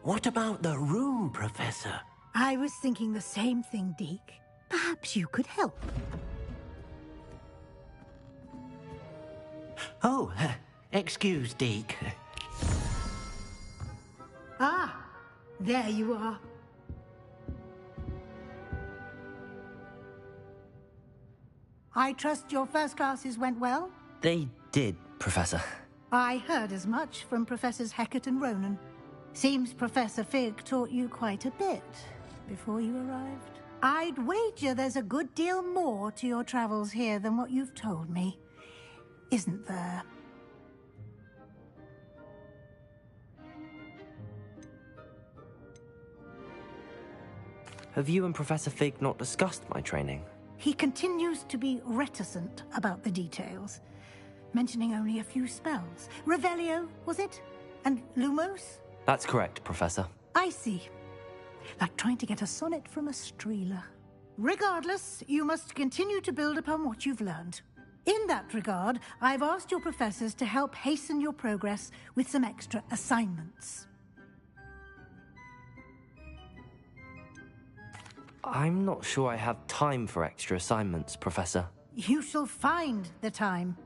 What about the room, Professor? I was thinking the same thing, Deke. Perhaps you could help. Oh, excuse, Deke. Ah, there you are. I trust your first classes went well? They did, Professor. I heard as much from Professors Hecat and Ronan. Seems Professor Fig taught you quite a bit before you arrived. I'd wager there's a good deal more to your travels here than what you've told me. Isn't there? Have you and Professor Fig not discussed my training? He continues to be reticent about the details, mentioning only a few spells. Revelio, was it? And Lumos? That's correct, Professor. I see. Like trying to get a sonnet from a streeler. Regardless, you must continue to build upon what you've learned. In that regard, I've asked your professors to help hasten your progress with some extra assignments. I'm not sure I have time for extra assignments, Professor. You shall find the time.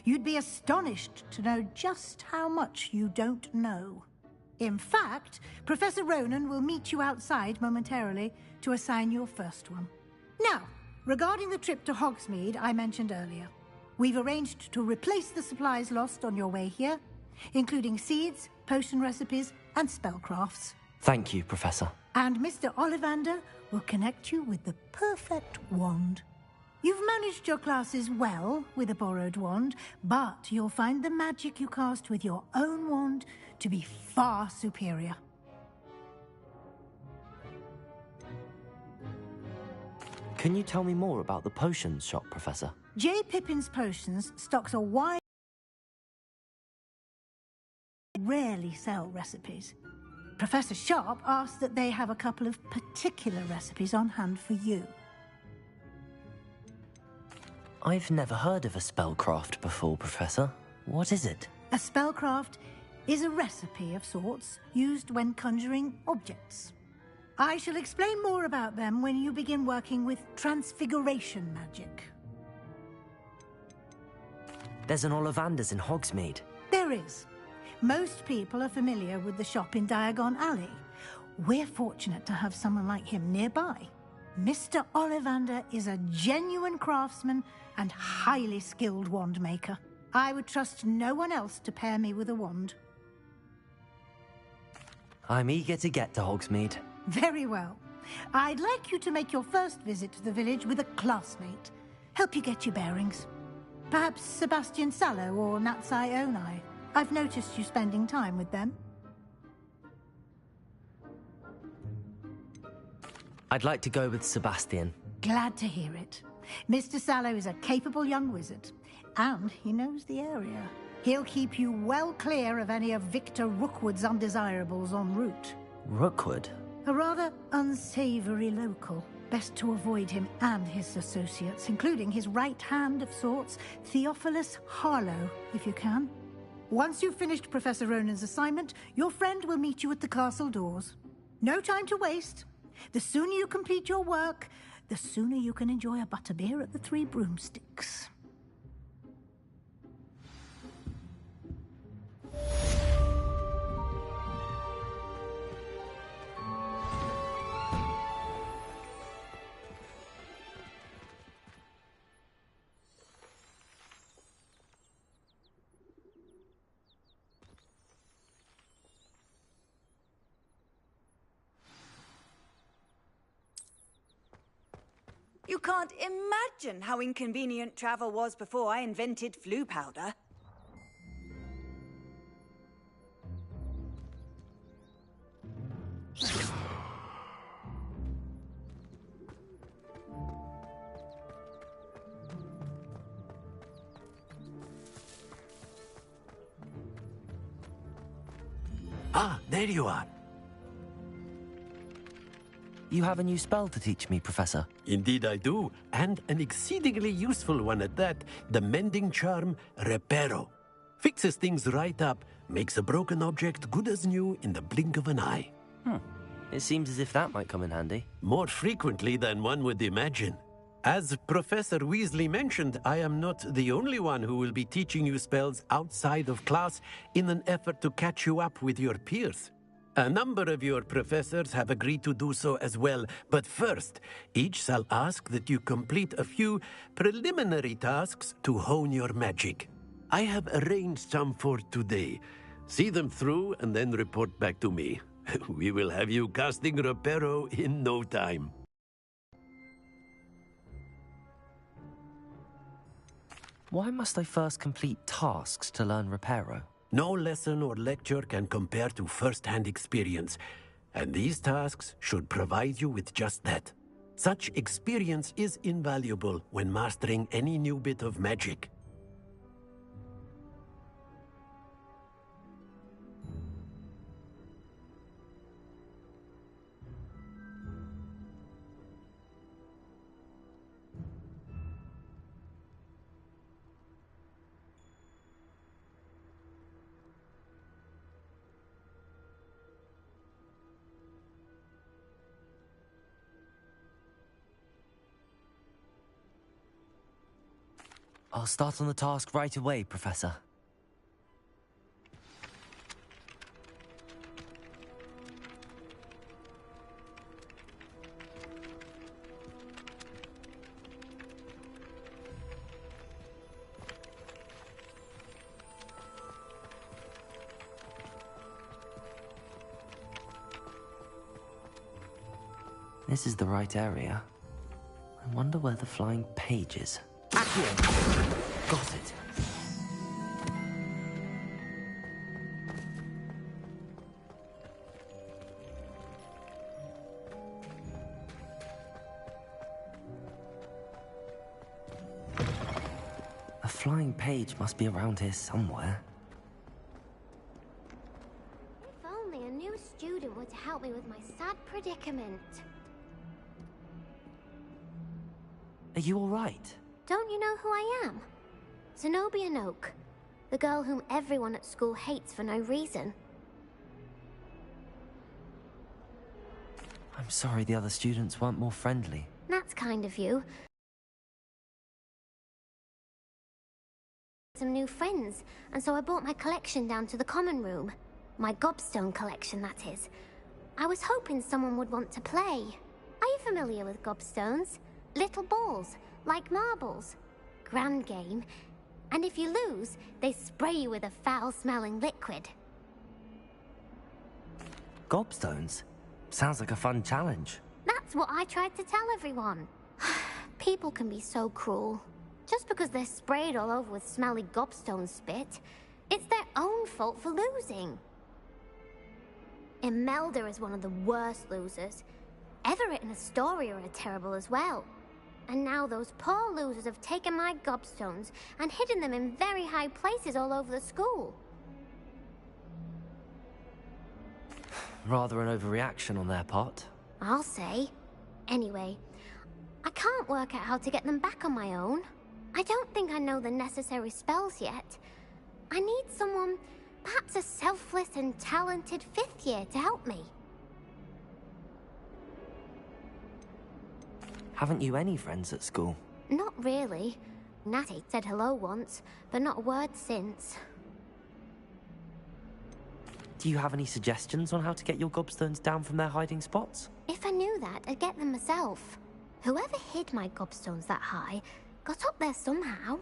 You'd be astonished to know just how much you don't know. In fact, Professor Ronan will meet you outside momentarily to assign your first one. Now, regarding the trip to Hogsmeade I mentioned earlier, we've arranged to replace the supplies lost on your way here, including seeds, potion recipes, and spellcrafts. Thank you, Professor. And Mr. Ollivander will connect you with the perfect wand. You've managed your classes well with a borrowed wand, but you'll find the magic you cast with your own wand to be far superior. Can you tell me more about the potions shop, Professor? J. Pippin's Potions stocks a wide... rarely sell recipes. Professor Sharp asked that they have a couple of particular recipes on hand for you. I've never heard of a spellcraft before, Professor. What is it? A spellcraft is a recipe of sorts used when conjuring objects. I shall explain more about them when you begin working with transfiguration magic. There's an Ollivander's in Hogsmeade. There is. Most people are familiar with the shop in Diagon Alley. We're fortunate to have someone like him nearby. Mr. Ollivander is a genuine craftsman and highly skilled wand maker. I would trust no one else to pair me with a wand. I'm eager to get to Hogsmeade. Very well. I'd like you to make your first visit to the village with a classmate. Help you get your bearings. Perhaps Sebastian Sallow or Natsai Onai. I've noticed you spending time with them. I'd like to go with Sebastian. Glad to hear it. Mr. Sallow is a capable young wizard, and he knows the area. He'll keep you well clear of any of Victor Rookwood's undesirables en route. Rookwood? A rather unsavory local. Best to avoid him and his associates, including his right hand of sorts, Theophilus Harlow, if you can. Once you've finished Professor Ronan's assignment, your friend will meet you at the castle doors. No time to waste. The sooner you complete your work, the sooner you can enjoy a butterbeer at the Three Broomsticks. You can't imagine how inconvenient travel was before I invented flu powder. Ah, there you are. You have a new spell to teach me, Professor. Indeed I do, and an exceedingly useful one at that. The mending charm, Reparo. Fixes things right up, makes a broken object good as new in the blink of an eye. It seems as if that might come in handy. More frequently than one would imagine. As Professor Weasley mentioned, I am not the only one who will be teaching you spells outside of class in an effort to catch you up with your peers. A number of your professors have agreed to do so as well, but first, each shall ask that you complete a few preliminary tasks to hone your magic. I have arranged some for today. See them through and then report back to me. We will have you casting Reparo in no time. Why must I first complete tasks to learn Reparo? No lesson or lecture can compare to first-hand experience, and these tasks should provide you with just that. Such experience is invaluable when mastering any new bit of magic. I'll start on the task right away, Professor. This is the right area. I wonder where the flying page is. Accio! Got it. A flying page must be around here somewhere. If only a new student were to help me with my sad predicament. Are you all right? Don't you know who I am? Zenobia Noak, the girl whom everyone at school hates for no reason. I'm sorry the other students weren't more friendly. That's kind of you. Some new friends, and so I brought my collection down to the common room. My gobstone collection, that is. I was hoping someone would want to play. Are you familiar with gobstones? Little balls, like marbles. Grand game. And if you lose, they spray you with a foul-smelling liquid. Gobstones? Sounds like a fun challenge. That's what I tried to tell everyone. People can be so cruel. Just because they're sprayed all over with smelly gobstone spit, it's their own fault for losing. Imelda is one of the worst losers. Everett and Astoria are terrible as well. And now those poor losers have taken my gobstones and hidden them in very high places all over the school. Rather an overreaction on their part. I'll say. Anyway, I can't work out how to get them back on my own. I don't think I know the necessary spells yet. I need someone, perhaps a selfless and talented 5th year to help me. Haven't you any friends at school? Not really. Natty said hello once, but not a word since. Do you have any suggestions on how to get your gobstones down from their hiding spots? If I knew that, I'd get them myself. Whoever hid my gobstones that high got up there somehow.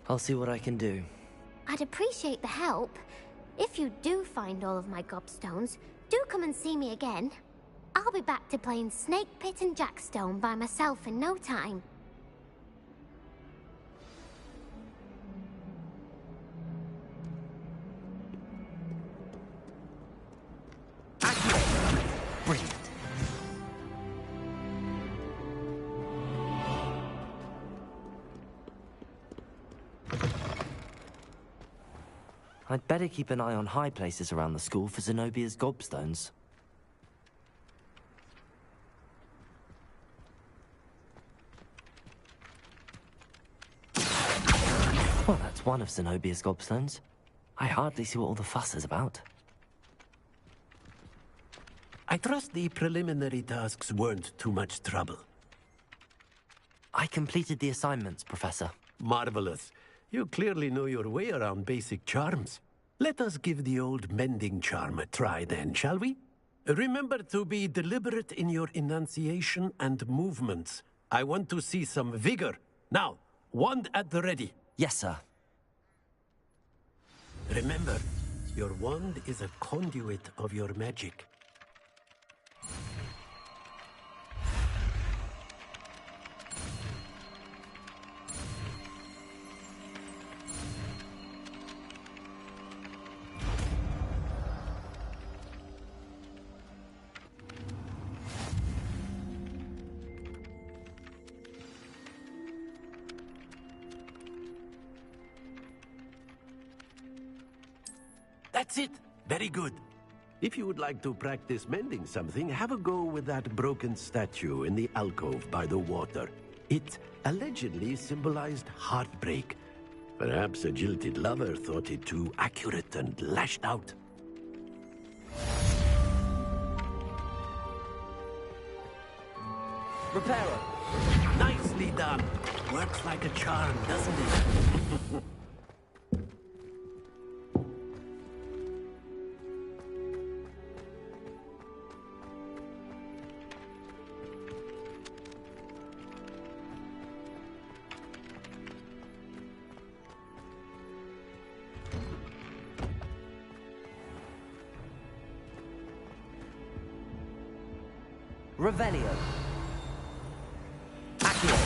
I'll see what I can do. I'd appreciate the help. If you do find all of my gobstones, do come and see me again. I'll be back to playing Snake Pit and Jackstone by myself in no time. Brilliant. I'd better keep an eye on high places around the school for Zenobia's gobstones. Well, that's one of Zenobia's gobstones. I hardly see what all the fuss is about. I trust the preliminary tasks weren't too much trouble. I completed the assignments, Professor. Marvelous. You clearly know your way around basic charms. Let us give the old mending charm a try then, shall we? Remember to be deliberate in your enunciation and movements. I want to see some vigor. Now, wand at the ready. Yes, sir. Remember, your wand is a conduit of your magic. That's it. Very good. If you would like to practice mending something, have a go with that broken statue in the alcove by the water. It allegedly symbolized heartbreak. Perhaps a jilted lover thought it too accurate and lashed out. Reparo! Nicely done. Works like a charm, doesn't it? Revelio. Accio.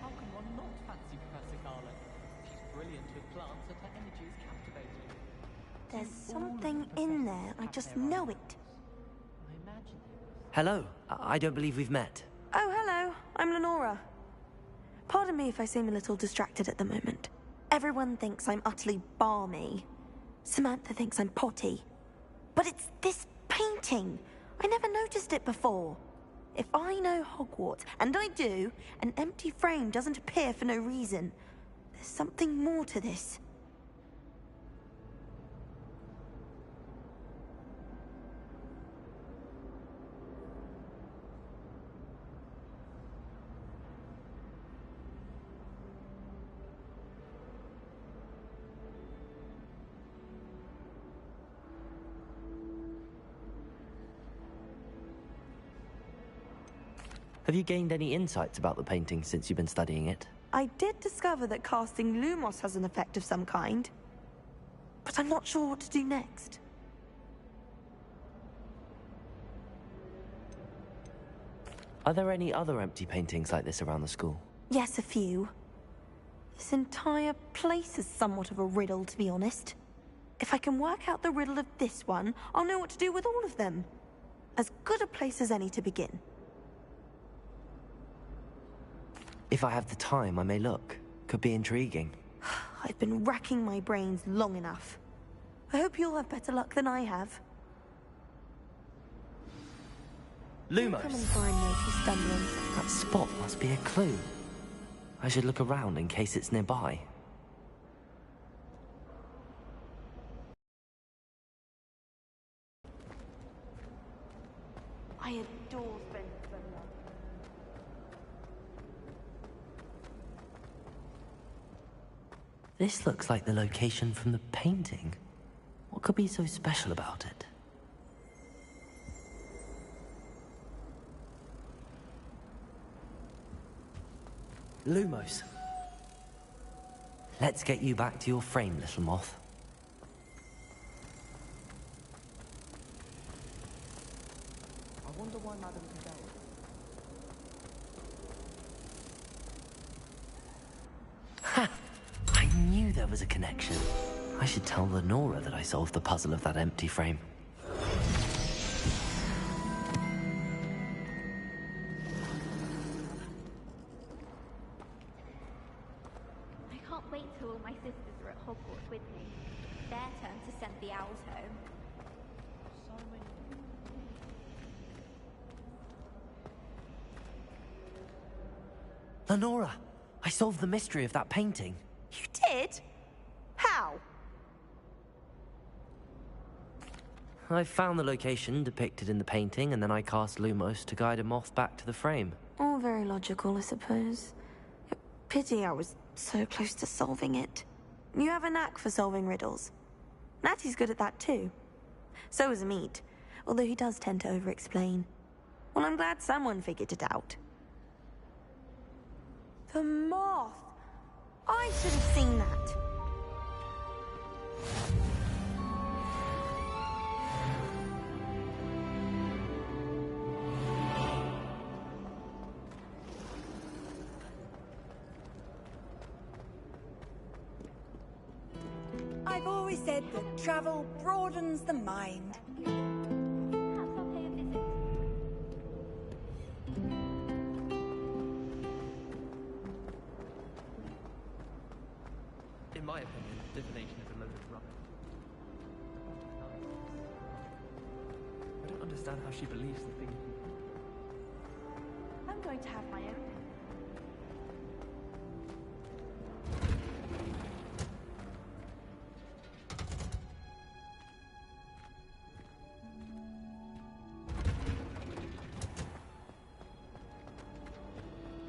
How can one not fancy Professor Garland? She's brilliant with plants and her energy is captivating. There's something in there, I just know it. I imagine it. Hello. I don't believe we've met. Oh, hello, I'm Lenora. Pardon me if I seem a little distracted at the moment. Everyone thinks I'm utterly balmy. Samantha thinks I'm potty. But it's this painting. I never noticed it before. If I know Hogwarts, and I do, an empty frame doesn't appear for no reason. There's something more to this. Have you gained any insights about the painting since you've been studying it? I did discover that casting Lumos has an effect of some kind. But I'm not sure what to do next. Are there any other empty paintings like this around the school? Yes, a few. This entire place is somewhat of a riddle, to be honest. If I can work out the riddle of this one, I'll know what to do with all of them. As good a place as any to begin. If I have the time, I may look. Could be intriguing. I've been racking my brains long enough. I hope you'll have better luck than I have. Lumos! Come and find me if you stumble on something. That spot must be a clue. I should look around in case it's nearby. I adore Spencer. This looks like the location from the painting. What could be so special about it? Lumos. Let's get you back to your frame, little moth. I wonder why Madame can go. Ha! I knew there was a connection. I should tell Lenora that I solved the puzzle of that empty frame. I can't wait till all my sisters are at Hogwarts with me. Their turn to send the owls home. Lenora! I solved the mystery of that painting. You did? How? I found the location depicted in the painting, and then I cast Lumos to guide a moth back to the frame. All very logical, I suppose. Pity I was so close to solving it. You have a knack for solving riddles. Natty's good at that too. So is Amit, although he does tend to over-explain. Well, I'm glad someone figured it out. The moth! I should have seen that. I've always said that travel broadens the mind. Perhaps I'll pay a visit. In my opinion, divination is a load of rubbish. I don't understand how she believes the things she... I'm going to have my own.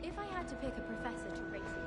If I had to pick a professor to race with,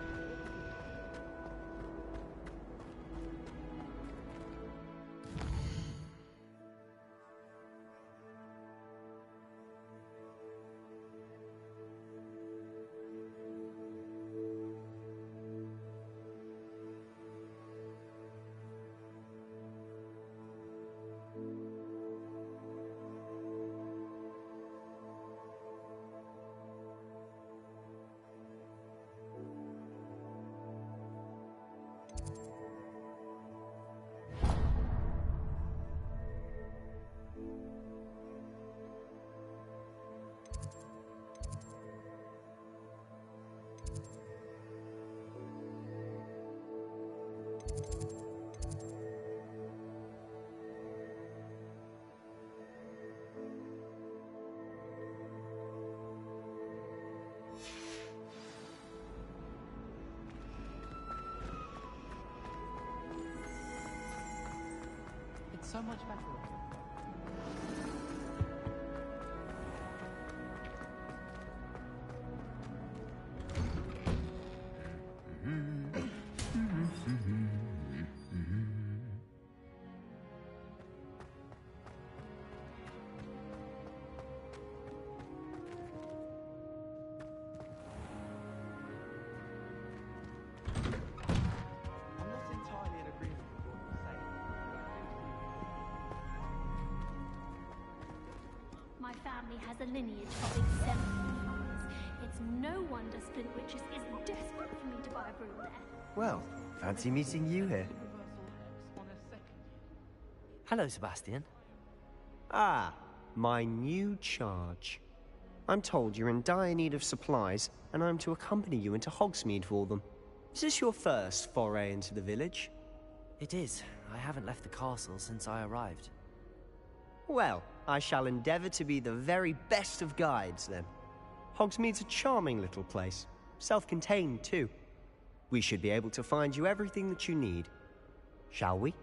It's so much better. I'm not entirely in agreement with what you're saying. my family has a lineage of exemplary powers. It's no wonder Splint Witches is desperate for me to buy a broom there. Well, fancy meeting you here. Hello, Sebastian. Ah, my new charge. I'm told you're in dire need of supplies, and I'm to accompany you into Hogsmeade for them. Is this your first foray into the village? It is. I haven't left the castle since I arrived. Well, I shall endeavour to be the very best of guides, then. Hogsmeade's a charming little place. Self-contained, too. We should be able to find you everything that you need. Shall we?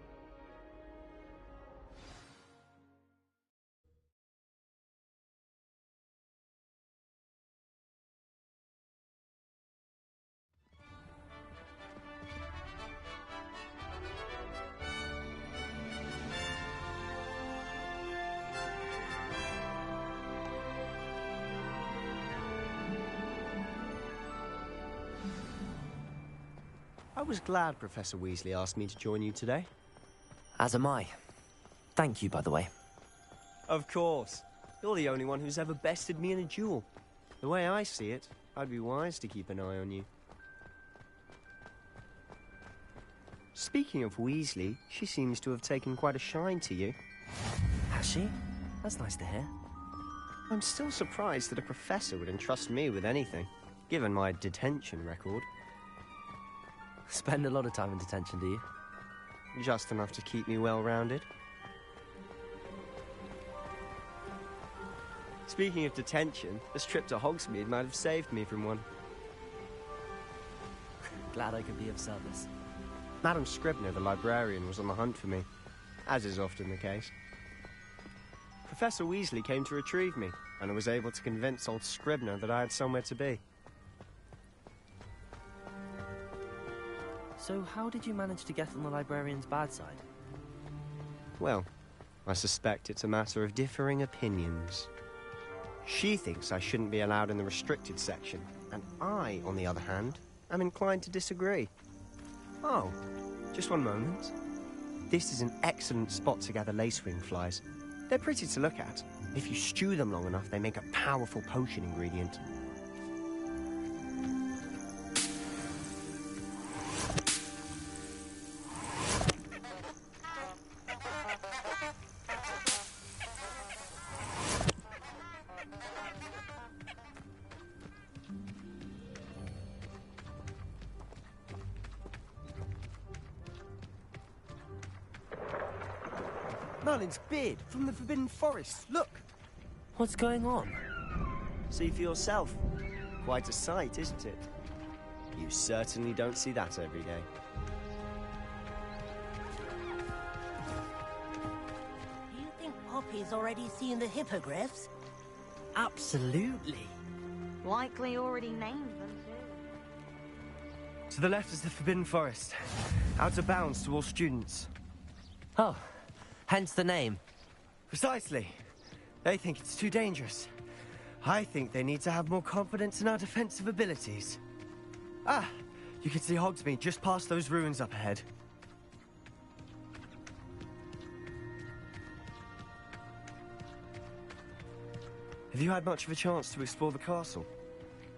I was glad Professor Weasley asked me to join you today. As am I. Thank you, by the way. Of course. You're the only one who's ever bested me in a duel. The way I see it, I'd be wise to keep an eye on you. Speaking of Weasley, she seems to have taken quite a shine to you. Has she? That's nice to hear. I'm still surprised that a professor would entrust me with anything, given my detention record. Spend a lot of time in detention, do you? Just enough to keep me well-rounded. Speaking of detention, this trip to Hogsmeade might have saved me from one. Glad I could be of service. Madam Scribner, the librarian, was on the hunt for me, as is often the case. Professor Weasley came to retrieve me, and I was able to convince old Scribner that I had somewhere to be. So how did you manage to get on the librarian's bad side? Well, I suspect it's a matter of differing opinions. She thinks I shouldn't be allowed in the restricted section, and I, on the other hand, am inclined to disagree. Oh, just one moment. This is an excellent spot to gather lacewing flies. They're pretty to look at. If you stew them long enough, they make a powerful potion ingredient. Merlin's beard from the Forbidden Forest. Look! What's going on? See for yourself. Quite a sight, isn't it? You certainly don't see that every day. Do you think Poppy's already seen the hippogriffs? Absolutely. Likely already named them, too. To the left is the Forbidden Forest. Out of bounds to all students. Oh, hence the name. Precisely. They think it's too dangerous. I think they need to have more confidence in our defensive abilities. Ah, you can see Hogsmeade just past those ruins up ahead. Have you had much of a chance to explore the castle?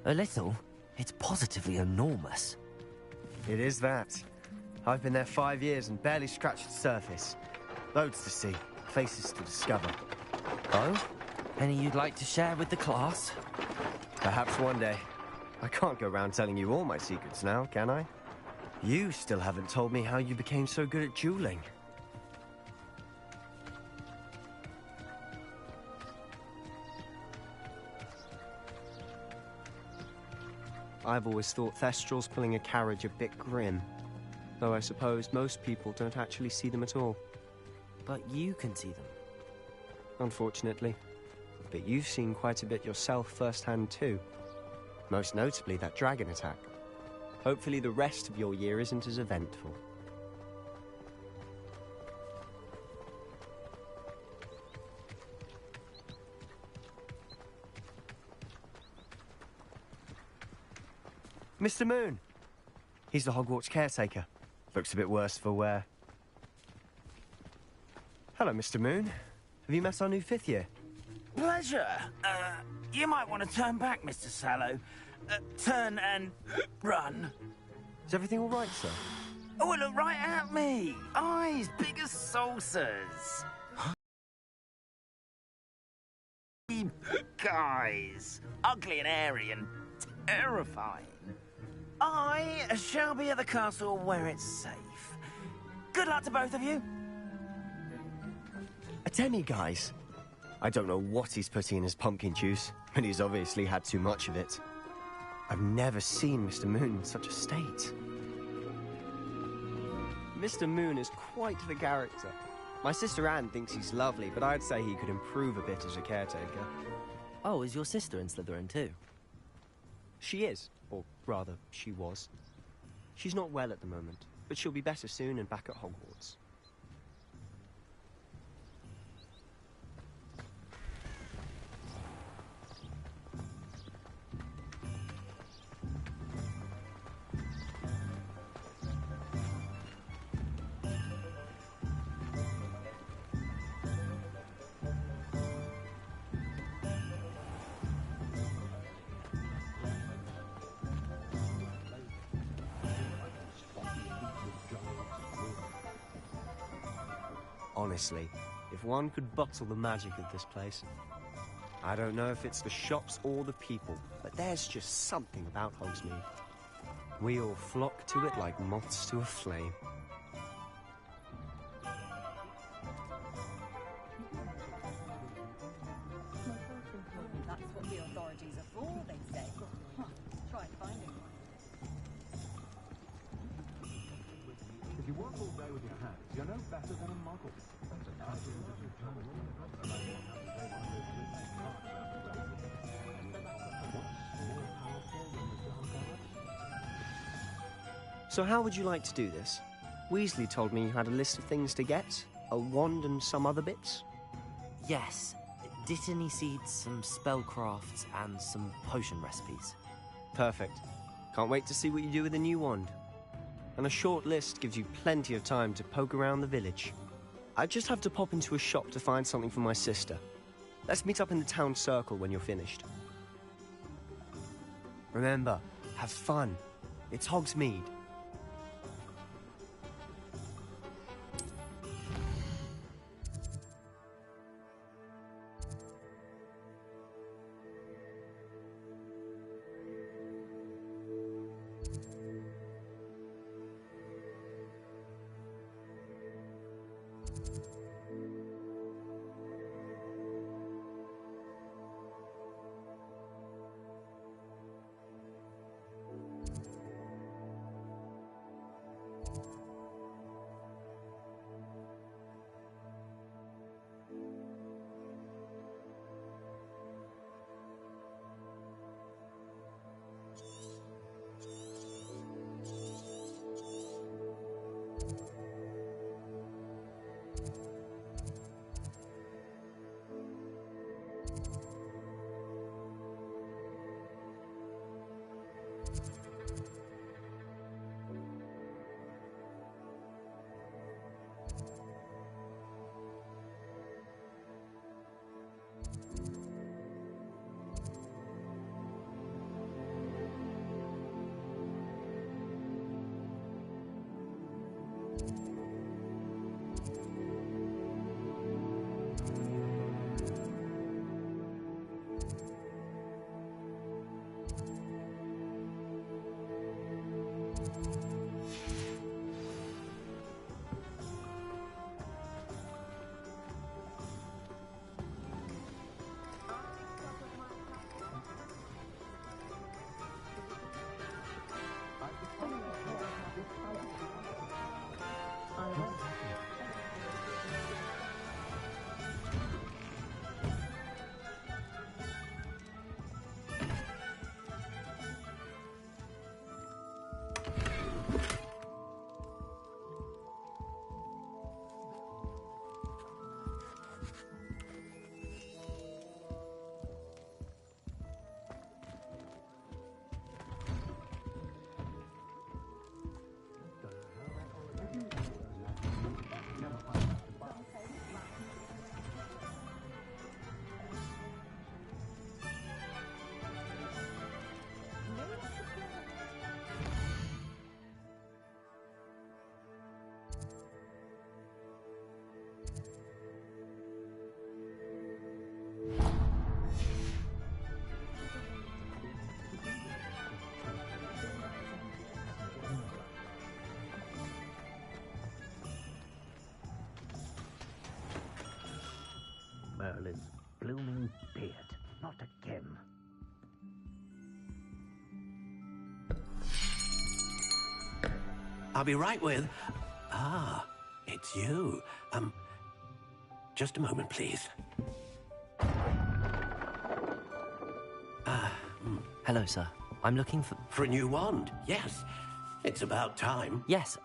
A little. It's positively enormous. It is that. I've been there 5 years and barely scratched the surface. Loads to see, places to discover. Oh? Any you'd like to share with the class? Perhaps one day. I can't go around telling you all my secrets now, can I? You still haven't told me how you became so good at dueling. I've always thought Thestrals pulling a carriage a bit grim. Though I suppose most people don't actually see them at all. But you can see them. Unfortunately. But you've seen quite a bit yourself firsthand too. Most notably that dragon attack. Hopefully the rest of your year isn't as eventful. Mr. Moon. He's the Hogwarts caretaker. Looks a bit worse for wear. Hello, Mr. Moon. Have you met our new 5th year? Pleasure. You might want to turn back, Mr. Sallow. Turn and run. Is everything all right, sir? Oh, look right at me. Eyes big as saucers. Guys, ugly and airy and terrifying. I shall be at the castle where it's safe. Good luck to both of you. A demi-guise? I don't know what he's putting in his pumpkin juice, but he's obviously had too much of it. I've never seen Mr. Moon in such a state. Mr. Moon is quite the character. My sister Anne thinks he's lovely, but I'd say he could improve a bit as a caretaker. Oh, is your sister in Slytherin too? She is, or rather, she was. She's not well at the moment, but she'll be better soon and back at Hogwarts. Honestly, if one could bottle the magic of this place. I don't know if it's the shops or the people, but there's just something about Hogsmeade. We all flock to it like moths to a flame. That's what the authorities are for, they say. Try finding one. If you work all day with your hands, you're no better than a muggle. So how would you like to do this? Weasley told me you had a list of things to get, a wand and some other bits. Yes. Dittany seeds, some spellcrafts, and some potion recipes. Perfect. Can't wait to see what you do with the new wand. And a short list gives you plenty of time to poke around the village. I just have to pop into a shop to find something for my sister. Let's meet up in the town circle when you're finished. Remember, have fun. It's Hogsmeade. Merlin's blooming beard. Not again. I'll be right with... Ah, it's you. Just a moment, please. Hello, sir. I'm looking for... For a new wand, yes. It's about time. Yes,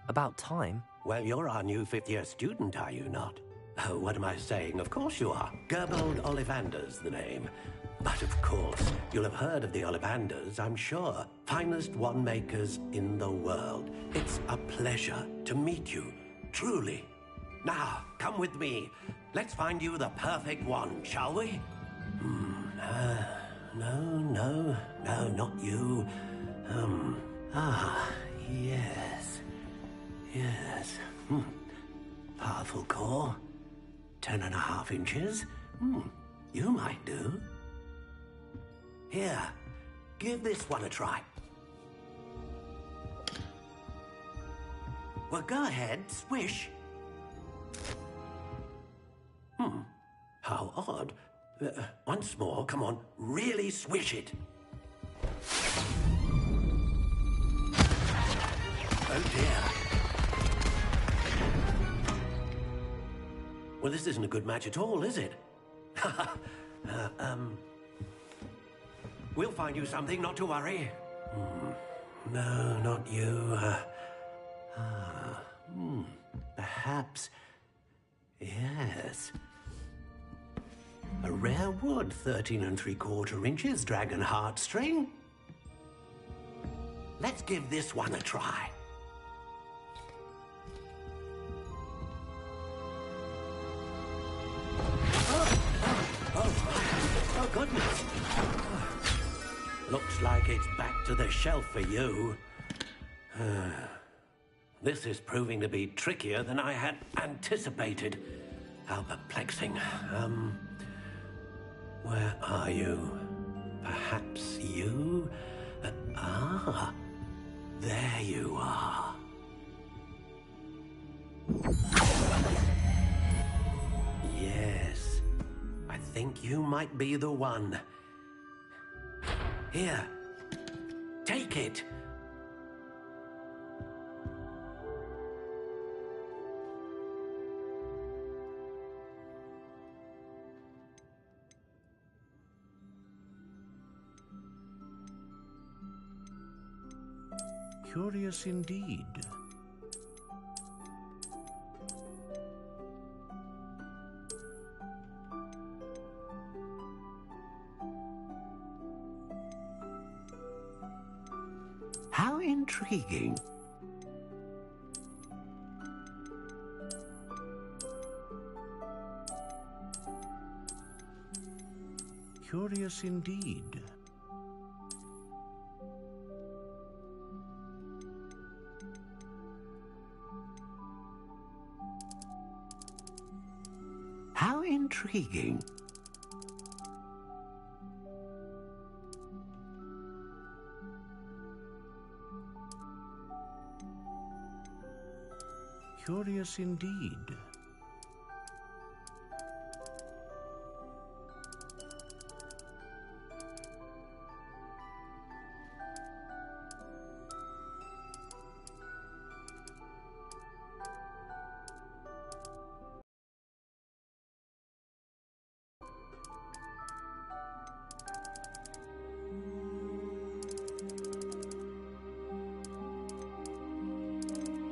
about time? Well, you're our new fifth-year student, are you not? Oh, what am I saying? Of course you are. Gerbold Ollivander's the name. But of course, you'll have heard of the Ollivanders, I'm sure. Finest wand makers in the world. It's a pleasure to meet you, truly. Now, come with me. Let's find you the perfect wand, shall we? No, not you. Yes. Powerful core. 10.5 inches. You might do. Here, give this one a try. Well, go ahead, swish. How odd. Once more, come on, really swish it. Oh dear. Well, this isn't a good match at all, is it? We'll find you something, not to worry. No, not you. Perhaps. Yes. A rare wood, 13 3/4 inches, dragon heartstring. Let's give this one a try. Oh, goodness. Looks like it's back to the shelf for you. This is proving to be trickier than I had anticipated. How perplexing. Where are you? Perhaps you? There you are. Yes, I think you might be the one. Here, take it. Curious indeed. How intriguing. Curious indeed. How intriguing. Curious indeed.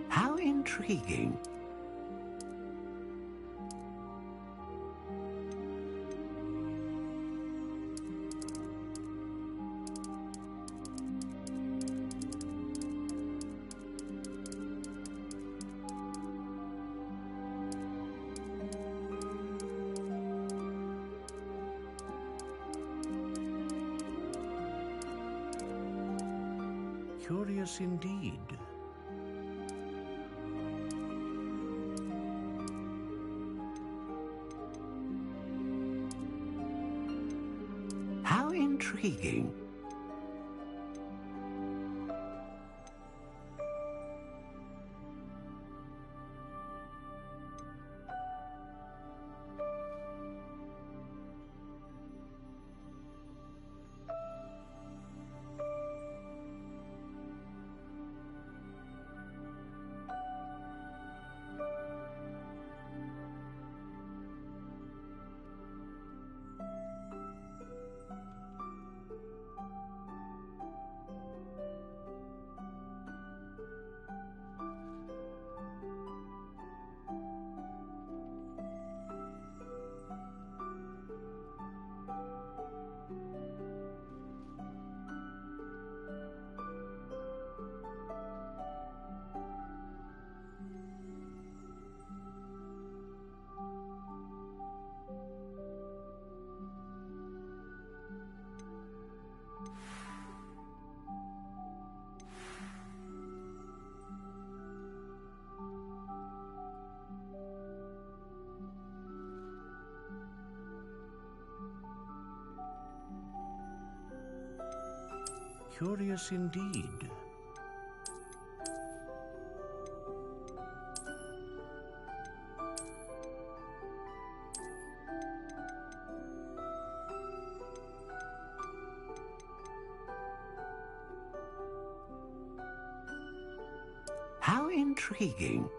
How intriguing. Curious indeed. How intriguing. Curious indeed. How intriguing.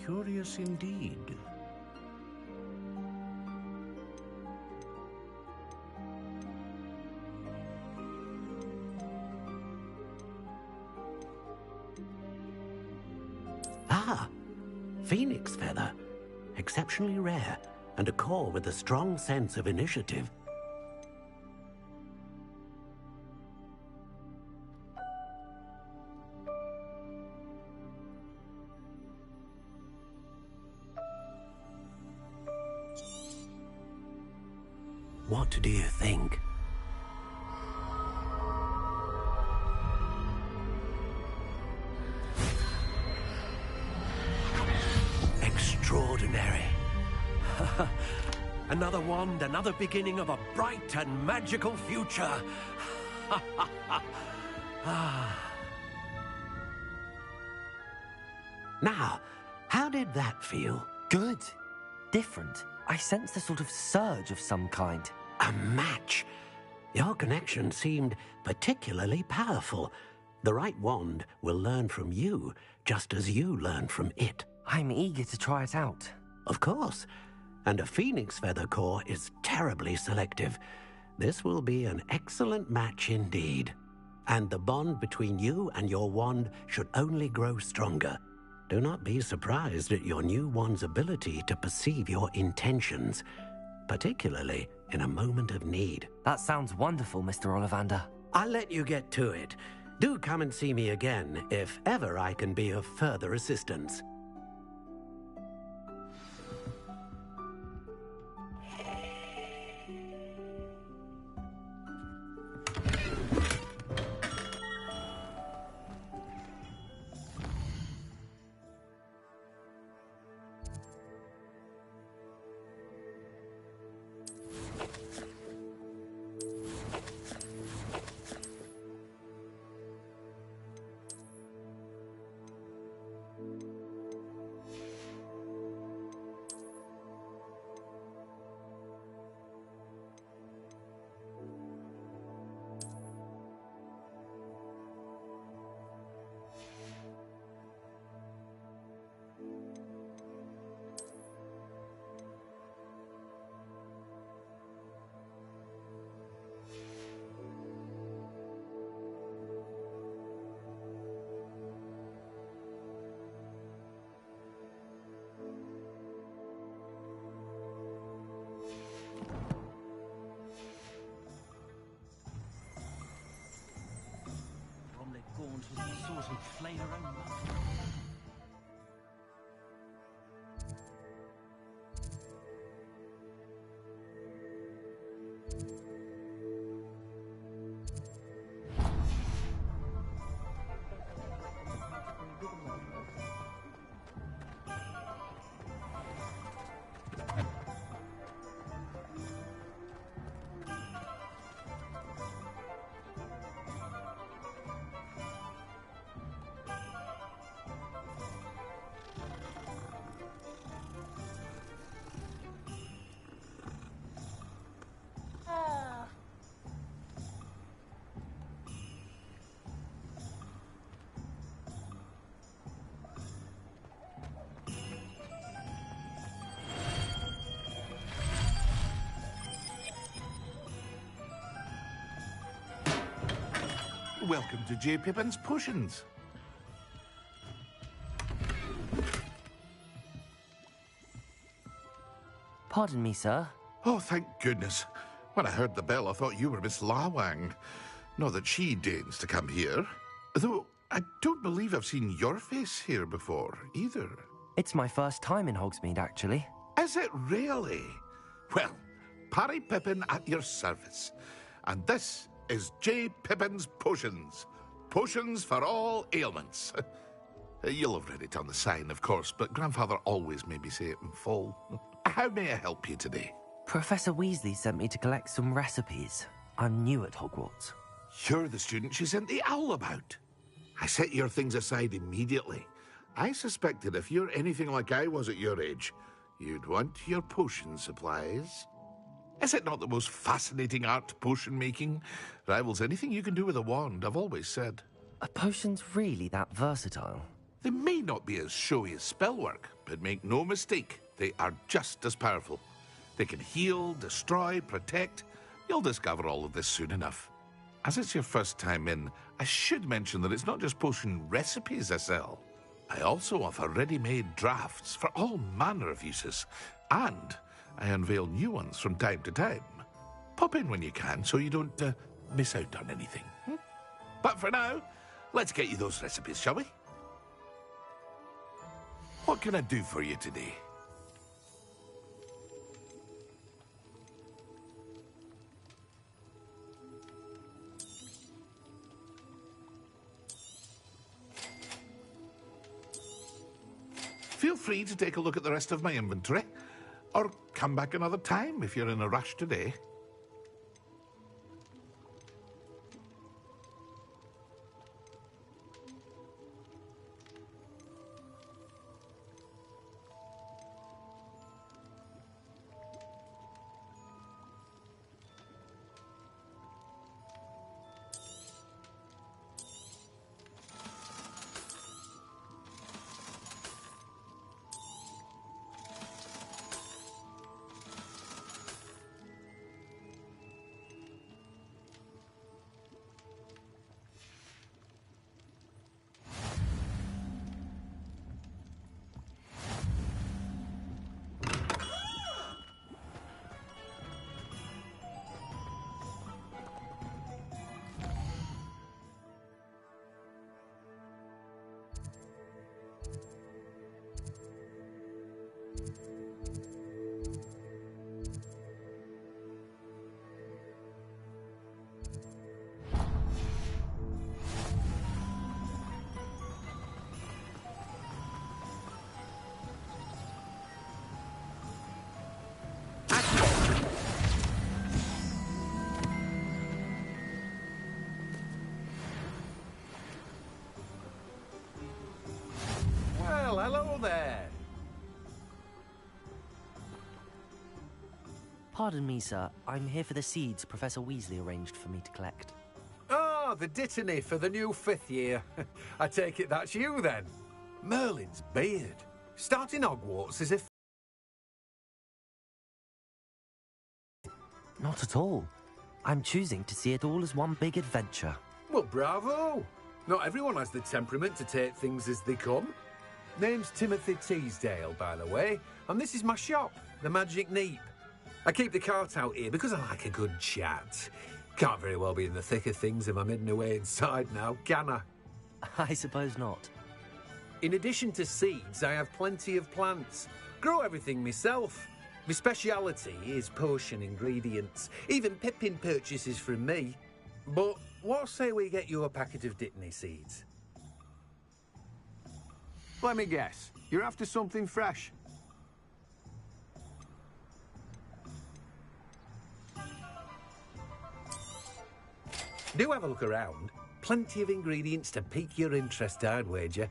Curious indeed. Ah, phoenix feather. Exceptionally rare, and a core with a strong sense of initiative. What do you think? Extraordinary. Another wand, another beginning of a bright and magical future. Now, how did that feel? Good. Different. I sensed a sort of surge of some kind. A match. Your connection seemed particularly powerful. The right wand will learn from you, just as you learn from it. I'm eager to try it out. Of course. And a phoenix feather core is terribly selective. This will be an excellent match indeed. And the bond between you and your wand should only grow stronger. Do not be surprised at your new wand's ability to perceive your intentions, particularly in a moment of need. That sounds wonderful, Mr. Ollivander. I'll let you get to it. Do come and see me again if ever I can be of further assistance. Welcome to J. Pippin's Potions. Pardon me, sir. Oh, thank goodness. When I heard the bell, I thought you were Miss Lawang. Not that she deigns to come here. Though I don't believe I've seen your face here before, either. It's my first time in Hogsmeade, actually. Is it really? Well, Parry Pippin at your service. And this is J. Pippin's Potions. Potions for all ailments. You'll have read it on the sign, of course, but Grandfather always made me say it in full. How may I help you today? Professor Weasley sent me to collect some recipes. I'm new at Hogwarts. You're the student she sent the owl about. I set your things aside immediately. I suspected if you're anything like I was at your age, you'd want your potion supplies. Is it not the most fascinating art, potion making? Rivals anything you can do with a wand, I've always said. Are potions really that versatile? They may not be as showy as spellwork, but make no mistake, they are just as powerful. They can heal, destroy, protect. You'll discover all of this soon enough. As it's your first time in, I should mention that it's not just potion recipes I sell. I also offer ready-made drafts for all manner of uses, and I unveil new ones from time to time. Pop in when you can so you don't miss out on anything. But for now, let's get you those recipes, shall we? What can I do for you today? Feel free to take a look at the rest of my inventory, or come back another time if you're in a rush today. Well, hello there. Pardon me, sir. I'm here for the seeds Professor Weasley arranged for me to collect. Oh, the dittany for the new 5th year. I take it that's you, then. Merlin's beard. Starting Hogwarts as if... Not at all. I'm choosing to see it all as one big adventure. Well, bravo. Not everyone has the temperament to take things as they come. Name's Timothy Teasdale, by the way, and this is my shop, the Magic Neep. I keep the cart out here because I like a good chat. Can't very well be in the thick of things if I'm hidden away inside now, can I? I suppose not. In addition to seeds, I have plenty of plants. Grow everything myself. My speciality is potion ingredients. Even Pippin purchases from me. But what say we get you a packet of Dittany seeds? Let me guess. You're after something fresh. Do have a look around. Plenty of ingredients to pique your interest, I'd wager.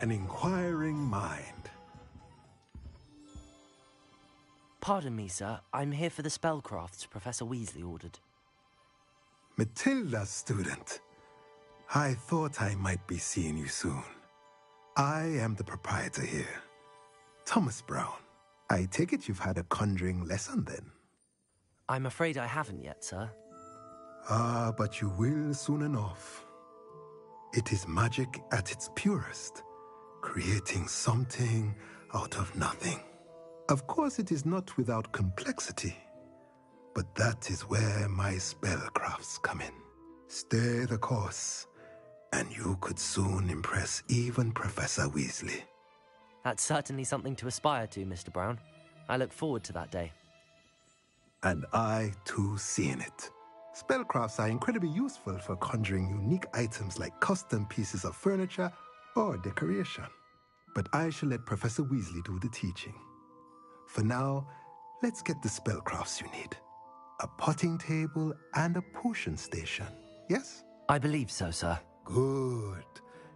an inquiring mind. Pardon me, sir. I'm here for the spellcrafts Professor Weasley ordered. Matilda's student. I thought I might be seeing you soon. I am the proprietor here, Thomas Brown. I take it you've had a conjuring lesson then? I'm afraid I haven't yet, sir. Ah, but you will soon enough. It is magic at its purest, creating something out of nothing. Of course, it is not without complexity, but that is where my spellcrafts come in. Stay the course, and you could soon impress even Professor Weasley. That's certainly something to aspire to, Mr. Brown. I look forward to that day. And I, too, seeing it. Spellcrafts are incredibly useful for conjuring unique items like custom pieces of furniture or decoration. But I shall let Professor Weasley do the teaching. For now, let's get the spellcrafts you need. A potting table and a potion station, yes? I believe so, sir. Good.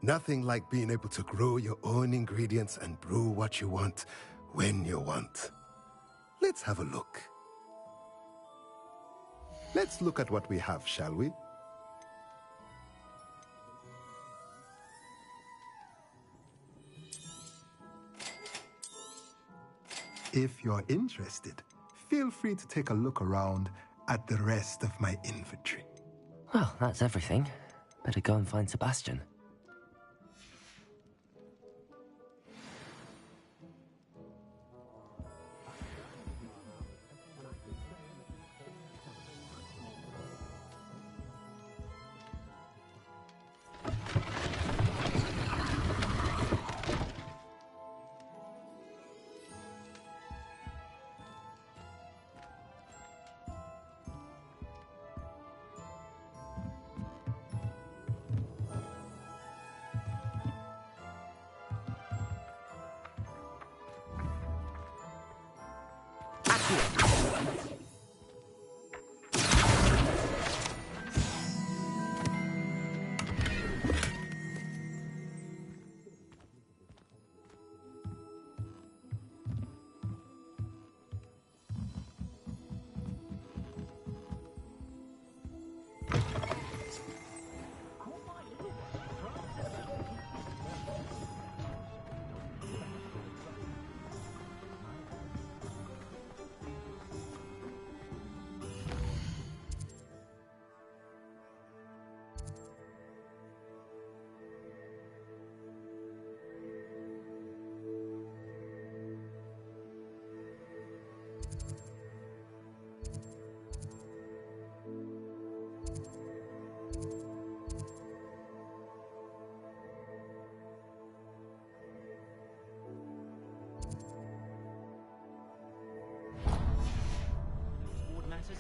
Nothing like being able to grow your own ingredients and brew what you want when you want. Let's have a look. Let's look at what we have, shall we? If you're interested, feel free to take a look around at the rest of my inventory. Well, that's everything. Better go and find Sebastian.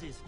Is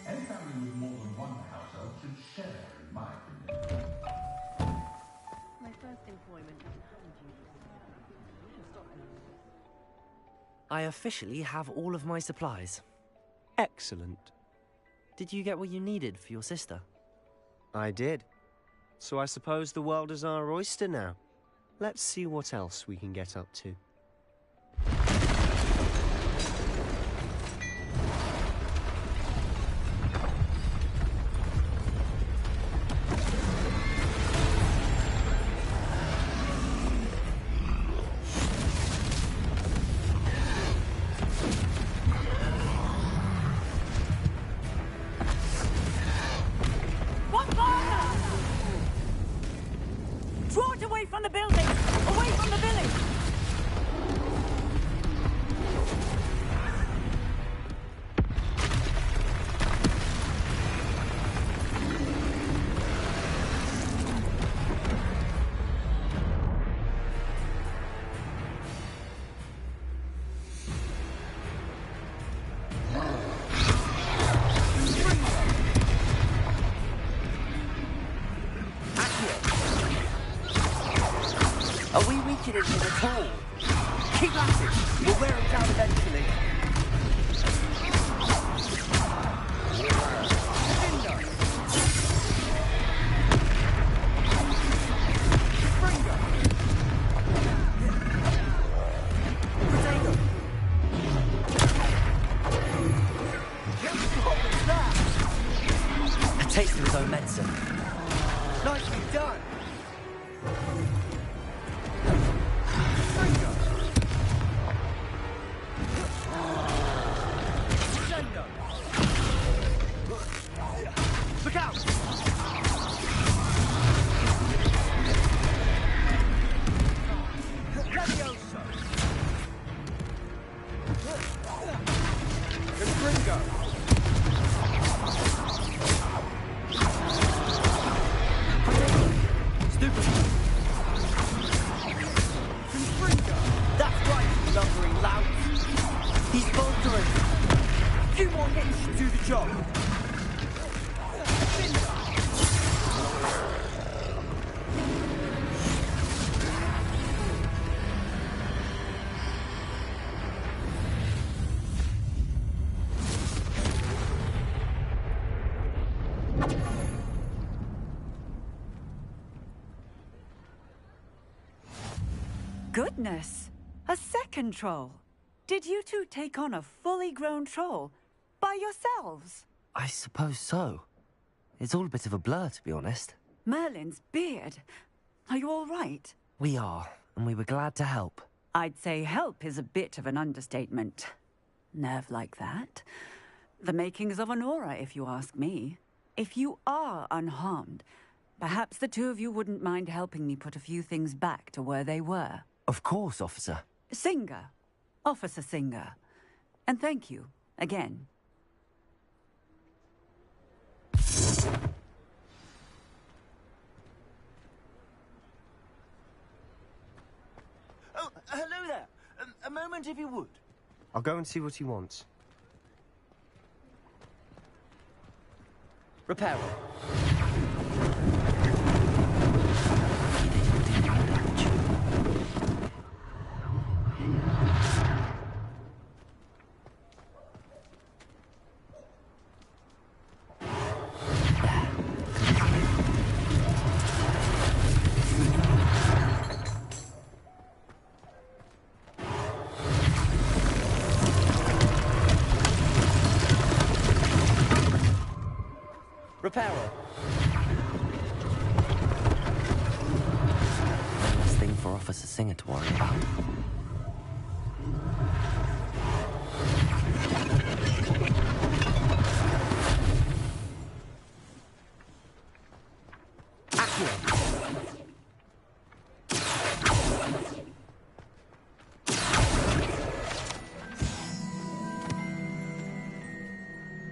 Any family with more than one household should share, in my opinion. My first employment at Honeydew. I officially have all of my supplies. Excellent. Did you get what you needed for your sister? I did. So I suppose the world is our oyster now. Let's see what else we can get up to. Draw it away from the building! Away from the village! Are we weakening him at all? Keep at it! We'll wear him down eventually. A taste of his own medicine. Nicely done! Look out! Levioso! Confringo! Stupid! Confringo! That's right, you lumbering lout! He's faltering! A few more hits should do the job! Goodness! A second troll! Did you two take on a fully grown troll? By yourselves? I suppose so. It's all a bit of a blur, to be honest. Merlin's beard. Are you all right? We are, and we were glad to help. I'd say help is a bit of an understatement. Nerve like that. The makings of an aura, if you ask me. If you are unharmed, perhaps the two of you wouldn't mind helping me put a few things back to where they were. Of course, officer. Singer. Officer Singer. And thank you, again. Oh, hello there. A moment, if you would. I'll go and see what he wants. Repairer. Repairer. One less thing for Officer Singer to worry about.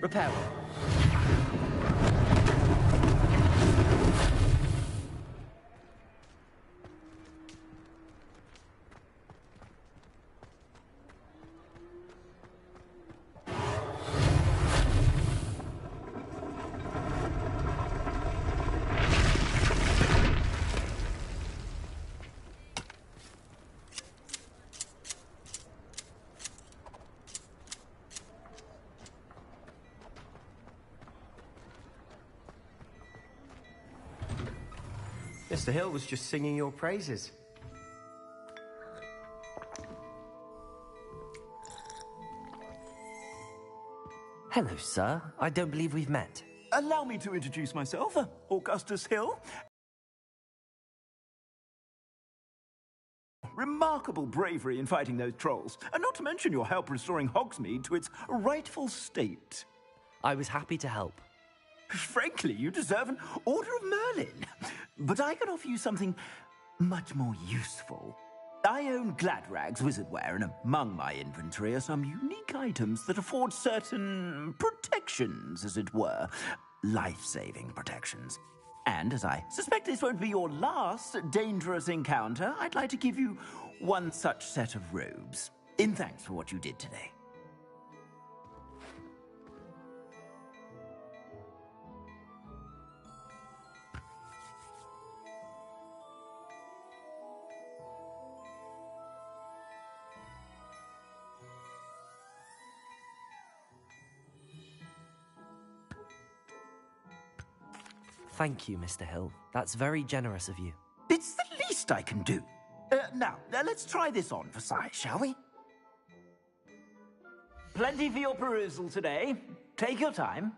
Repairer. Mr. Hill was just singing your praises. Hello, sir. I don't believe we've met. Allow me to introduce myself, Augustus Hill. Remarkable bravery in fighting those trolls, and not to mention your help restoring Hogsmeade to its rightful state. I was happy to help. Frankly, you deserve an Order of Merlin. But I can offer you something much more useful. I own Gladrag's wizardware, and among my inventory are some unique items that afford certain protections, as it were. Life-saving protections. And as I suspect this won't be your last dangerous encounter, I'd like to give you one such set of robes, in thanks for what you did today. Thank you, Mr. Hill. That's very generous of you. It's the least I can do. Now, let's try this on for size, shall we? Plenty for your perusal today. Take your time.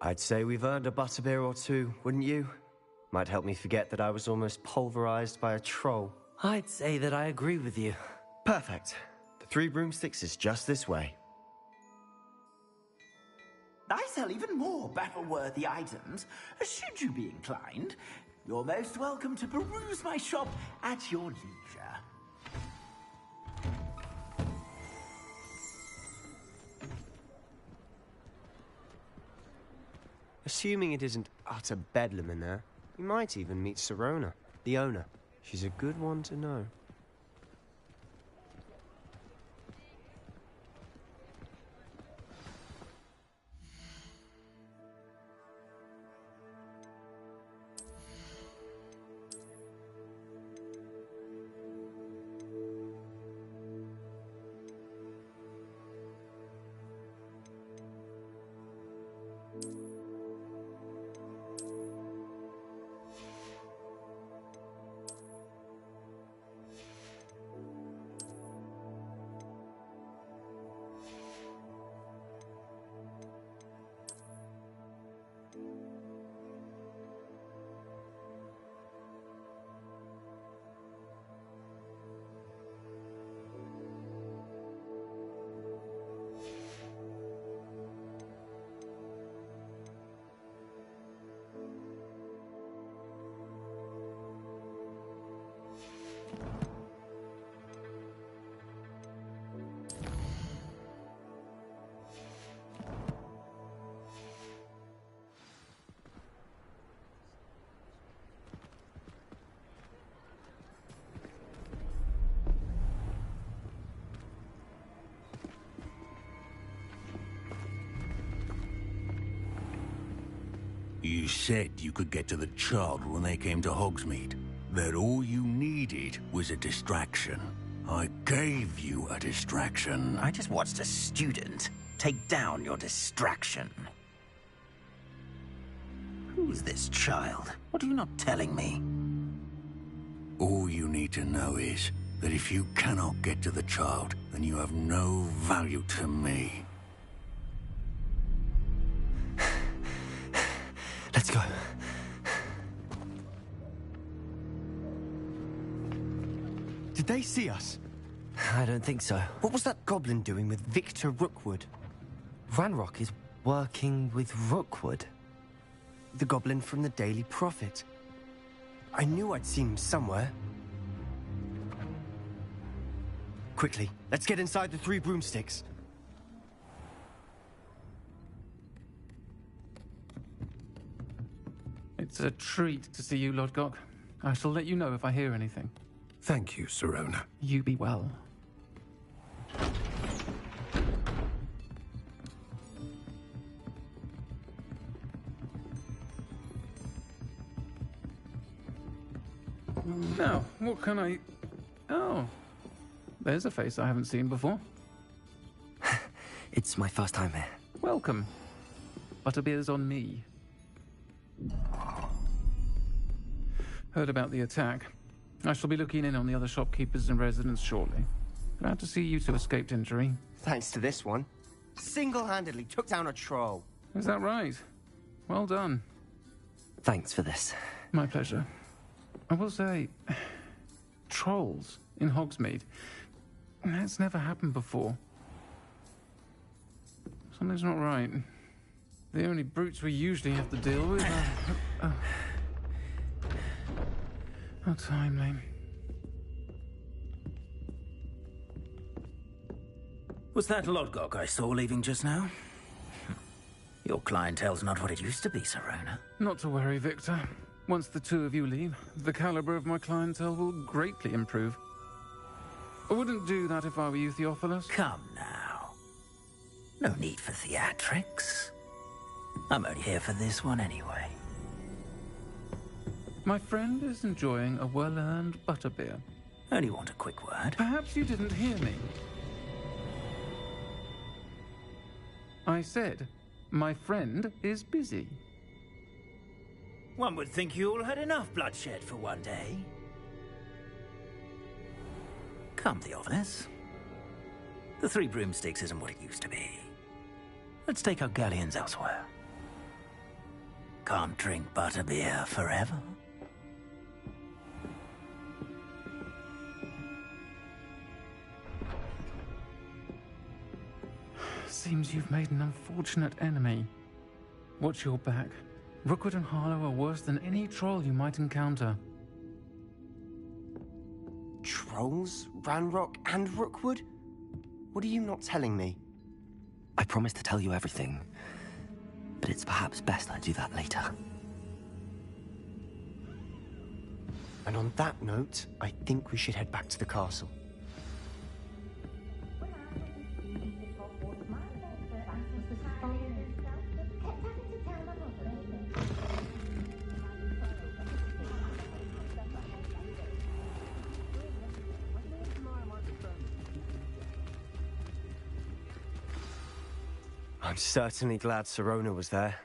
I'd say we've earned a butterbeer or two, wouldn't you? Might help me forget that I was almost pulverized by a troll. I'd say that I agree with you. Perfect. The 3 broomsticks is just this way. I sell even more battle-worthy items, should you be inclined. You're most welcome to peruse my shop at your leisure. Assuming it isn't utter bedlam in there, you might even meet Sirona, the owner. She's a good one to know. You said you could get to the child when they came to Hogsmeade. That all you needed was a distraction. I gave you a distraction. I just watched a student take down your distraction. Who's this child? What are you not telling me? All you need to know is, that if you cannot get to the child, then you have no value to me. Let's go. Did they see us? I don't think so. What was that goblin doing with Victor Rookwood? Ranrock is working with Rookwood. The goblin from the Daily Prophet. I knew I'd seen him somewhere. Quickly, let's get inside the 3 broomsticks. It's a treat to see you, Lodgok. I shall let you know if I hear anything. Thank you, Sirona. You be well. Now, what can I... Oh, there's a face I haven't seen before. It's my first time here. Welcome. Butterbeer's on me. Heard about the attack. I shall be looking in on the other shopkeepers and residents shortly. Glad to see you two escaped injury. Thanks to this one. Single-handedly took down a troll. Is that right? Well done. Thanks for this. My pleasure. I will say, trolls in Hogsmeade. That's never happened before. Something's not right. The only brutes we usually have to deal with are... How timely. Was that Lodgok I saw leaving just now? Your clientele's not what it used to be, Sirona. Not to worry, Victor. Once the two of you leave, the caliber of my clientele will greatly improve. I wouldn't do that if I were you, Theophilus. Come now. No need for theatrics. I'm only here for this one anyway. My friend is enjoying a well-earned butterbeer. Only want a quick word. Perhaps you didn't hear me. I said, my friend is busy. One would think you all had enough bloodshed for one day. Come, Theophilus. The 3 broomsticks isn't what it used to be. Let's take our galleons elsewhere. Can't drink butterbeer forever. Seems you've made an unfortunate enemy. Watch your back. Rookwood and Harlow are worse than any troll you might encounter. Trolls? Ranrock and Rookwood? What are you not telling me? I promised to tell you everything, but it's perhaps best I do that later. And on that note, I think we should head back to the castle. I'm certainly glad Sirona was there.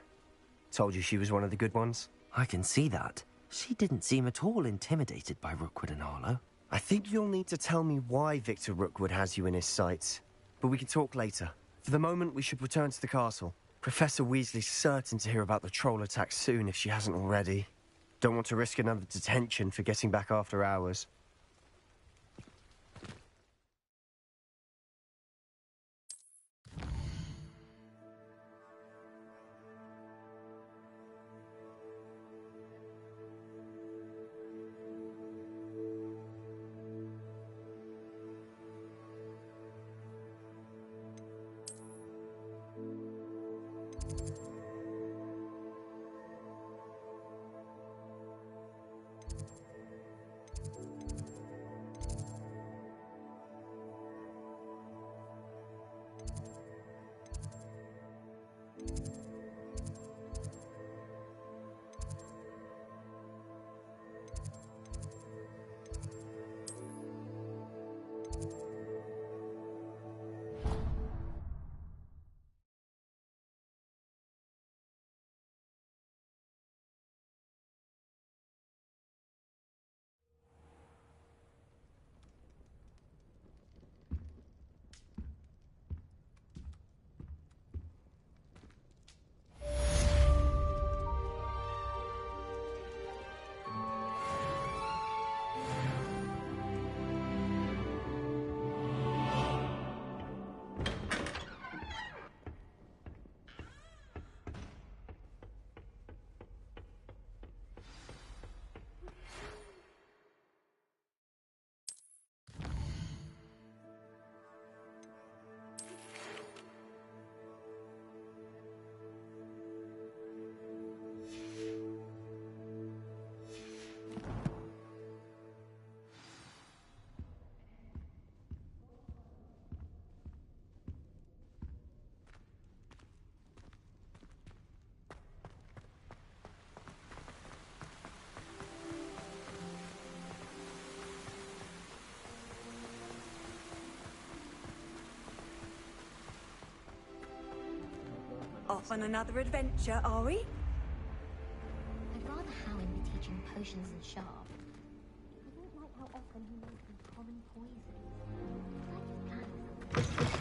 Told you she was one of the good ones. I can see that. She didn't seem at all intimidated by Rookwood and Harlow. I think you'll need to tell me why Victor Rookwood has you in his sights. But we can talk later. For the moment, we should return to the castle. Professor Weasley's certain to hear about the troll attack soon if she hasn't already. Don't want to risk another detention for getting back after hours. Off on another adventure, are we? I'd rather Howin be teaching potions than Sharp. I don't like how often he makes them common poisons. It's like his plan.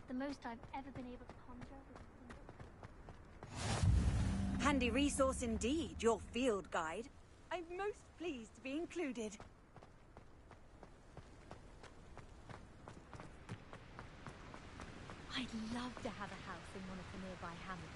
The most I've ever been able to conjure was Handy resource indeed, your field guide. I'm most pleased to be included. I'd love to have a house in one of the nearby hamlets.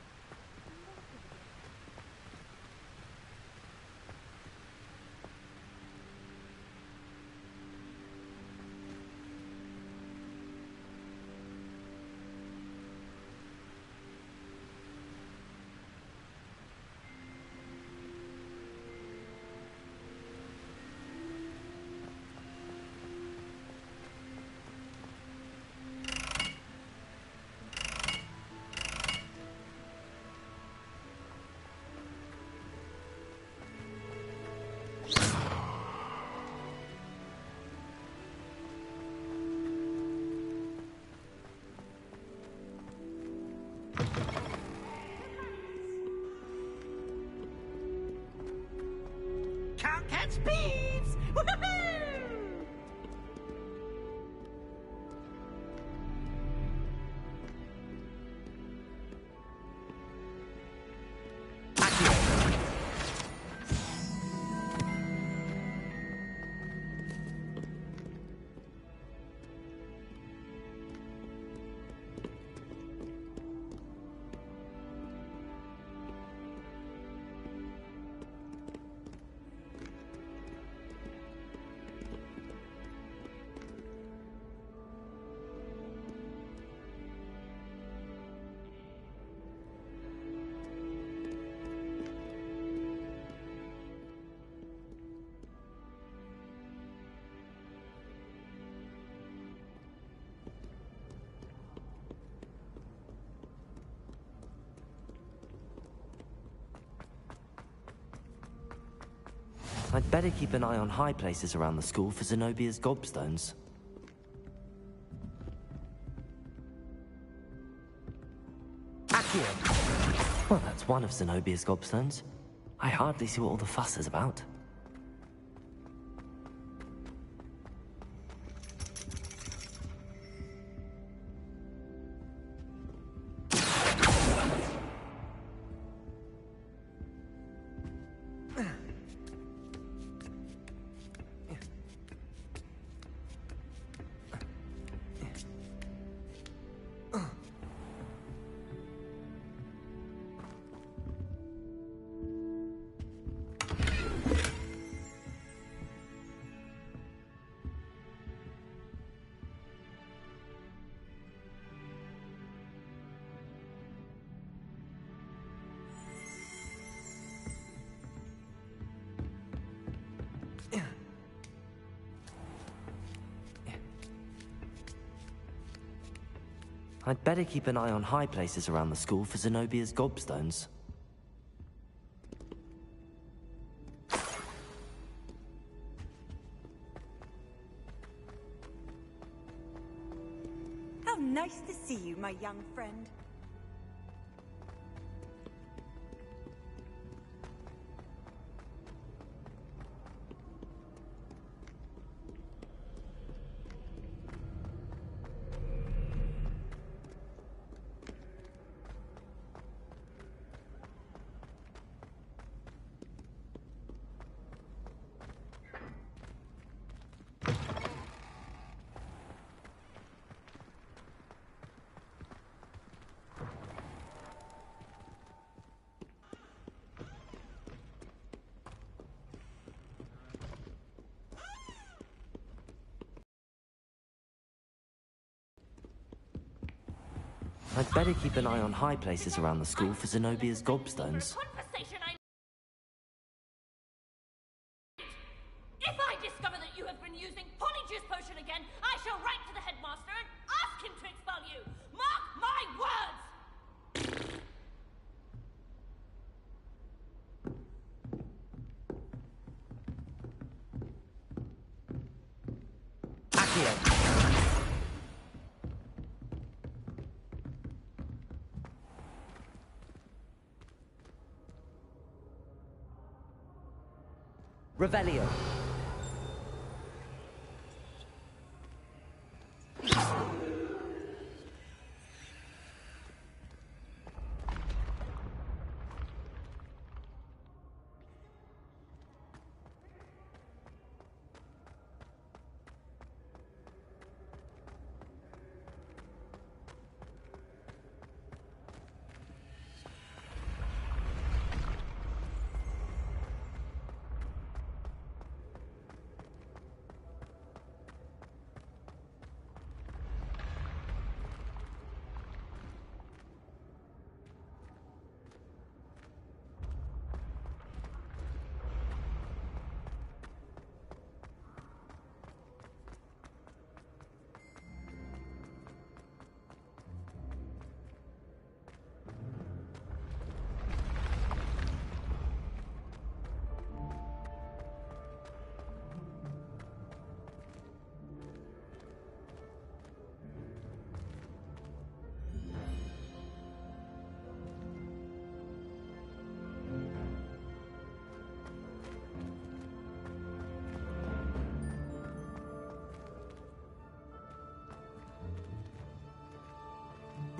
catch Peeves! Woohoo! I'd better keep an eye on high places around the school for Zenobia's gobstones. Accio! Well, that's one of Zenobia's gobstones. I hardly see what all the fuss is about. I'd better keep an eye on high places around the school for Zenobia's gobstones. How nice to see you, my young friend. I'd better keep an eye on high places around the school for Zenobia's gobstones. If I discover that you have been using Polyjuice Potion again, I shall write to the headmaster and ask him to expel you! Mark my words! Revelio.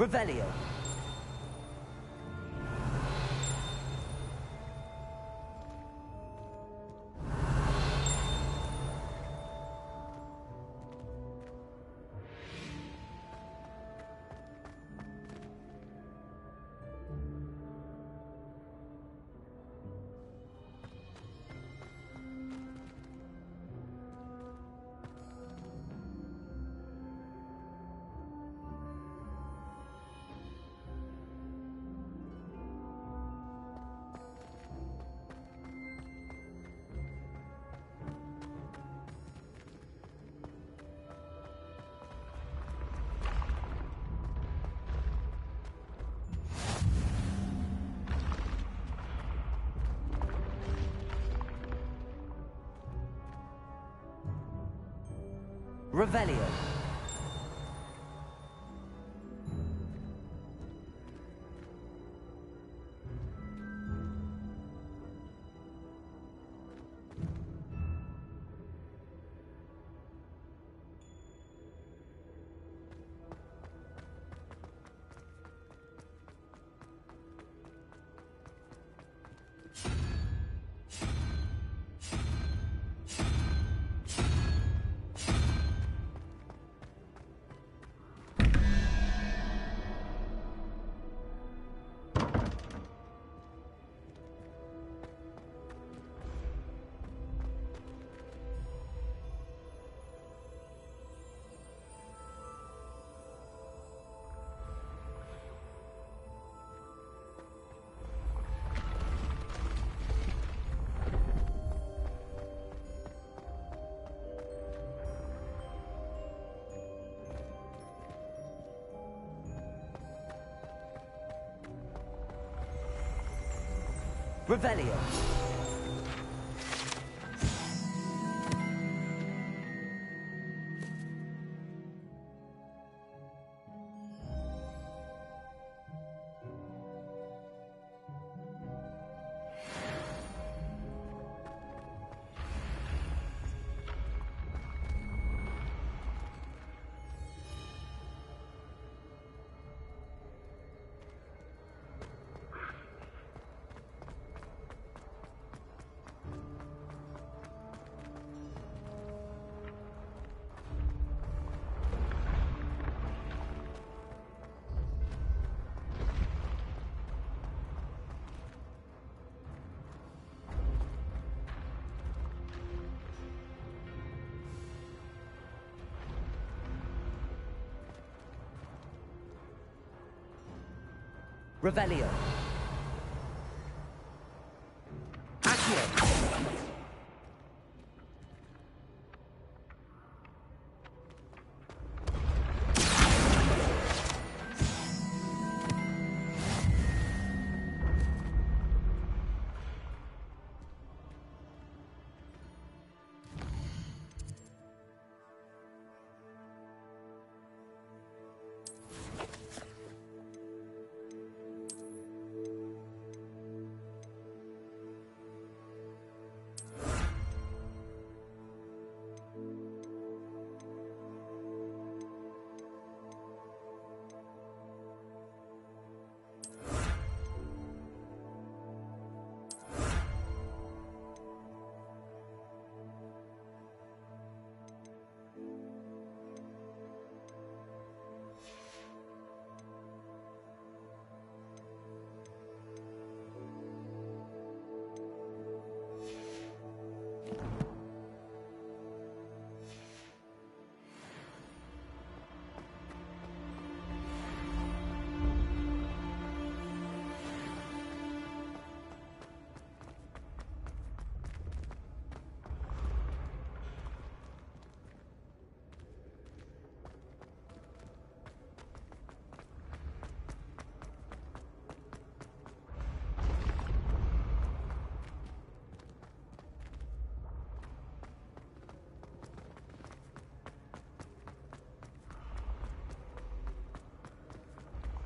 Revelio. Revelio. Revelio. Revelio. Accio.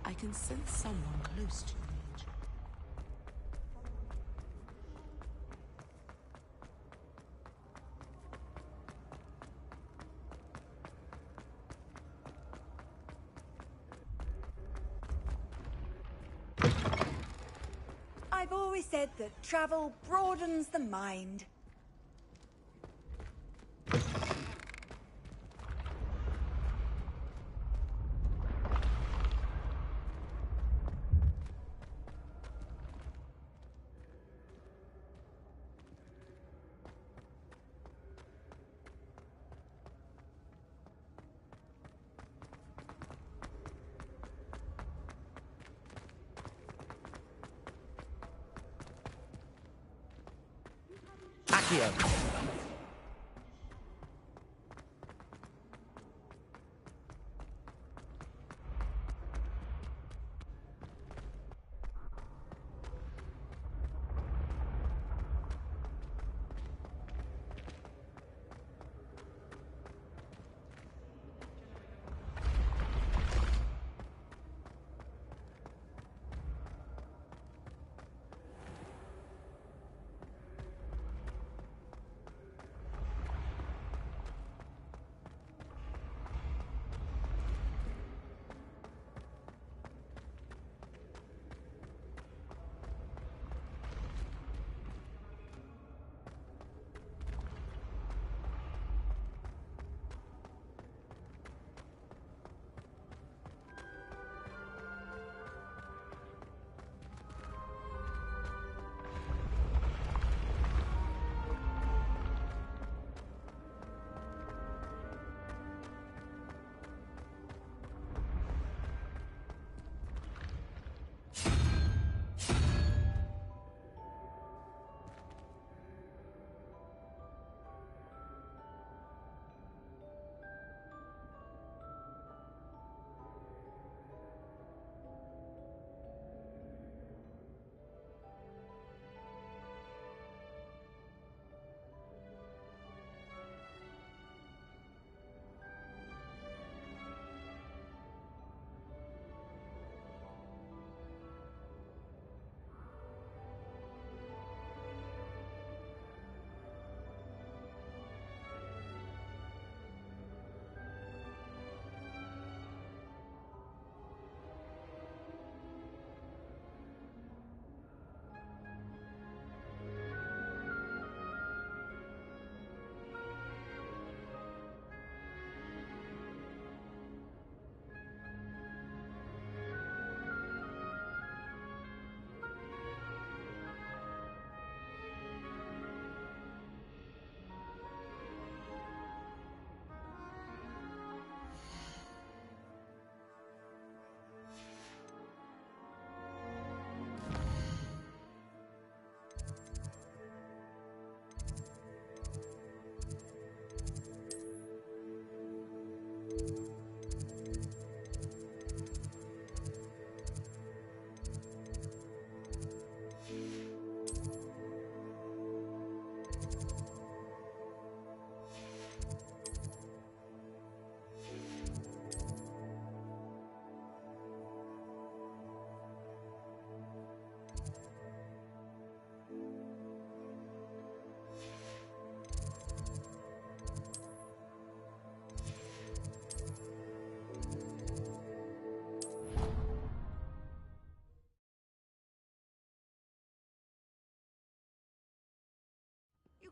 I can sense someone close to me. I've always said that travel broadens the mind. Accio.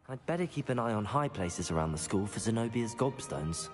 I'd better keep an eye on high places around the school for Zenobia's gobstones.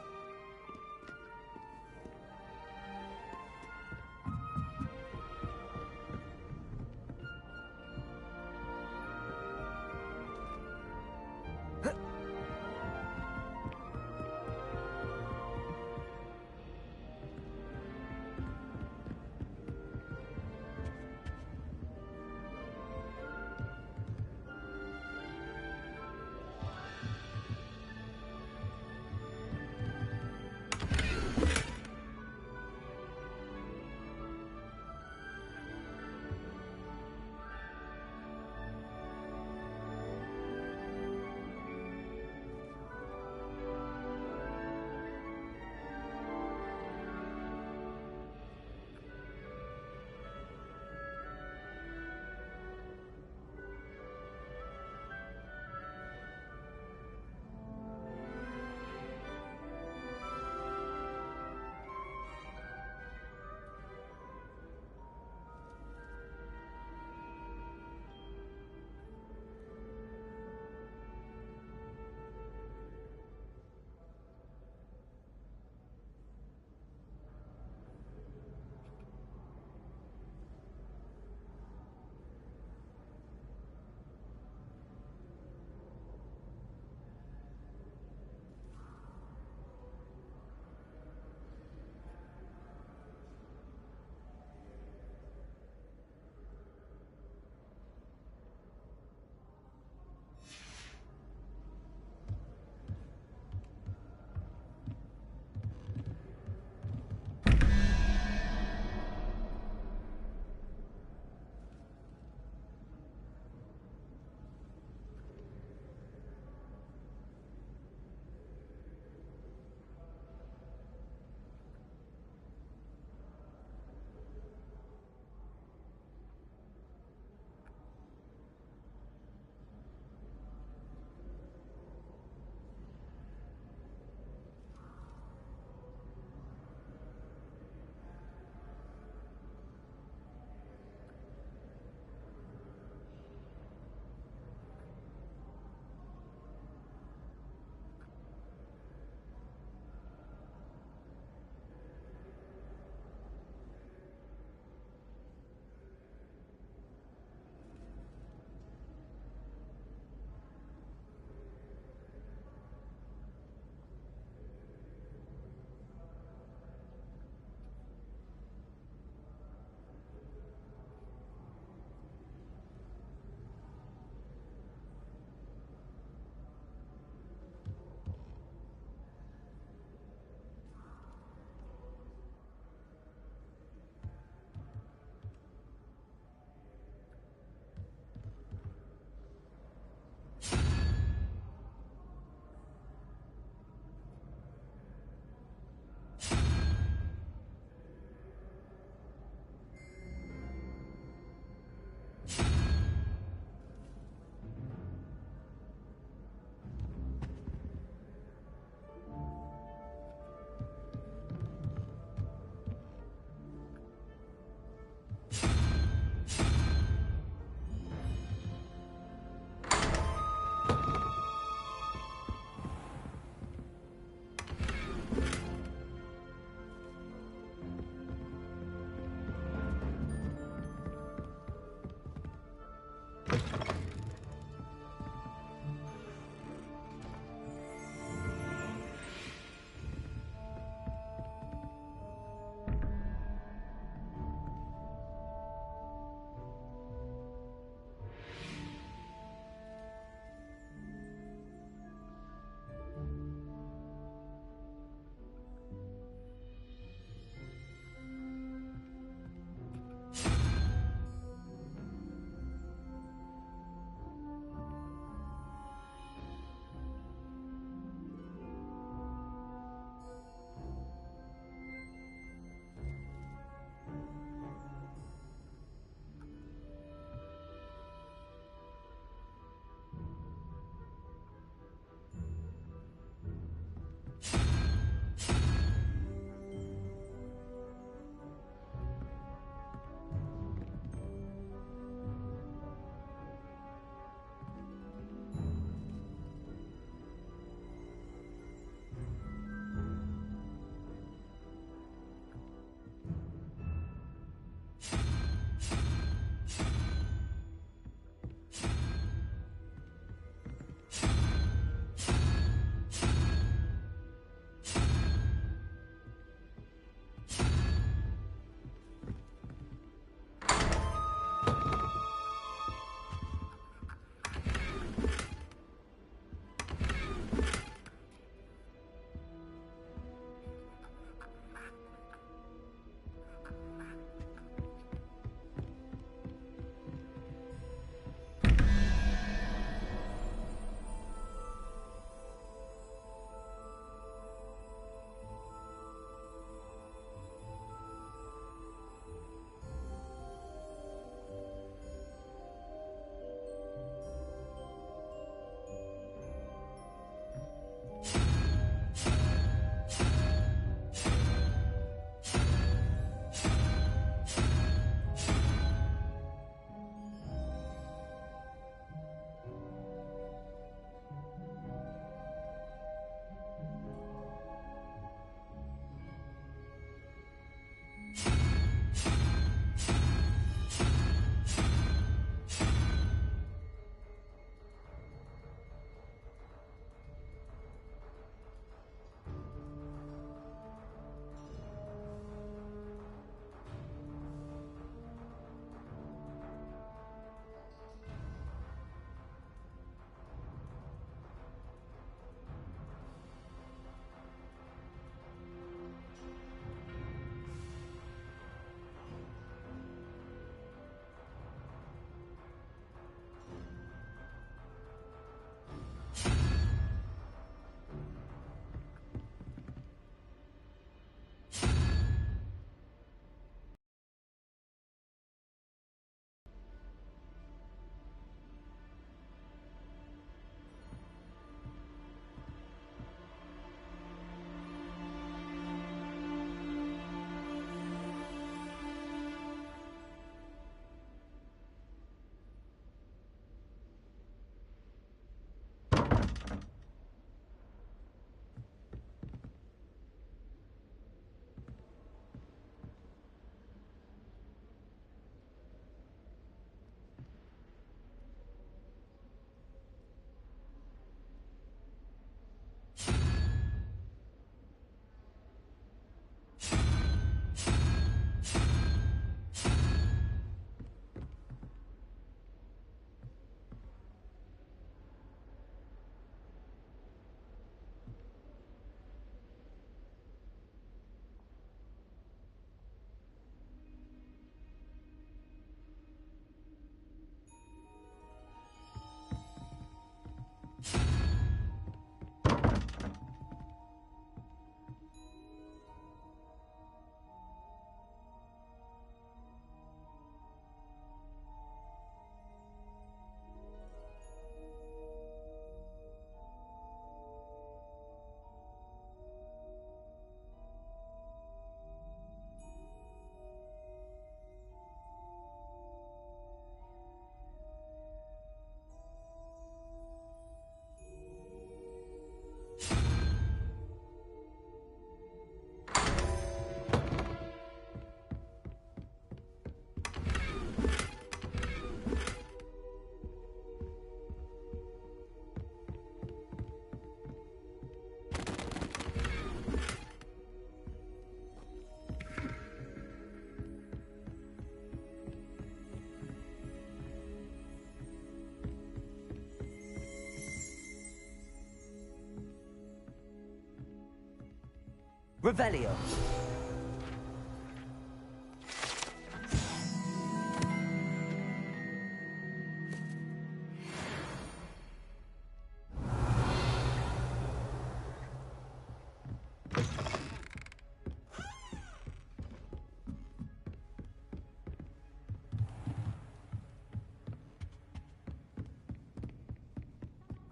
Revelio.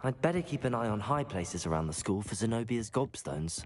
I'd better keep an eye on high places around the school for Zenobia's gobstones.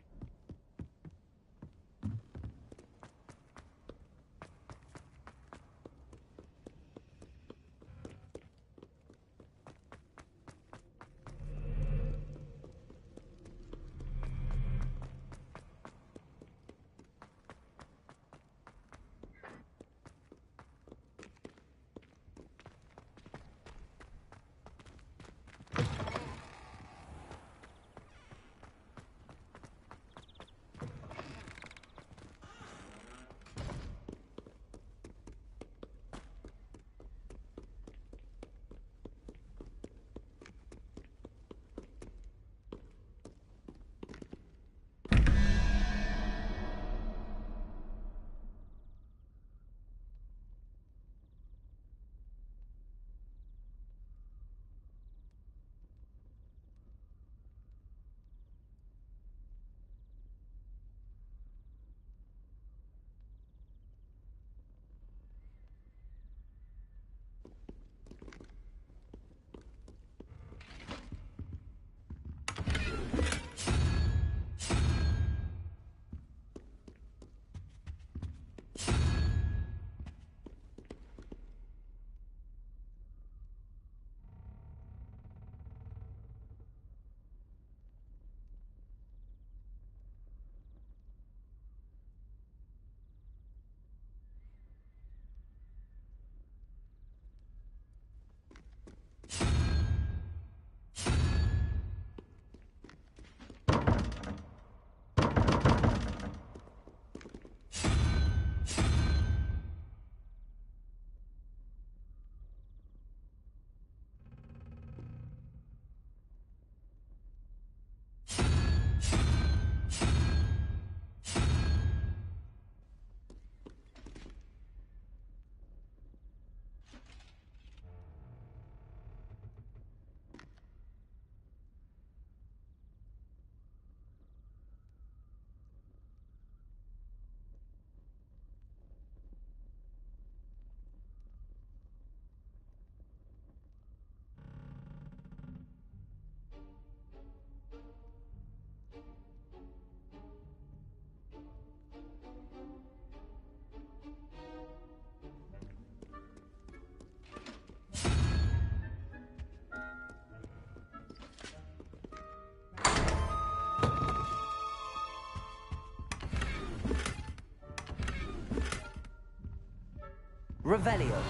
Revelio.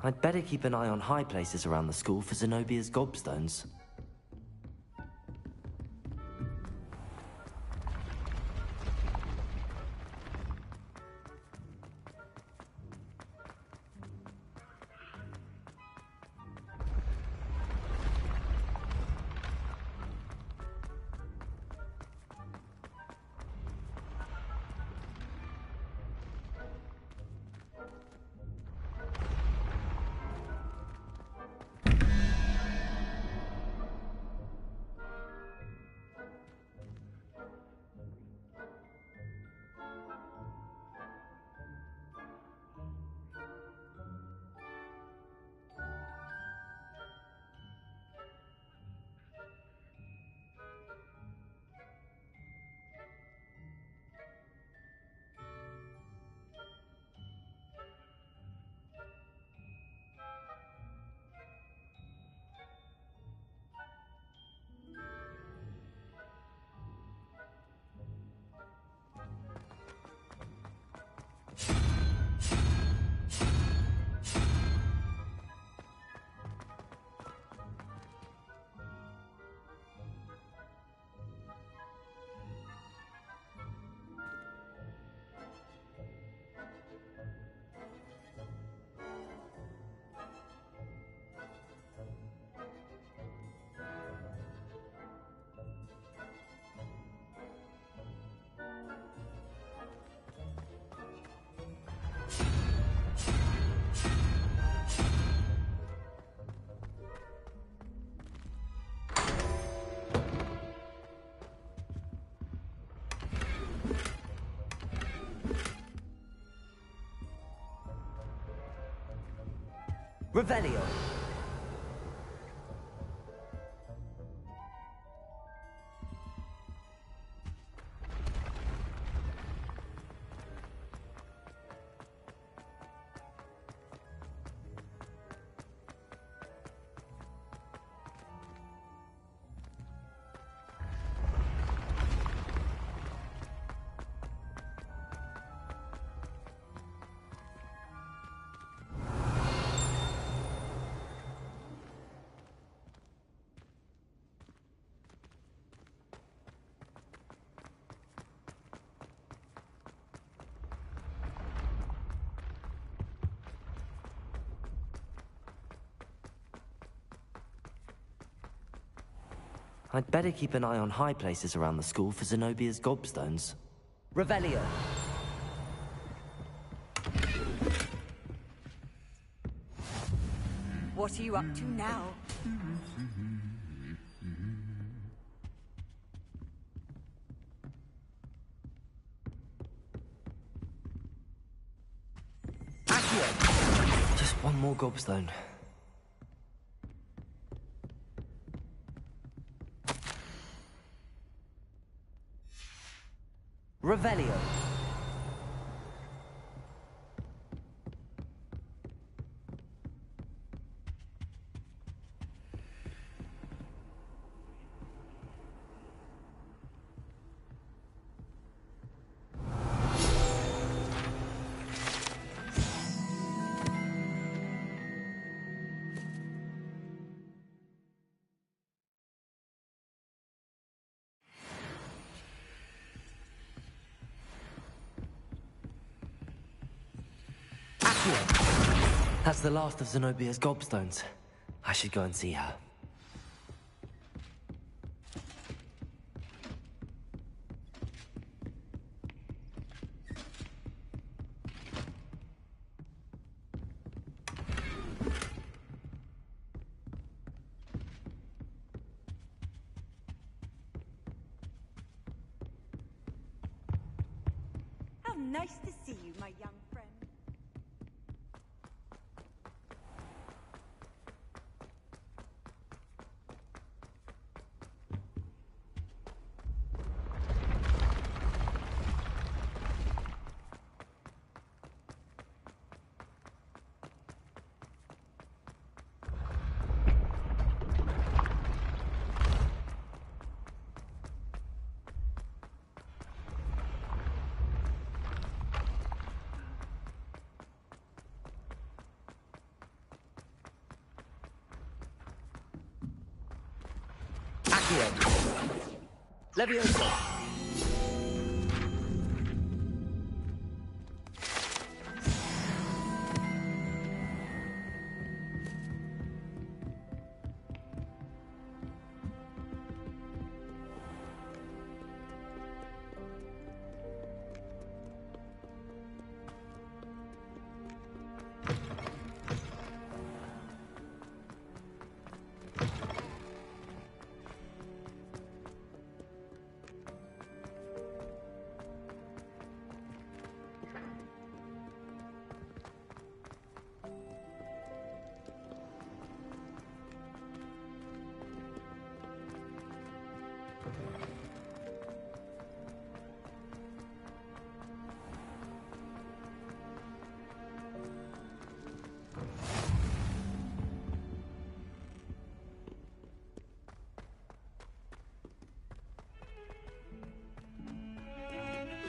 I'd better keep an eye on high places around the school for Zenobia's gobstones. Revelio. I'd better keep an eye on high places around the school for Zenobia's gobstones. Revelio. What are you up to now? Just one more gobstone. Revelio. That's the last of Zenobia's gobstones. I should go and see her. How nice to see you, my young friend. Leviosa.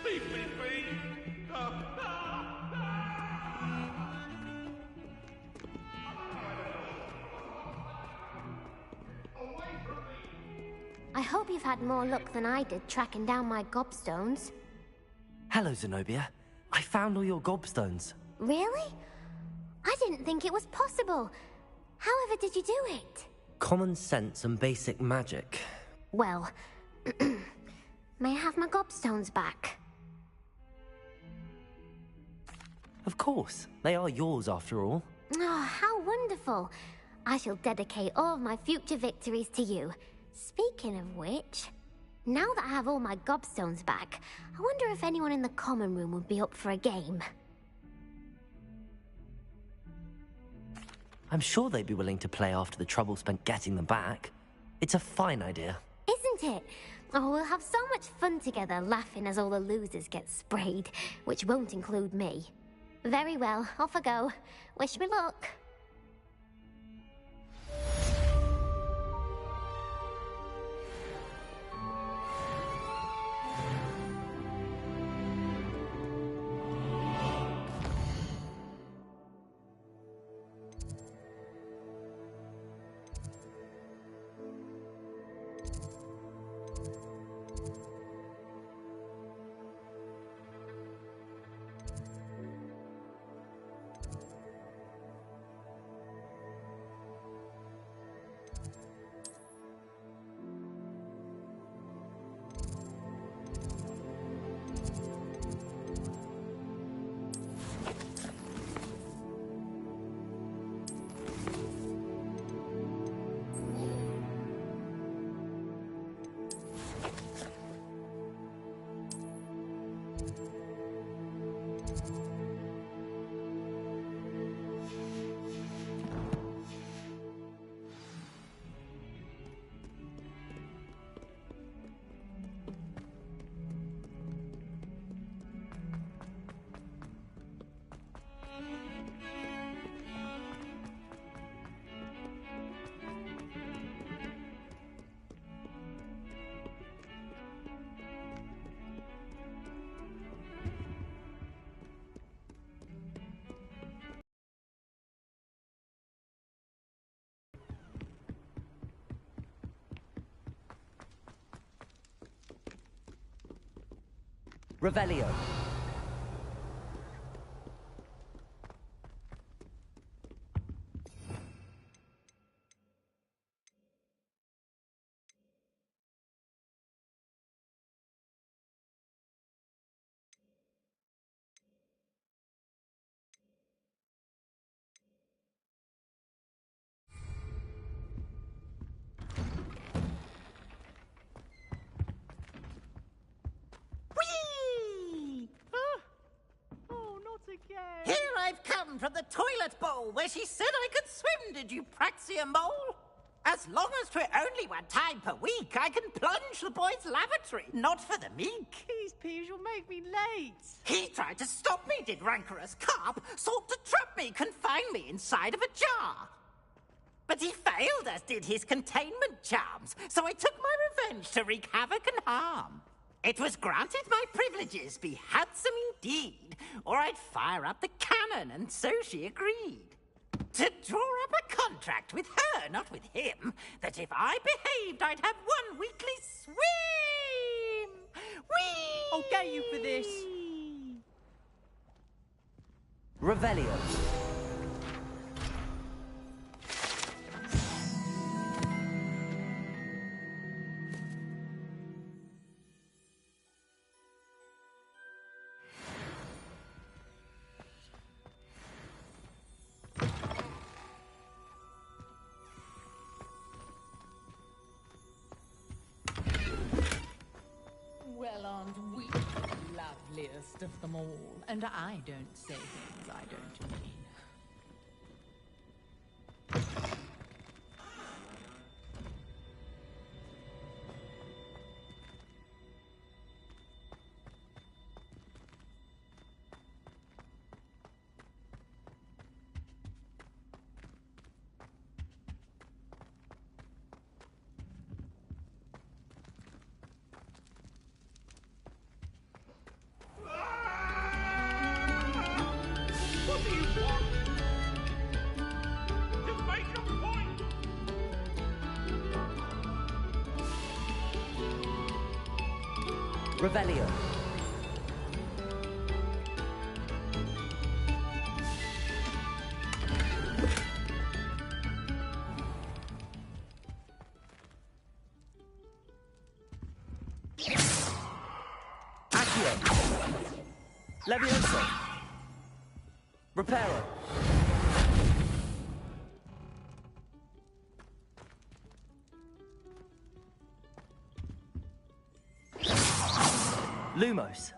Leave me be! I hope you've had more luck than I did tracking down my gobstones. Hello, Zenobia. I found all your gobstones. Really? I didn't think it was possible. However did you do it? Common sense and basic magic. Well, may I have my gobstones back? Of course. They are yours, after all. Oh, how wonderful. I shall dedicate all of my future victories to you. Speaking of which, now that I have all my gobstones back, I wonder if anyone in the common room would be up for a game. I'm sure they'd be willing to play after the trouble spent getting them back. It's a fine idea. Isn't it? Oh, we'll have so much fun together, laughing as all the losers get sprayed, which won't include me. Very well, off I go. Wish me luck. Revelio. Here I've come from the toilet bowl where she said I could swim, did you praxia mole? As long as 'twere only one time per week, I can plunge the boy's lavatory, not for the meek. Please, Piers, you'll make me late. He tried to stop me, did rancorous carp, sought to trap me, confine me inside of a jar. But he failed, as did his containment charms, so I took my revenge to wreak havoc and harm. It was granted my privileges be handsome indeed, or I'd fire up the cannon, and so she agreed. To draw up a contract with her, not with him, that if I behaved, I'd have one weekly swim! Whee! I'll get you for this. Revelio. Well, aren't we the loveliest of them all? And I don't say things I don't mean. Revelio. Accio. Levioso. Reparo. Lumos.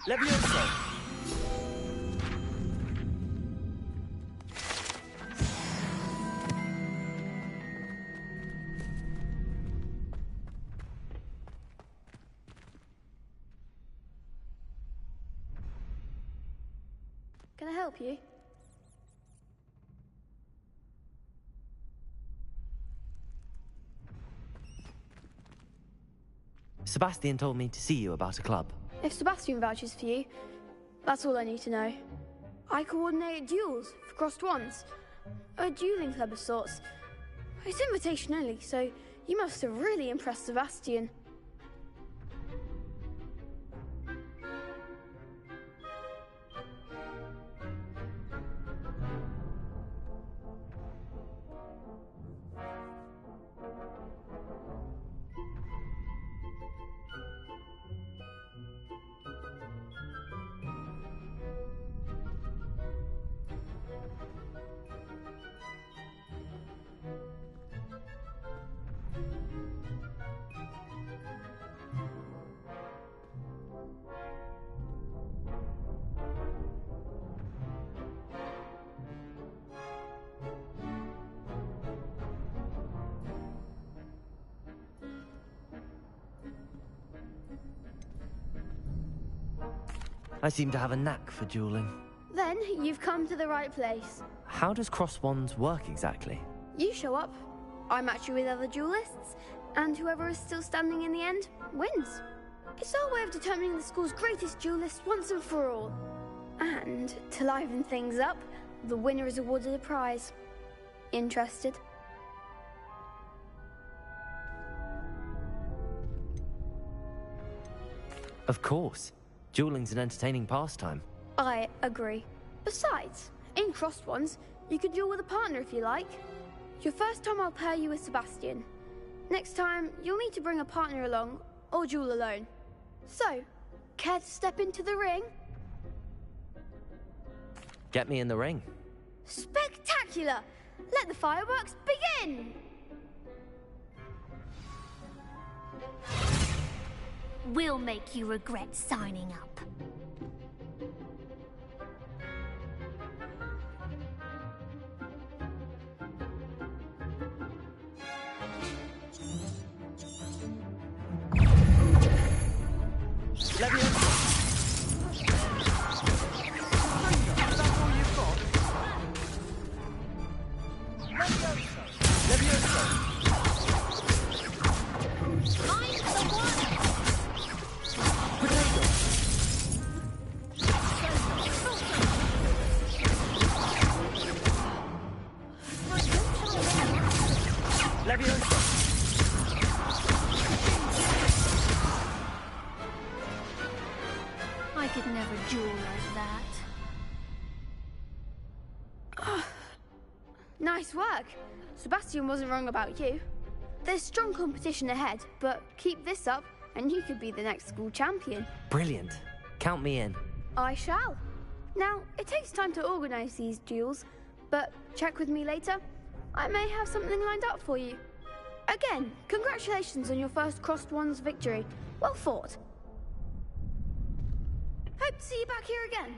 Levioso! Can I help you? Sebastian told me to see you about a club. If Sebastian vouches for you, that's all I need to know. I coordinate duels for crossed wands. A dueling club of sorts. It's invitation only, so you must have really impressed Sebastian. I seem to have a knack for dueling. Then you've come to the right place. How does cross wands work exactly? You show up, I match you with other duelists, and whoever is still standing in the end wins. It's our way of determining the school's greatest duelist once and for all. And to liven things up, the winner is awarded a prize. Interested? Of course. Dueling's an entertaining pastime. I agree. Besides, in crossed ones, you could duel with a partner if you like. Your first time I'll pair you with Sebastian. Next time, you'll need to bring a partner along, or duel alone. So, care to step into the ring? Get me in the ring. Spectacular! Let the fireworks begin! We'll make you regret signing up. I could never duel like that. Nice work. Sebastian wasn't wrong about you. There's strong competition ahead, but keep this up and you could be the next school champion. Brilliant. Count me in. I shall. Now, it takes time to organise these duels, but check with me later. I may have something lined up for you. Again, congratulations on your first crossed wands victory. Well fought. Hope to see you back here again.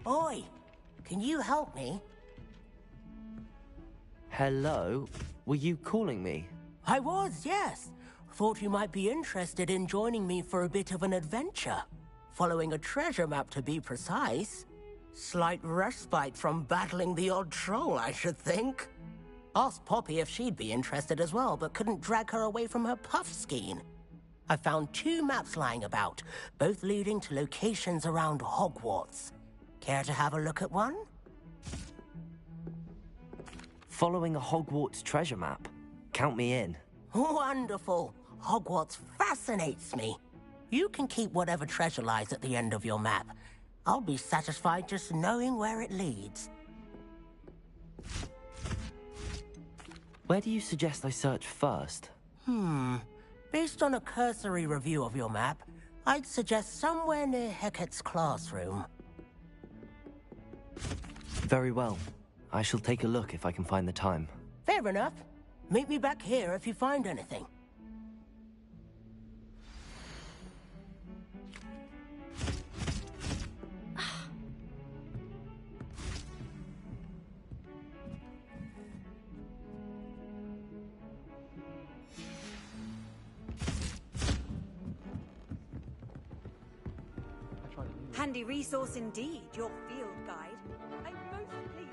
Oi, can you help me? Hello? Were you calling me? I was, yes. Thought you might be interested in joining me for a bit of an adventure. Following a treasure map, to be precise. Slight respite from battling the odd troll, I should think. Asked Poppy if she'd be interested as well, but couldn't drag her away from her puff skein. I found 2 maps lying about, both leading to locations around Hogwarts. Care to have a look at one? Following a Hogwarts treasure map? Count me in. Wonderful. Hogwarts fascinates me. You can keep whatever treasure lies at the end of your map. I'll be satisfied just knowing where it leads. Where do you suggest I search first? Based on a cursory review of your map, I'd suggest somewhere near Hecat's classroom. Very well. I shall take a look if I can find the time. Fair enough. Meet me back here if you find anything. Handy resource indeed, your field guide. I'm most pleased.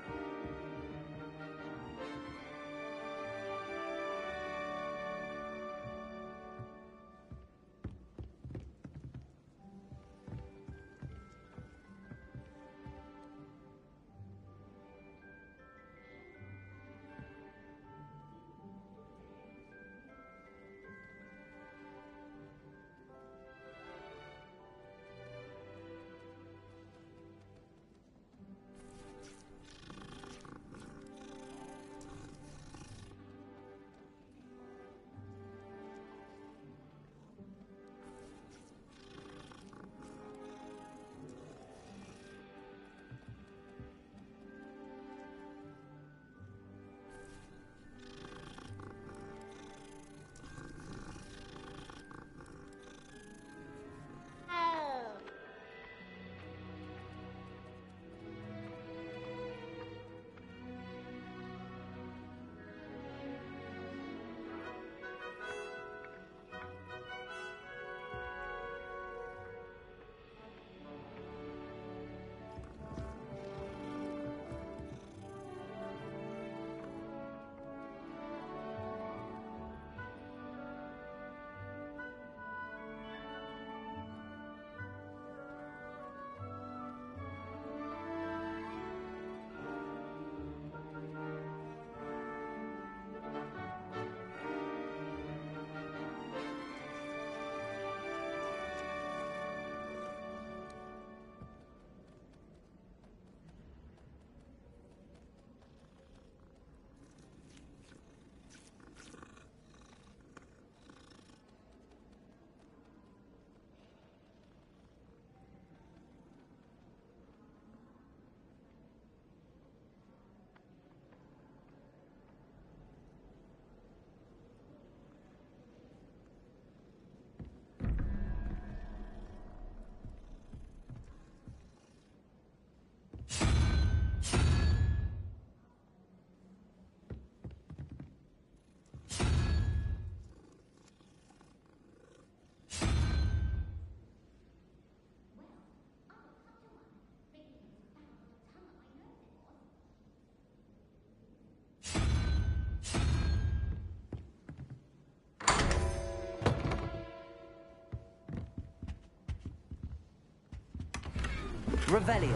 Revelio.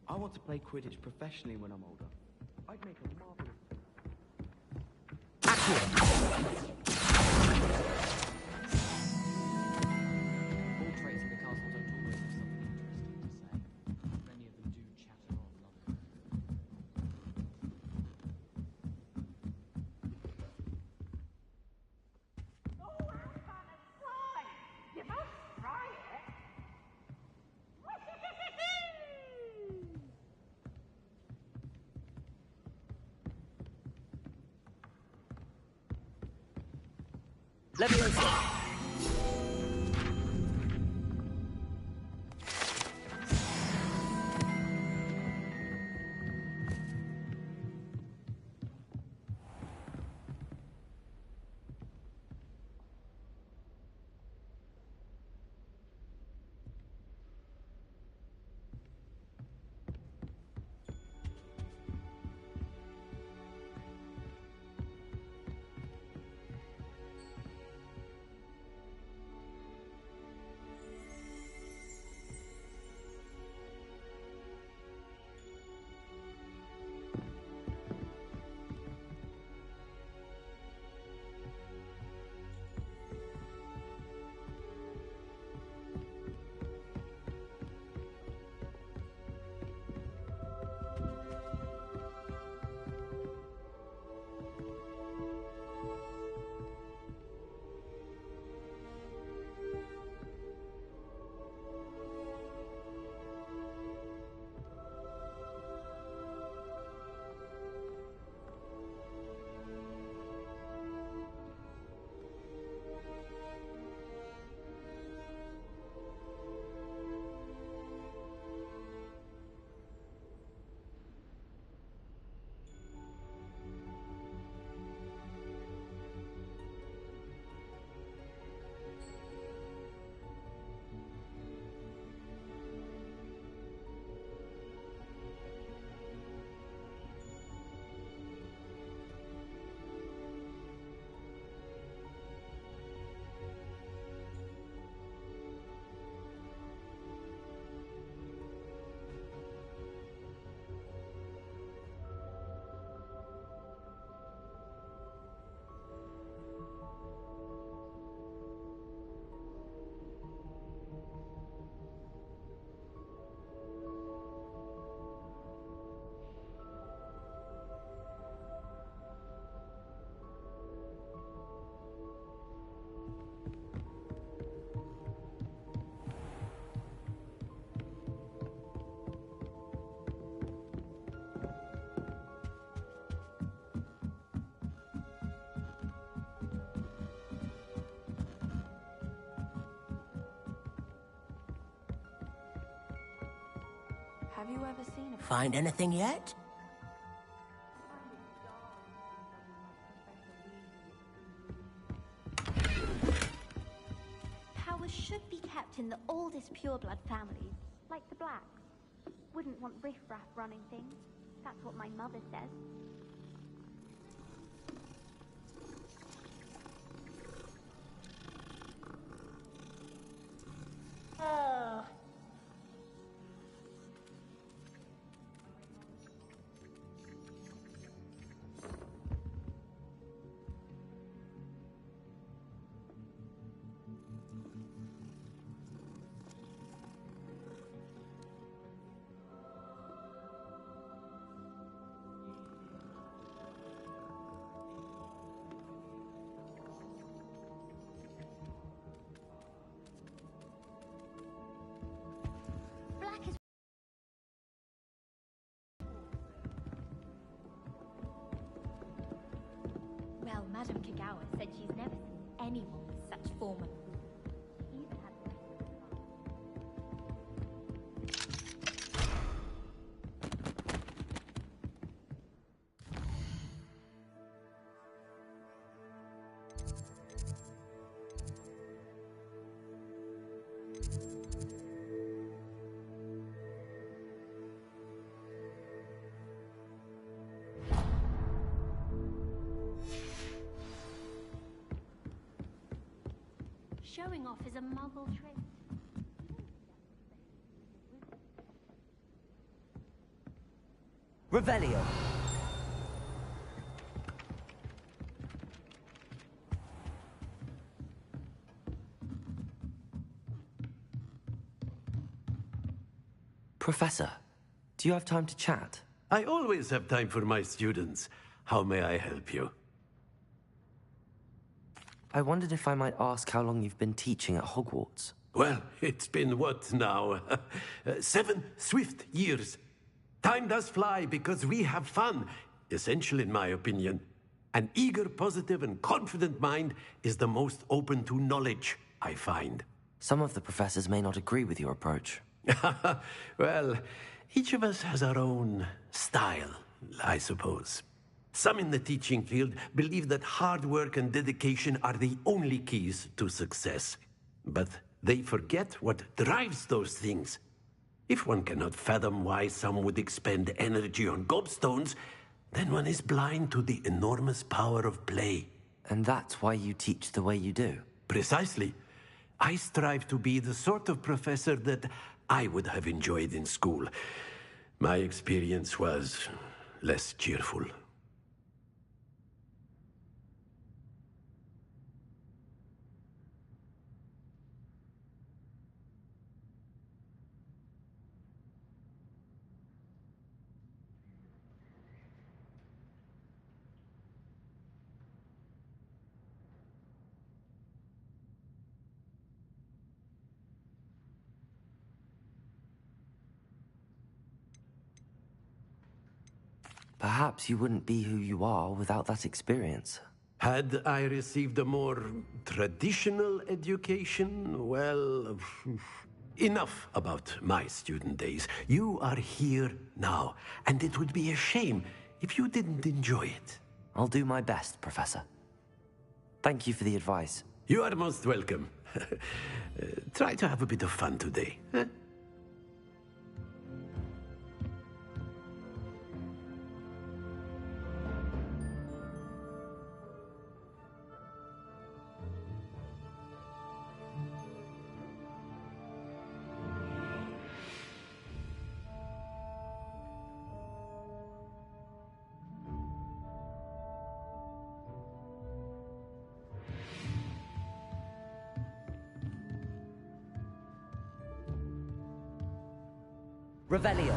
I want to play Quidditch professionally when I'm older. I'd make a marvelous... All traits in the castle don't always have something interesting to say. Many of them do chatter on another. Oh, I'm gonna try. You must try it. Leviosa! Have you ever seen a... Find anything yet? Powers should be kept in the oldest pureblood families, like the Blacks. Wouldn't want riffraff running things. That's what my mother says. Oh. Well, Madame Kagawa said she's never seen anyone with such formal rule. She even had Showing off is a muggle trait. Revelio. Professor, do you have time to chat? I always have time for my students. How may I help you? I wondered if I might ask how long you've been teaching at Hogwarts. Well, it's been what now? 7 swift years. Time does fly because we have fun. Essential in my opinion. An eager, positive, and confident mind is the most open to knowledge, I find. Some of the professors may not agree with your approach. Well, each of us has our own style, I suppose. Some in the teaching field believe that hard work and dedication are the only keys to success. But they forget what drives those things. If one cannot fathom why some would expend energy on gobstones, then one is blind to the enormous power of play. And that's why you teach the way you do? Precisely. I strive to be the sort of professor that I would have enjoyed in school. My experience was less cheerful. Perhaps you wouldn't be who you are without that experience. Had I received a more traditional education, well, enough about my student days. You are here now, and it would be a shame if you didn't enjoy it. I'll do my best, Professor. Thank you for the advice. You are most welcome. Try to have a bit of fun today. Huh? Revelio.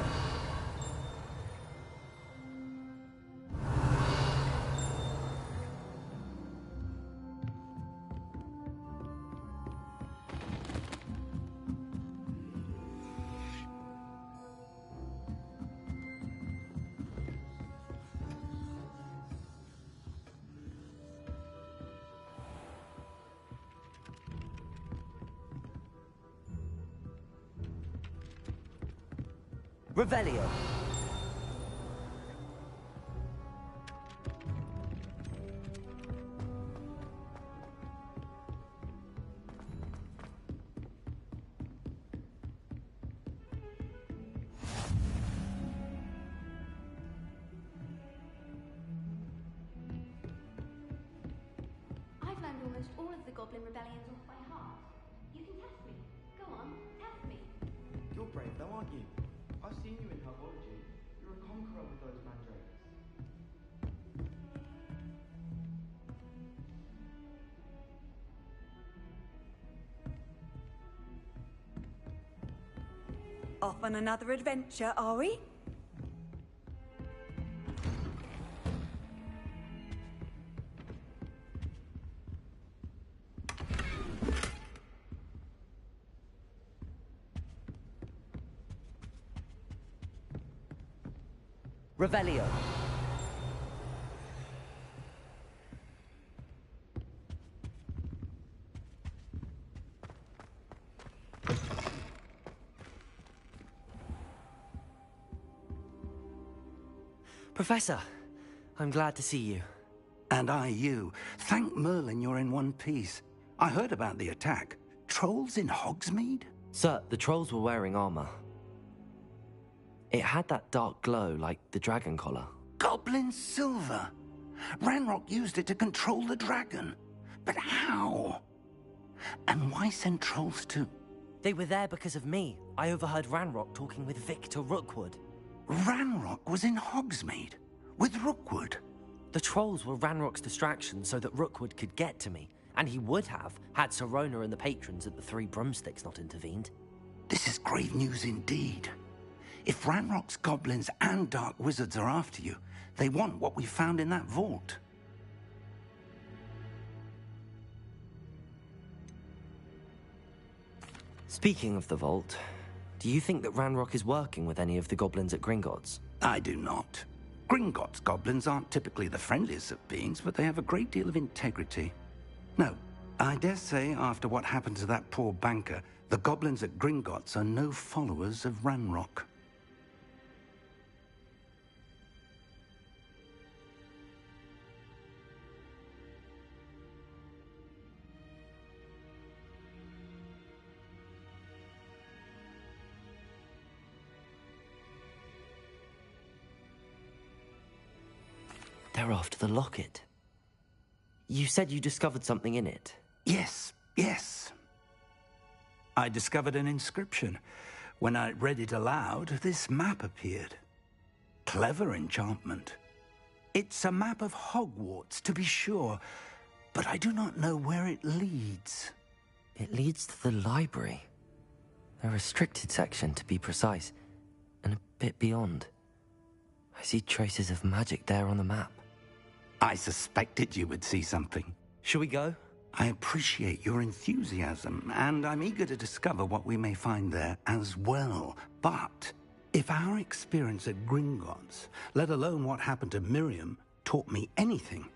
Revelio. I've learned almost all of the Goblin rebellions off by heart. You can test me. Go on, test me. You're brave though, aren't you? I've seen you in herbology. You're a conqueror with those mandrakes. Off on another adventure, are we? Revelio. Professor, I'm glad to see you. And I you. Thank Merlin you're in one piece. I heard about the attack. Trolls in Hogsmeade? Sir, the trolls were wearing armor. It had that dark glow like the dragon collar. Goblin silver. Ranrock used it to control the dragon. But how? And why send trolls too? They were there because of me. I overheard Ranrock talking with Victor Rookwood. Ranrock was in Hogsmeade? With Rookwood? The trolls were Ranrock's distraction so that Rookwood could get to me. And he would have, had Sirona and the patrons at the Three Broomsticks not intervened. This is grave news indeed. If Ranrock's goblins and dark wizards are after you, they want what we found in that vault. Speaking of the vault, do you think that Ranrock is working with any of the goblins at Gringotts? I do not. Gringotts goblins aren't typically the friendliest of beings, but they have a great deal of integrity. No, I dare say after what happened to that poor banker, the goblins at Gringotts are no followers of Ranrock. They're after the locket. You said you discovered something in it. Yes, yes. I discovered an inscription. When I read it aloud, this map appeared. Clever enchantment. It's a map of Hogwarts, to be sure, but I do not know where it leads. It leads to the library. A restricted section, to be precise, and a bit beyond. I see traces of magic there on the map. I suspected you would see something. Shall we go? I appreciate your enthusiasm, and I'm eager to discover what we may find there as well. But if our experience at Gringotts, let alone what happened to Miriam, taught me anything,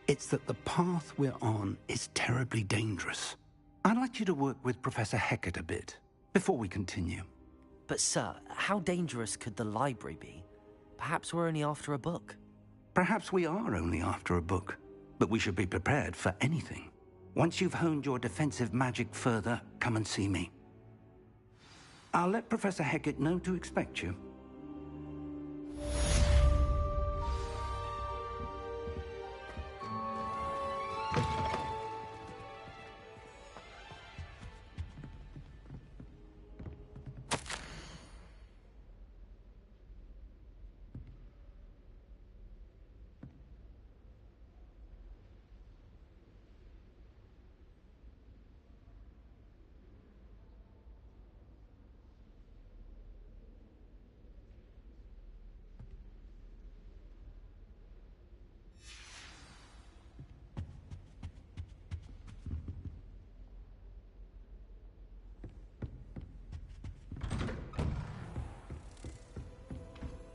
it's that the path we're on is terribly dangerous. I'd like you to work with Professor Hecat a bit before we continue. But sir, how dangerous could the library be? Perhaps we're only after a book. Perhaps we are only after a book, but we should be prepared for anything. Once you've honed your defensive magic further, come and see me. I'll let Professor Hecat know to expect you.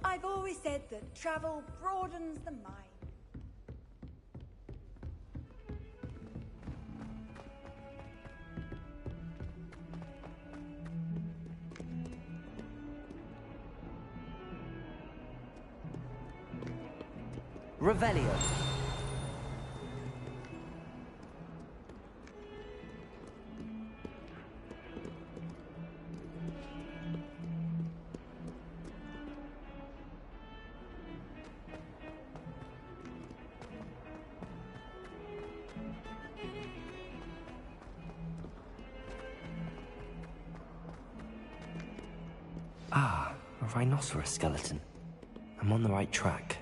I've always said that travel broadens the mind. Revelio. Ah, a rhinoceros skeleton. I'm on the right track.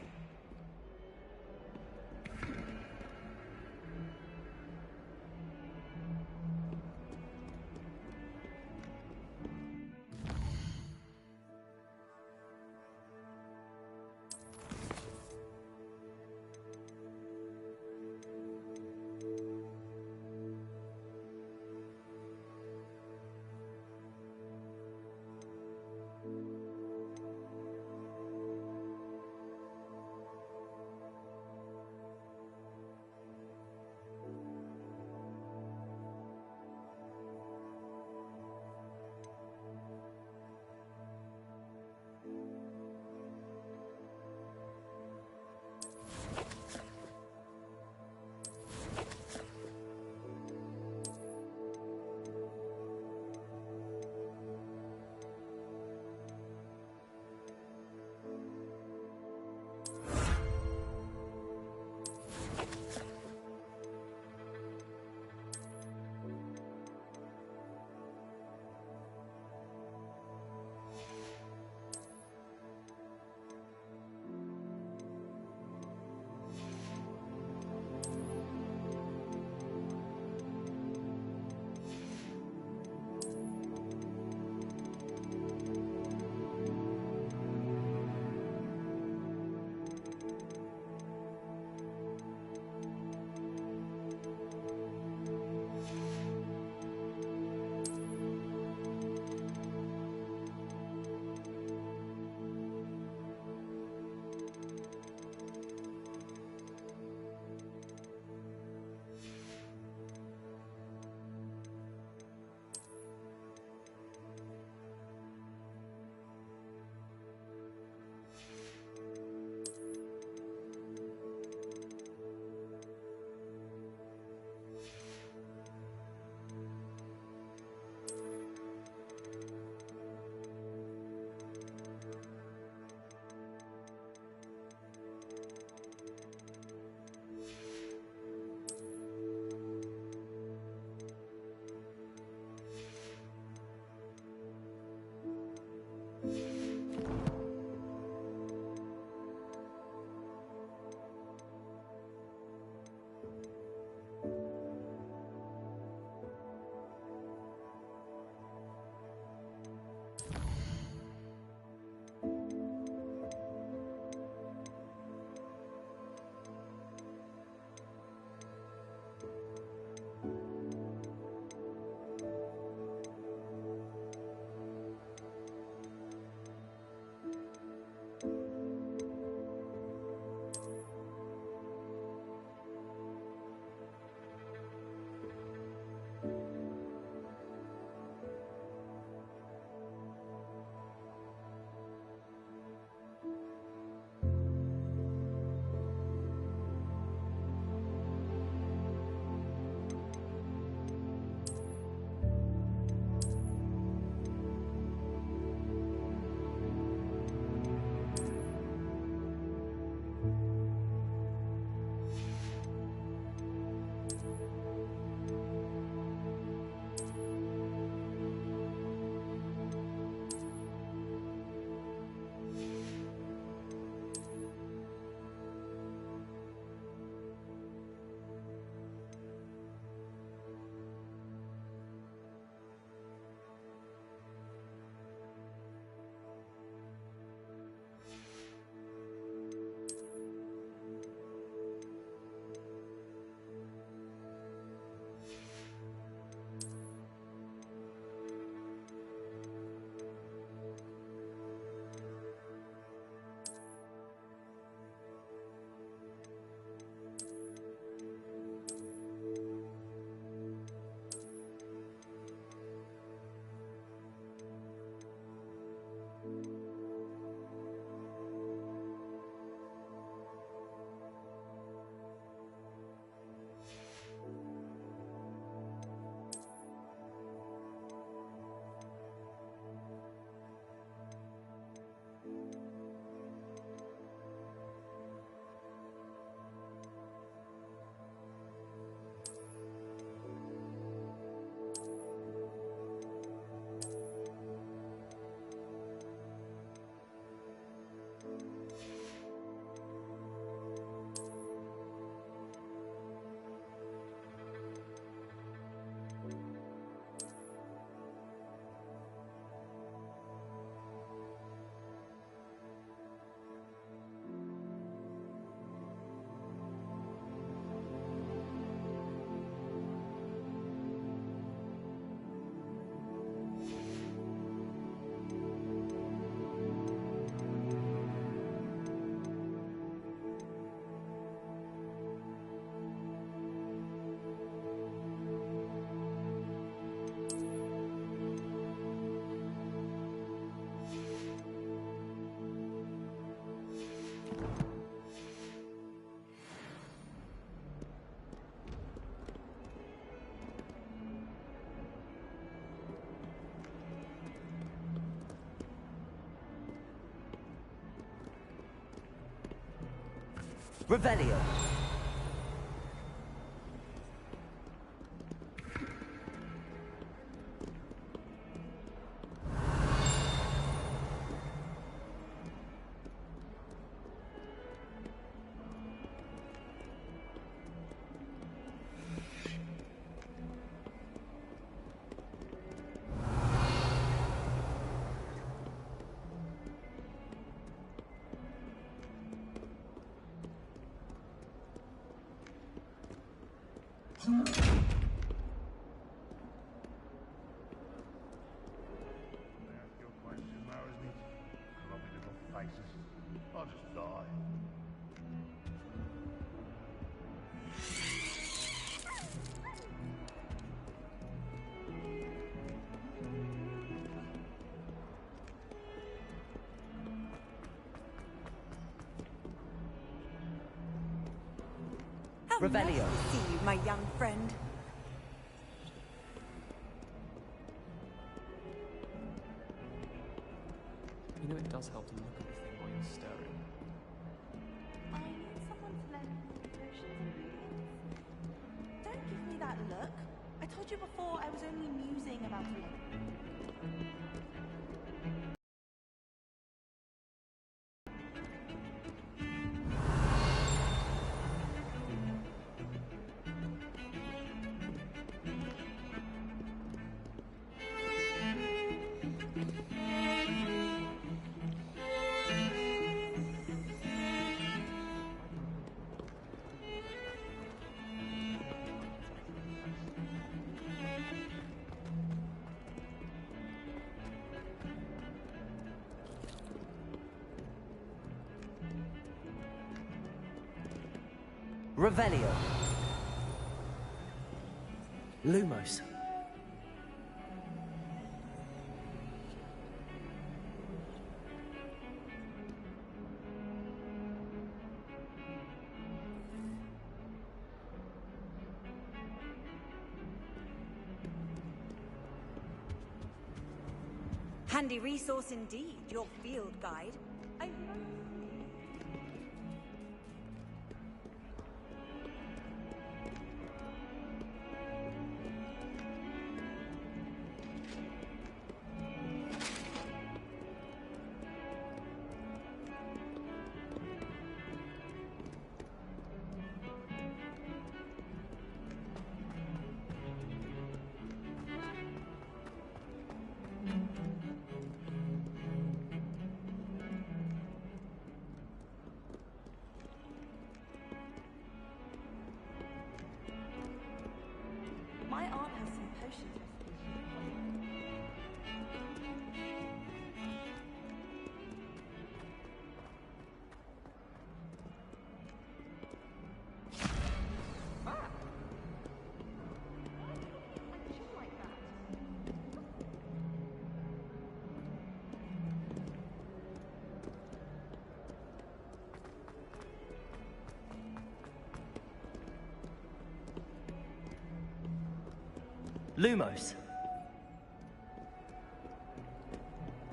Revelio. I'll just die. How Revelio. nice to see you, my young friend. You know, it does help to look at the thing while you're staring. I need someone to lend me the potions ingredients. Don't give me that look. I told you before I was only musing about it. Revelio. Lumos. Handy resource indeed, your field guide. My aunt has some potions recipes. Lumos.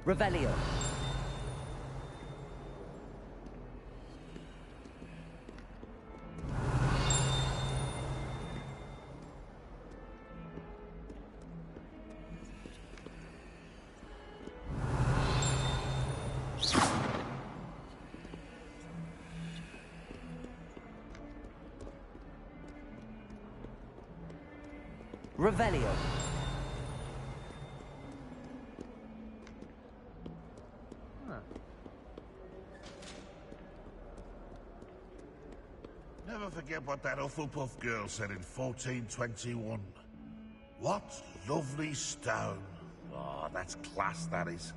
Revelio. Revelio. Never forget what that Hufflepuff girl said in 1421. What lovely stone. Oh, that's class, that is.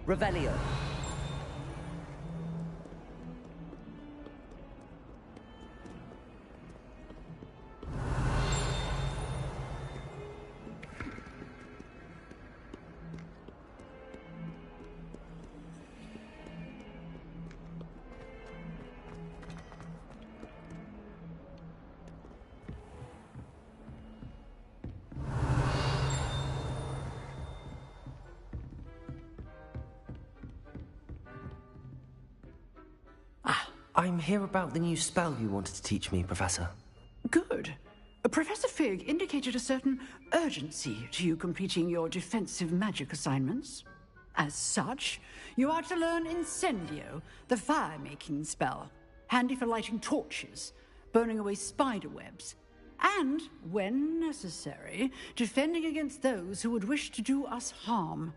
Revelio. I'm here about the new spell you wanted to teach me, Professor. Good. Professor Fig indicated a certain urgency to you completing your defensive magic assignments. As such, you are to learn Incendio, the fire-making spell, handy for lighting torches, burning away spider webs, and, when necessary, defending against those who would wish to do us harm.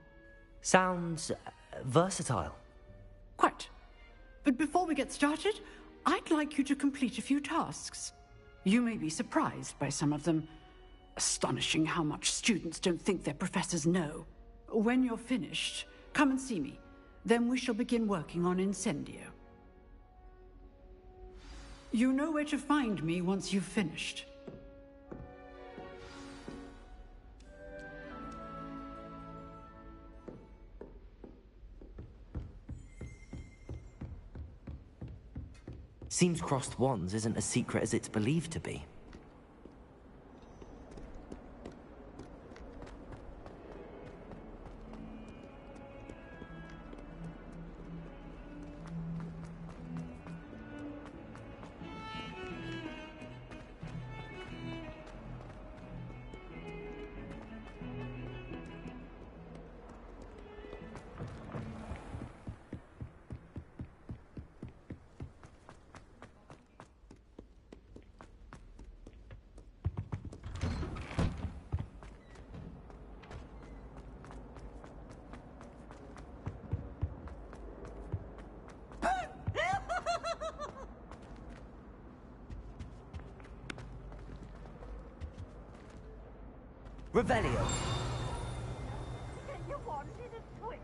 Sounds versatile. Quite. But before we get started, I'd like you to complete a few tasks. You may be surprised by some of them. Astonishing how much students don't think their professors know. When you're finished, come and see me. Then we shall begin working on Incendio. You know where to find me once you've finished. Seems crossed wands isn't as secret as it's believed to be. Revelio. You wanted a twist.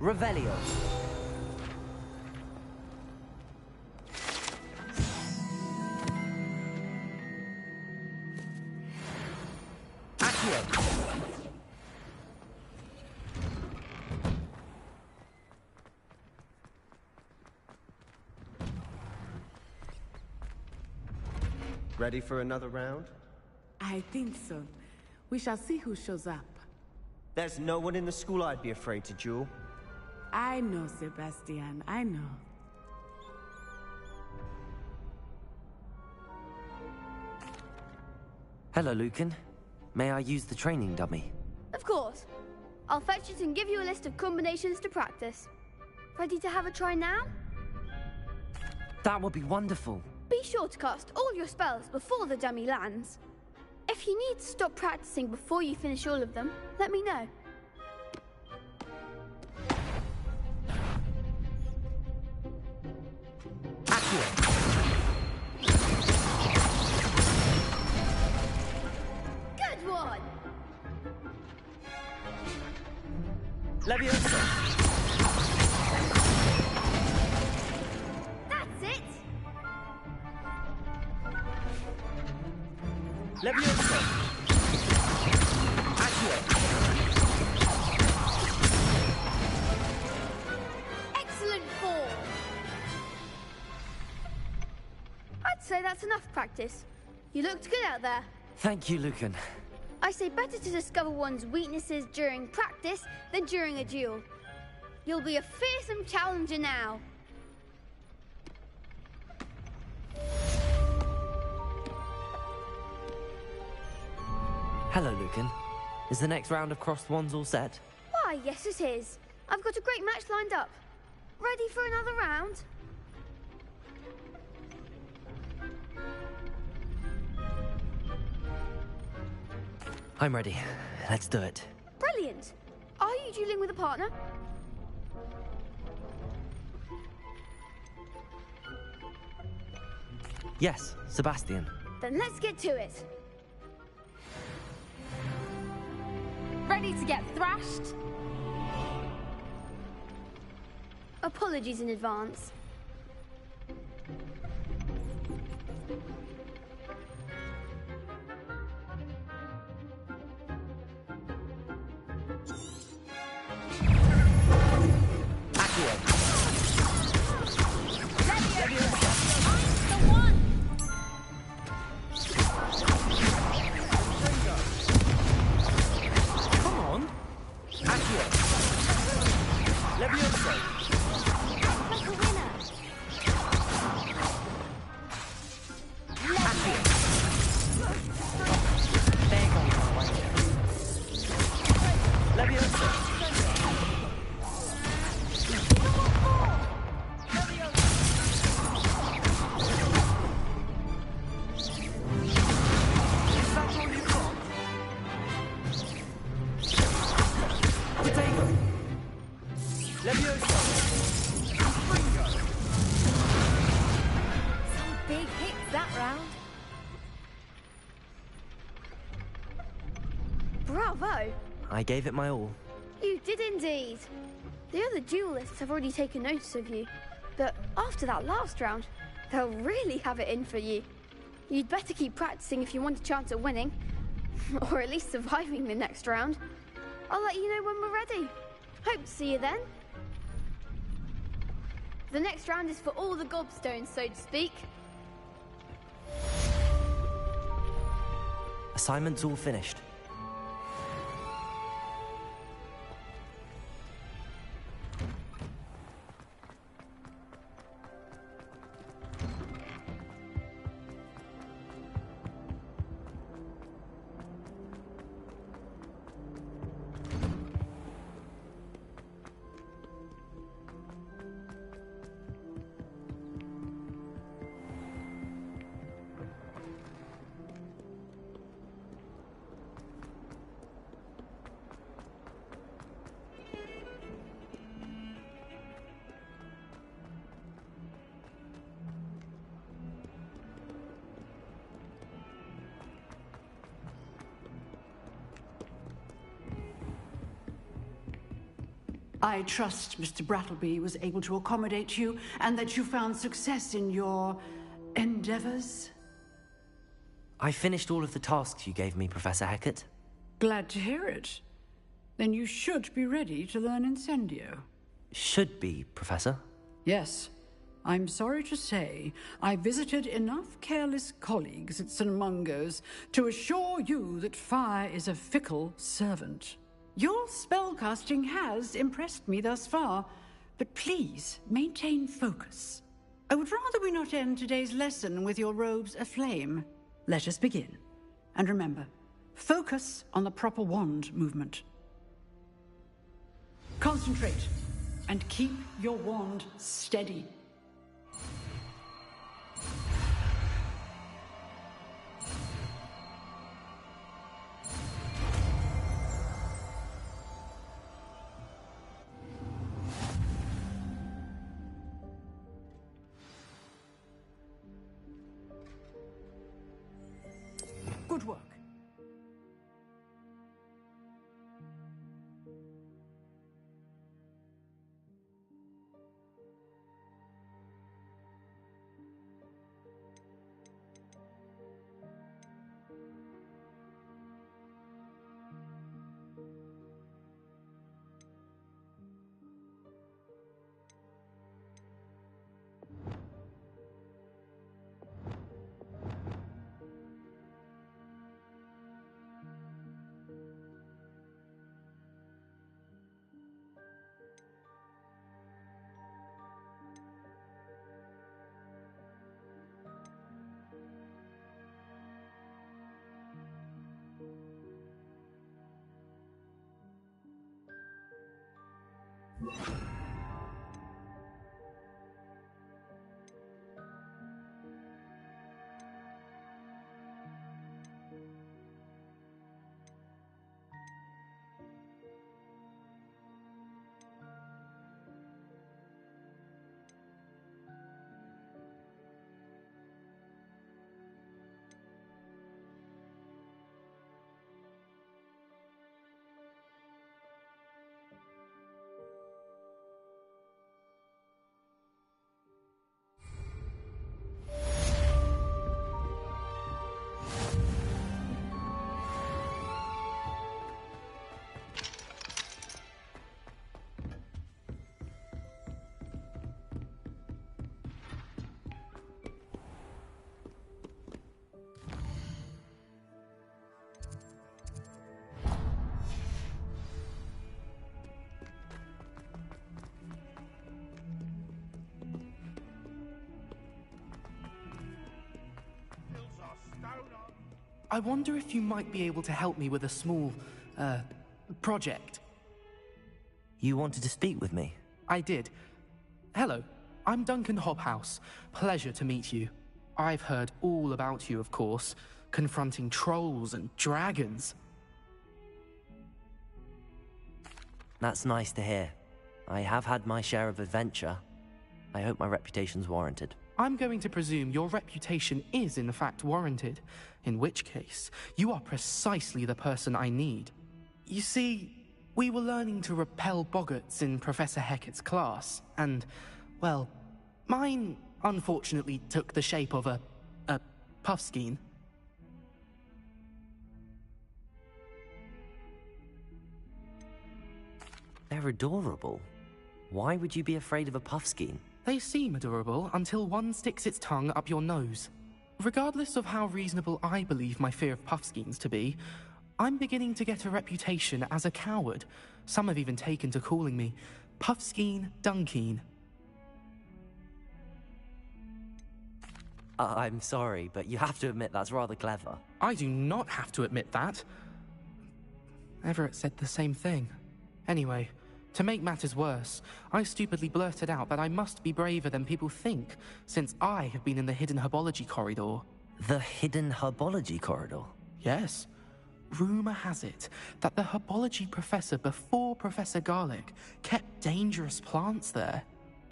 Revelio. Ready for another round? I think so. We shall see who shows up. There's no one in the school I'd be afraid to duel. I know, Sebastian, I know. Hello, Lucan. May I use the training dummy? Of course. I'll fetch it and give you a list of combinations to practice. Ready to have a try now? That would be wonderful. Be sure to cast all your spells before the dummy lands. If you need to stop practicing before you finish all of them, let me know. Good one! Leviosa! That's it! Leviosa! Excellent form! I'd say that's enough practice. You looked good out there. Thank you, Lucan. I say better to discover one's weaknesses during practice than during a duel. You'll be a fearsome challenger now. Hello, Lucan. Is the next round of crossed wands all set? Why, yes it is. I've got a great match lined up. Ready for another round? I'm ready. Let's do it. Brilliant. Are you dueling with a partner? Yes, Sebastian. Then let's get to it. Ready to get thrashed? Apologies in advance. Bravo! I gave it my all. You did indeed. The other duelists have already taken notice of you, but after that last round, they'll really have it in for you. You'd better keep practicing if you want a chance at winning, or at least surviving the next round. I'll let you know when we're ready. Hope to see you then. The next round is for all the gobstones, so to speak. Assignment's all finished. I trust Mr. Brattleby was able to accommodate you and that you found success in your endeavors. I finished all of the tasks you gave me, Professor Hecat. Glad to hear it. Then you should be ready to learn Incendio. Should be, Professor. Yes. I'm sorry to say, I visited enough careless colleagues at St. Mungo's to assure you that fire is a fickle servant. Your spellcasting has impressed me thus far, but please maintain focus. I would rather we not end today's lesson with your robes aflame. Let us begin. And remember, focus on the proper wand movement. Concentrate, and keep your wand steady. Good work. I wonder if you might be able to help me with a small, project. You wanted to speak with me? I did. Hello, I'm Duncan Hobhouse. Pleasure to meet you. I've heard all about you, of course, confronting trolls and dragons. That's nice to hear. I have had my share of adventure. I hope my reputation's warranted. I'm going to presume your reputation is in fact warranted, in which case, you are precisely the person I need. You see, we were learning to repel boggarts in Professor Hecat's class, and, well, mine unfortunately took the shape of a puffskein. They're adorable. Why would you be afraid of a puffskein? They seem adorable until one sticks its tongue up your nose. Regardless of how reasonable I believe my fear of puffskeins to be, I'm beginning to get a reputation as a coward. Some have even taken to calling me Puffskein Dunkeen. I'm sorry, but you have to admit that's rather clever. I do not have to admit that. Everett said the same thing. Anyway, to make matters worse, I stupidly blurted out that I must be braver than people think, since I have been in the hidden herbology corridor. The hidden herbology corridor? Yes. Rumor has it that the herbology professor before Professor Garlic kept dangerous plants there.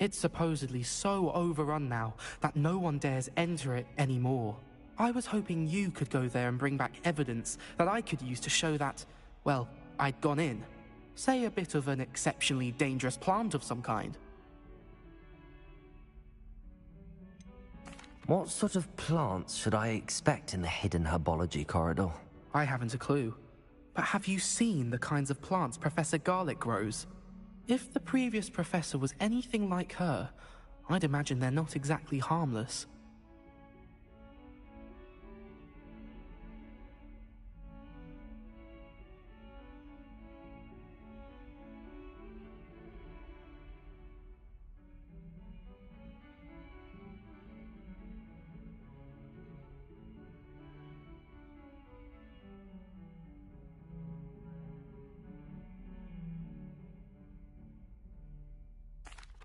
It's supposedly so overrun now that no one dares enter it anymore. I was hoping you could go there and bring back evidence that I could use to show that, well, I'd gone in. Say a bit of an exceptionally dangerous plant of some kind. What sort of plants should I expect in the hidden herbology corridor? I haven't a clue. But have you seen the kinds of plants Professor Garlic grows? If the previous professor was anything like her, I'd imagine they're not exactly harmless.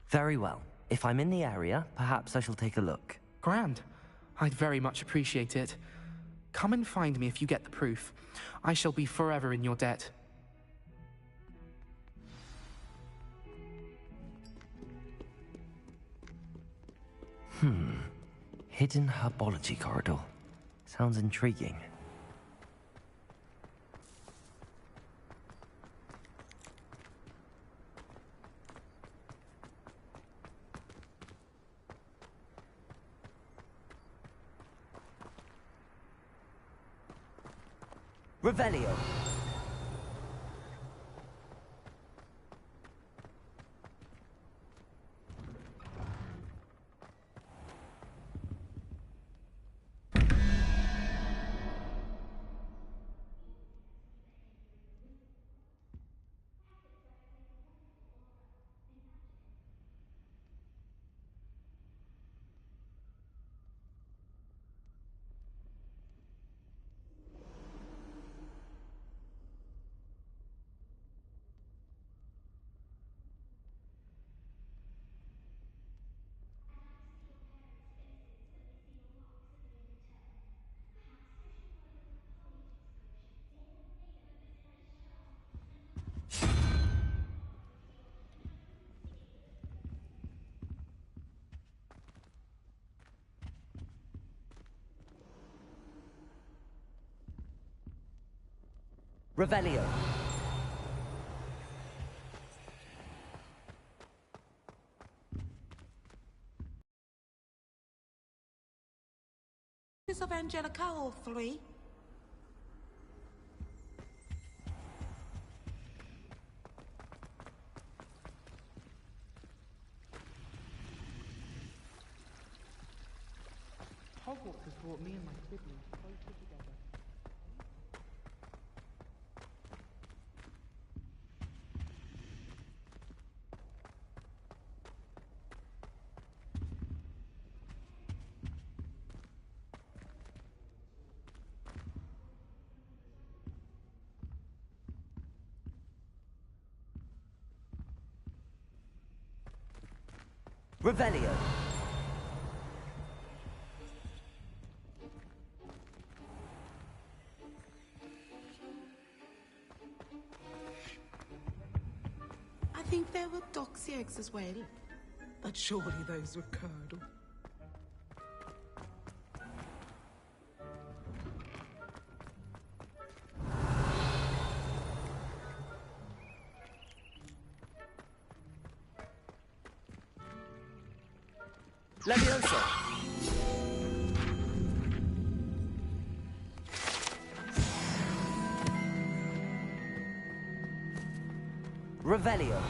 Very well. If I'm in the area, perhaps I shall take a look. Grand. I'd very much appreciate it. Come and find me if you get the proof. I shall be forever in your debt. Hidden herbology corridor. Sounds intriguing. Revelio. Revelio. Of Angelica, all three. Hogwarts has brought me and my siblings closer together. Revelio. I think there were doxy eggs as well. But surely those were curdled. Levioso. Revelio.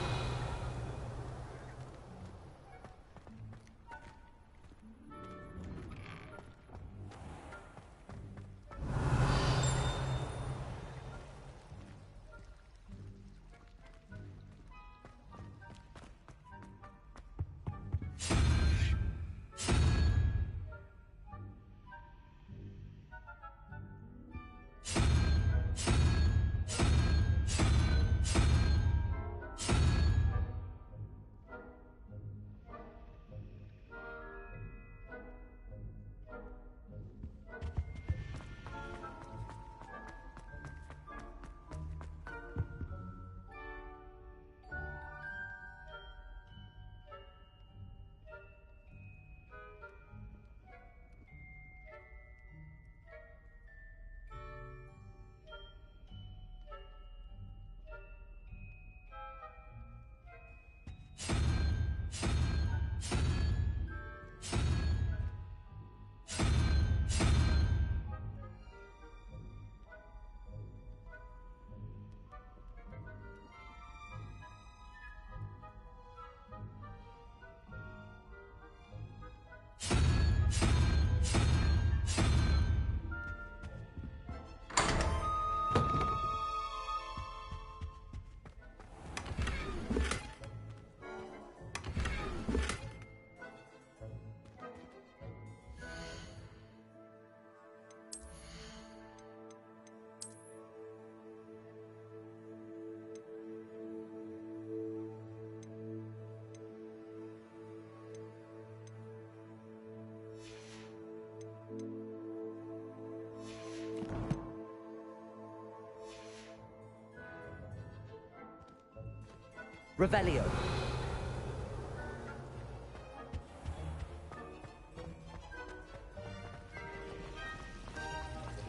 Revelio.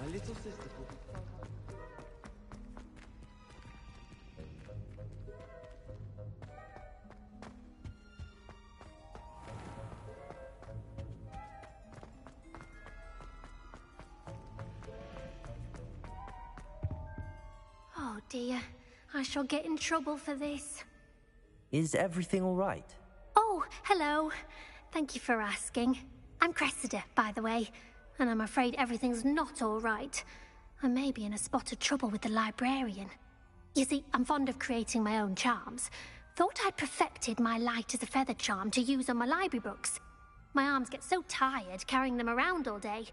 My little sister will be... Oh dear, I shall get in trouble for this. Is everything all right? Oh, hello. Thank you for asking. I'm Cressida, by the way, and I'm afraid everything's not all right. I may be in a spot of trouble with the librarian. You see, I'm fond of creating my own charms. Thought I'd perfected my light as a feather charm to use on my library books. My arms get so tired carrying them around all day.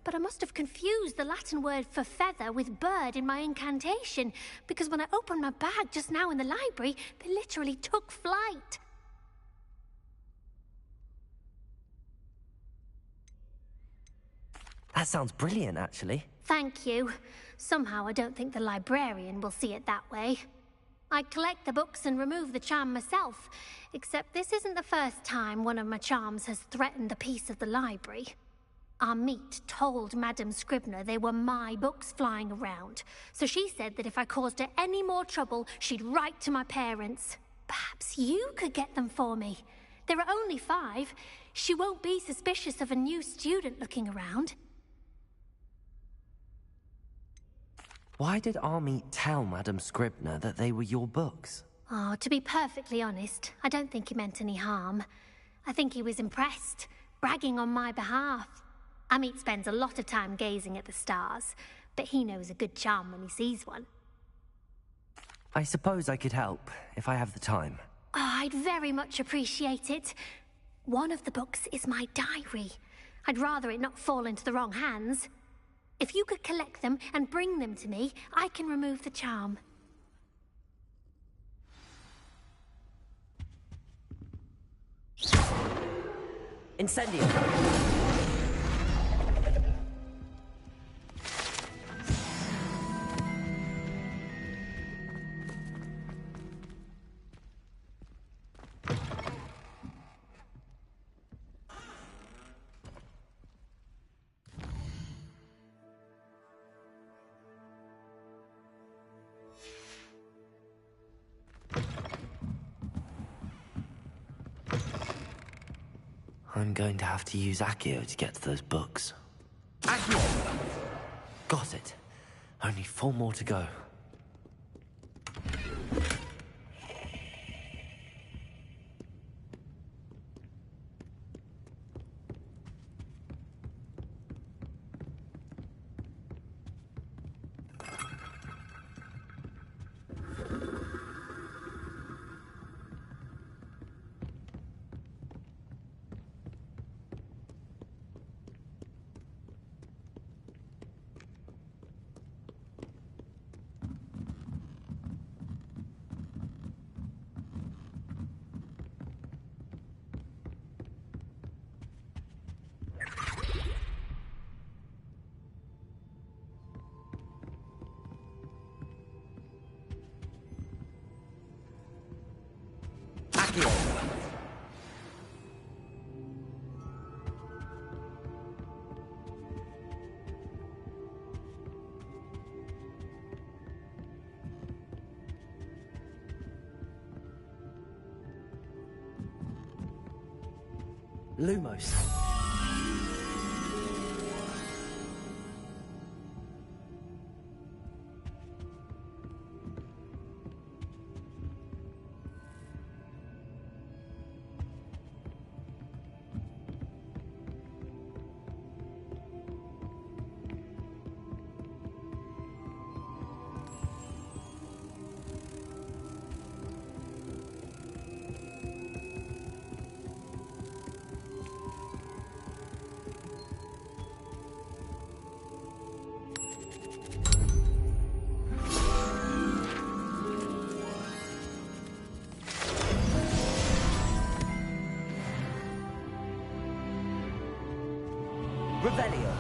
But I must have confused the Latin word for feather with bird in my incantation, because when I opened my bag just now in the library, they literally took flight. That sounds brilliant, actually. Thank you. Somehow I don't think the librarian will see it that way. I collect the books and remove the charm myself, except this isn't the first time one of my charms has threatened the peace of the library. Our meet told Madame Scribner they were my books flying around, so she said that if I caused her any more trouble, she'd write to my parents. Perhaps you could get them for me. There are only 5. She won't be suspicious of a new student looking around. Why did Army tell Madame Scribner that they were your books? Oh, to be perfectly honest, I don't think he meant any harm. I think he was impressed, bragging on my behalf. Amit spends a lot of time gazing at the stars, but he knows a good charm when he sees one. I suppose I could help, if I have the time. Oh, I'd very much appreciate it. One of the books is my diary. I'd rather it not fall into the wrong hands. If you could collect them and bring them to me, I can remove the charm. Incendio! I'm going to have to use Accio to get to those books. Accio! Got it. Only 4 more to go. Lumos. Revelio.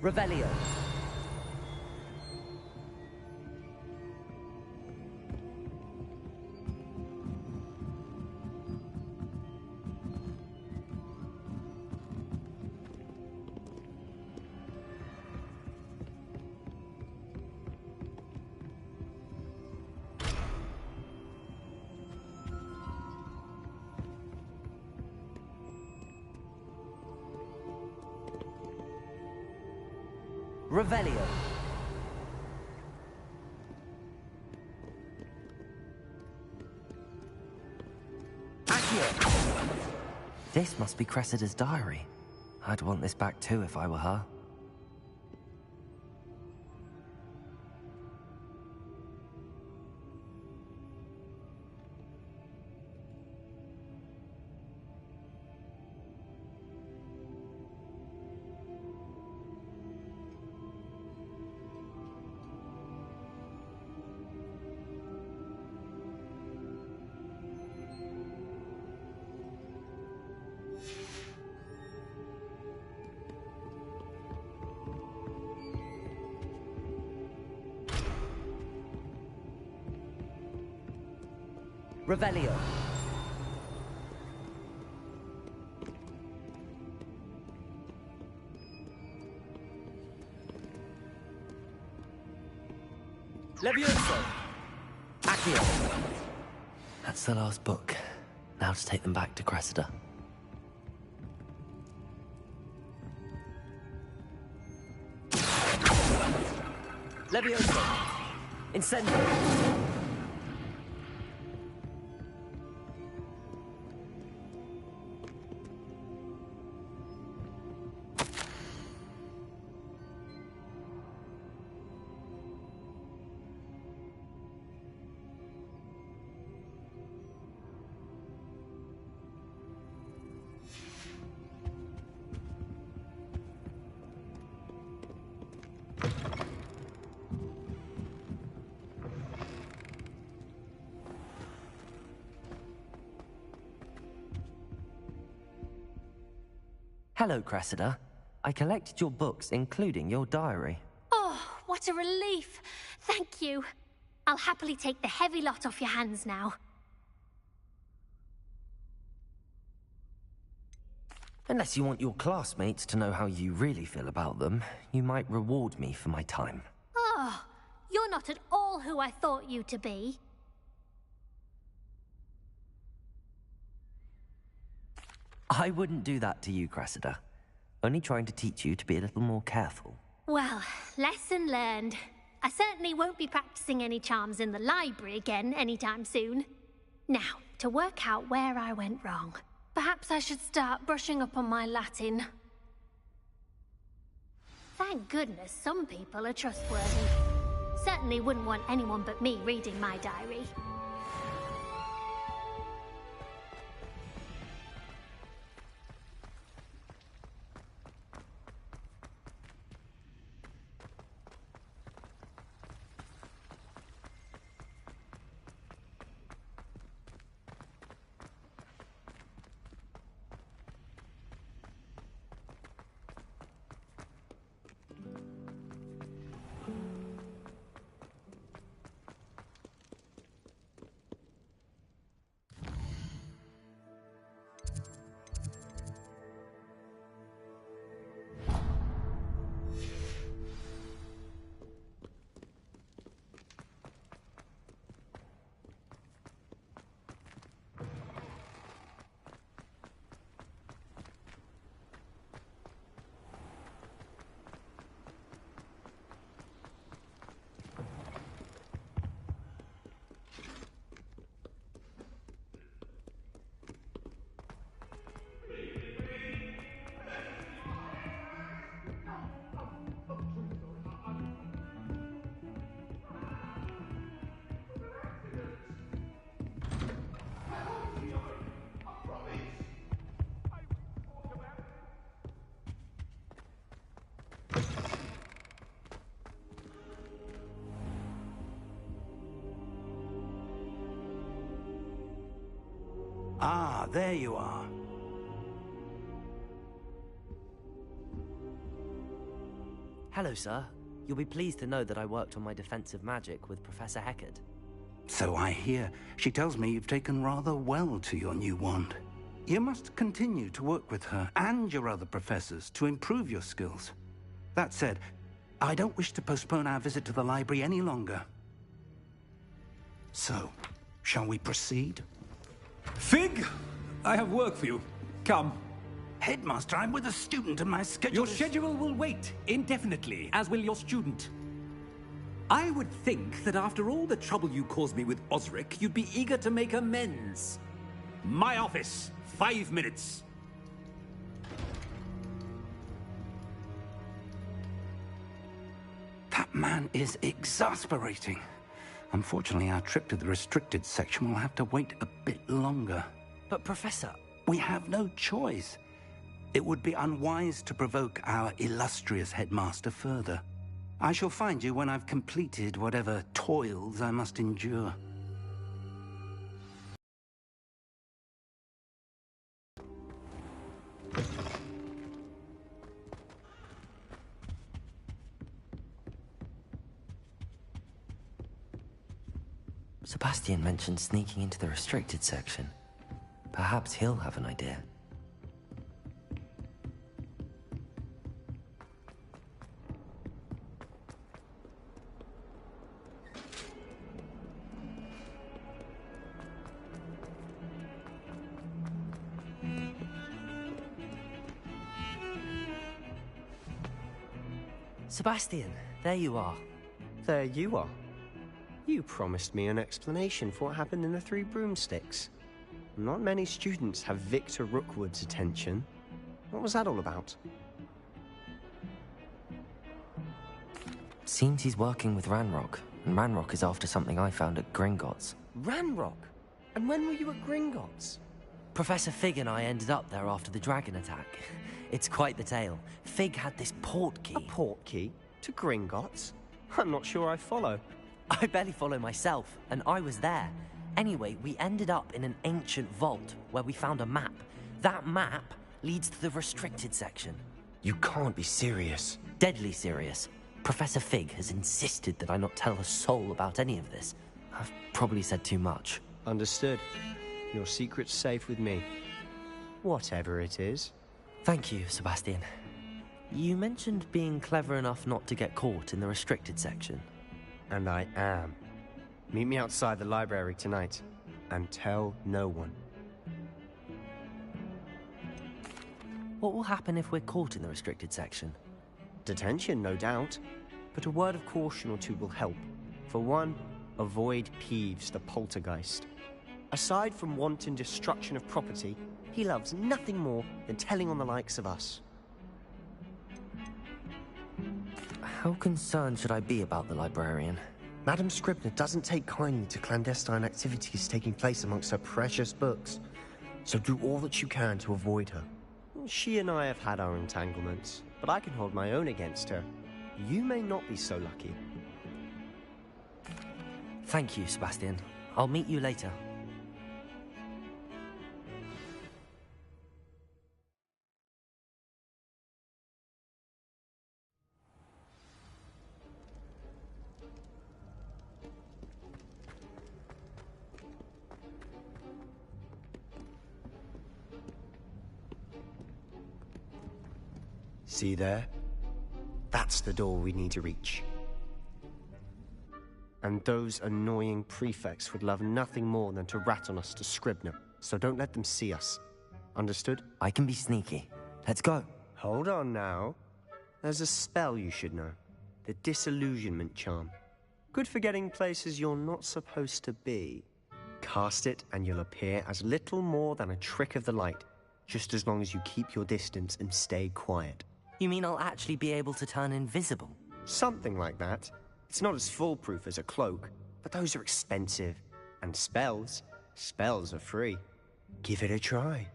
Revelio. Revelio. Accio. This must be Cressida's diary. I'd want this back too if I were her. Revelio. Levioso. Accio. That's the last book. Now to take them back to Cressida. Levioso. Incendio. Hello, Cressida. I collected your books, including your diary. Oh, what a relief. Thank you. I'll happily take the heavy lot off your hands now. Unless you want your classmates to know how you really feel about them, you might reward me for my time. Oh, you're not at all who I thought you to be. I wouldn't do that to you, Cressida. Only trying to teach you to be a little more careful. Well, lesson learned. I certainly won't be practicing any charms in the library again anytime soon. Now, to work out where I went wrong. Perhaps I should start brushing up on my Latin. Thank goodness some people are trustworthy. Certainly wouldn't want anyone but me reading my diary. Ah, there you are. Hello, sir. You'll be pleased to know that I worked on my defensive magic with Professor Heckard. So I hear. She tells me you've taken rather well to your new wand. You must continue to work with her and your other professors to improve your skills. That said, I don't wish to postpone our visit to the library any longer. So, shall we proceed? Fig! I have work for you. Come. Headmaster, I'm with a student and my schedule Your schedule will wait indefinitely, as will your student. I would think that after all the trouble you caused me with Osric, you'd be eager to make amends. My office, 5 minutes. That man is exasperating. Unfortunately, our trip to the restricted section will have to wait a bit longer. But, Professor... We have no choice. It would be unwise to provoke our illustrious headmaster further. I shall find you when I've completed whatever toils I must endure. Sebastian mentioned sneaking into the restricted section. Perhaps he'll have an idea. Sebastian, there you are. There you are. You promised me an explanation for what happened in the Three Broomsticks. Not many students have Victor Rookwood's attention. What was that all about? Seems he's working with Ranrock, and Ranrock is after something I found at Gringotts. Ranrock? And when were you at Gringotts? Professor Fig and I ended up there after the dragon attack. It's quite the tale. Fig had this port key. A port key? To Gringotts? I'm not sure I follow. I barely follow myself, and I was there. Anyway, we ended up in an ancient vault where we found a map. That map leads to the restricted section. You can't be serious. Deadly serious. Professor Fig has insisted that I not tell a soul about any of this. I've probably said too much. Understood. Your secret's safe with me. Whatever it is. Thank you, Sebastian. You mentioned being clever enough not to get caught in the restricted section. And I am. Meet me outside the library tonight, and tell no one. What will happen if we're caught in the restricted section? Detention, no doubt. But a word of caution or two will help. For one, avoid Peeves, the poltergeist. Aside from wanton destruction of property, he loves nothing more than telling on the likes of us. How concerned should I be about the librarian? Madam Scribner doesn't take kindly to clandestine activities taking place amongst her precious books, so do all that you can to avoid her. She and I have had our entanglements, but I can hold my own against her. You may not be so lucky. Thank you, Sebastian. I'll meet you later. See there? That's the door we need to reach. And those annoying prefects would love nothing more than to rat on us to Scribner, so don't let them see us. Understood? I can be sneaky. Let's go. Hold on now. There's a spell you should know. The Disillusionment Charm. Good for getting places you're not supposed to be. Cast it and you'll appear as little more than a trick of the light, just as long as you keep your distance and stay quiet. You mean I'll actually be able to turn invisible? Something like that. It's not as foolproof as a cloak, but those are expensive. And spells are free. Give it a try.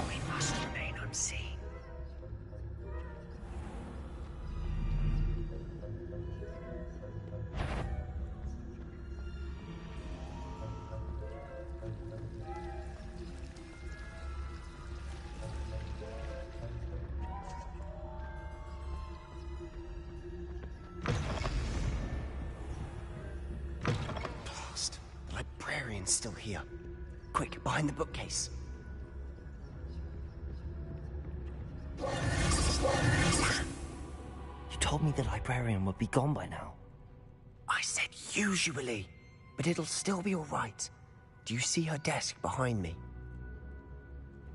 We must remain unseen. Blast! The librarian's still here. Quick, behind the bookcase. You told me the librarian would be gone by now. I said usually, but it'll still be all right. Do you see her desk behind me?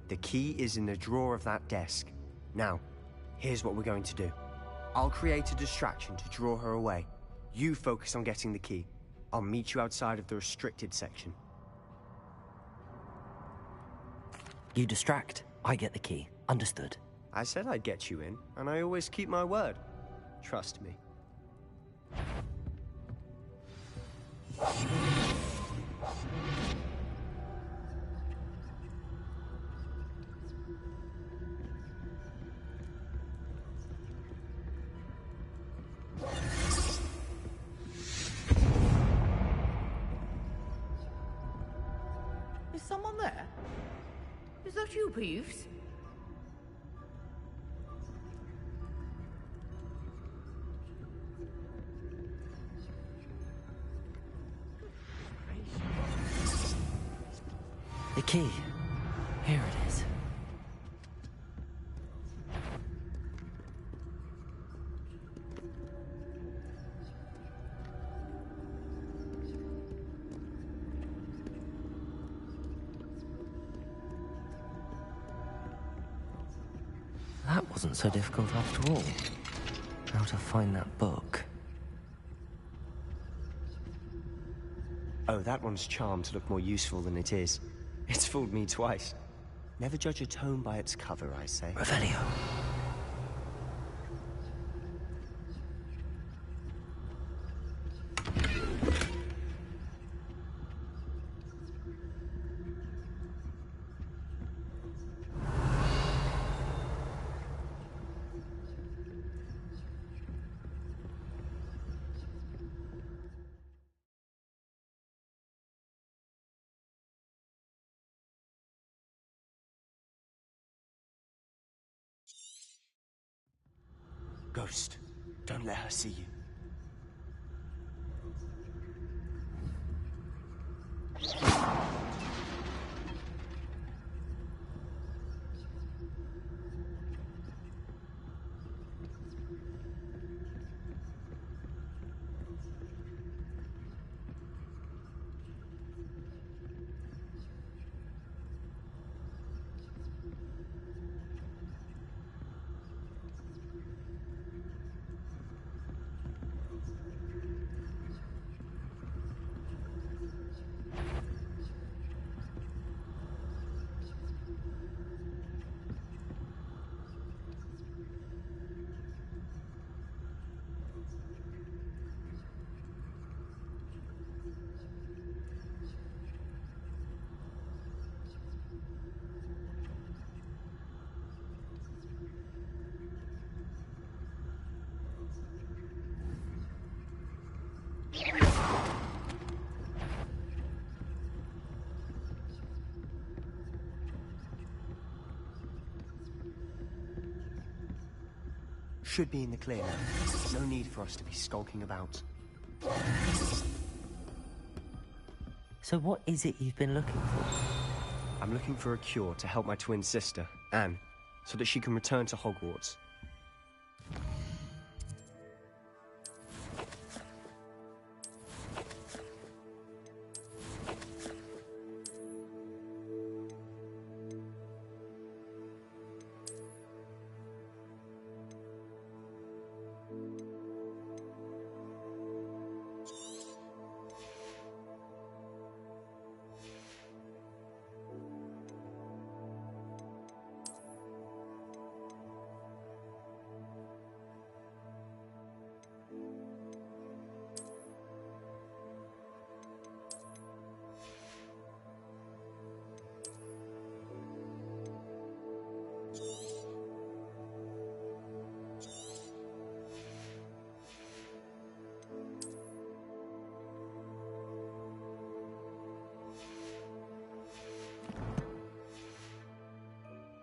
The key is in the drawer of that desk. Now, here's what we're going to do. I'll create a distraction to draw her away. You focus on getting the key. I'll meet you outside of the restricted section. You distract, I get the key. Understood. I said I'd get you in, and I always keep my word. Trust me. about you, Peeves? The key. Here it is. That wasn't so difficult after all. How to find that book. Oh, that one's charmed to look more useful than it is. It's fooled me twice. Never judge a tome by its cover, I say. Revelio. Ghost, don't let her see you. Should be in the clear now. No need for us to be skulking about. So what is it you've been looking for? I'm looking for a cure to help my twin sister, Anne, so that she can return to Hogwarts.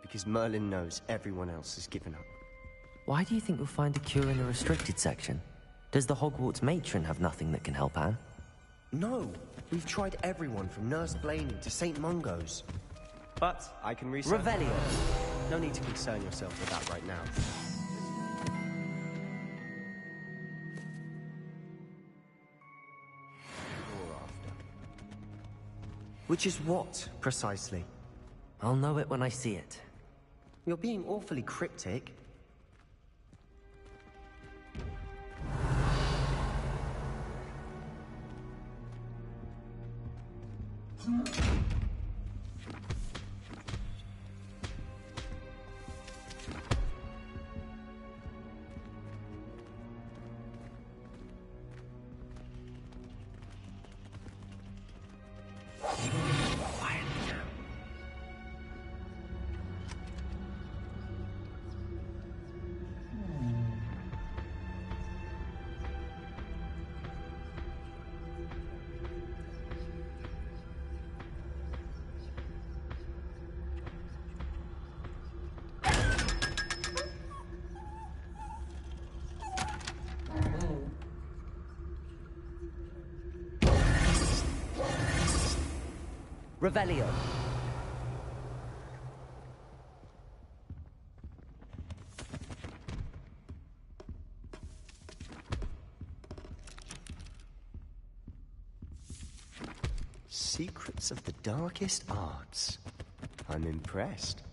Because Merlin knows everyone else has given up. Why do you think you'll find a cure in the restricted section? Does the Hogwarts matron have nothing that can help Anne? No! We've tried everyone from Nurse Blaney to St. Mungo's. But I can research... Revelio! No need to concern yourself with that right now. Or after. Which is what, precisely? I'll know it when I see it. You're being awfully cryptic. Revelio. Secrets of the darkest arts. I'm impressed.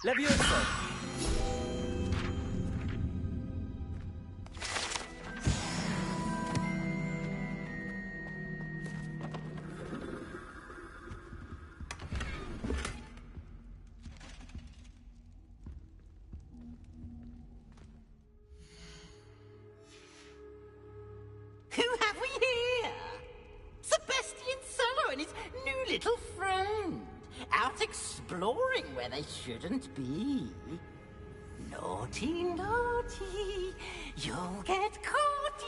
Levioso! Who have we here? Sebastian Solo and his new little friend. Out exploring where they shouldn't be. Naughty, naughty, you'll get caughty.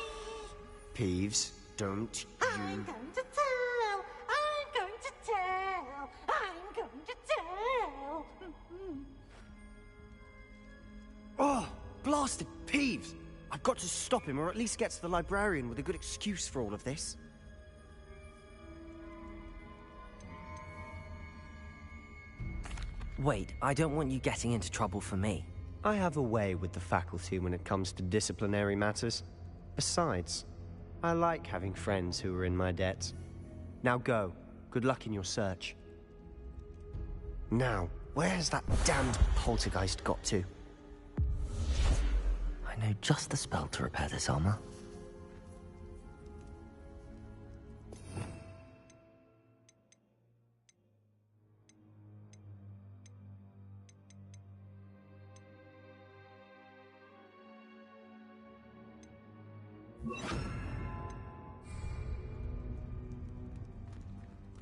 Peeves, don't I'm going to tell, I'm going to tell, I'm going to tell. Oh, blasted Peeves! I've got to stop him, or at least get to the librarian with a good excuse for all of this. Wait, I don't want you getting into trouble for me. I have a way with the faculty when it comes to disciplinary matters. Besides, I like having friends who are in my debt. Now go. Good luck in your search. Now, where's that damned poltergeist got to? I know just the spell to repair this armor.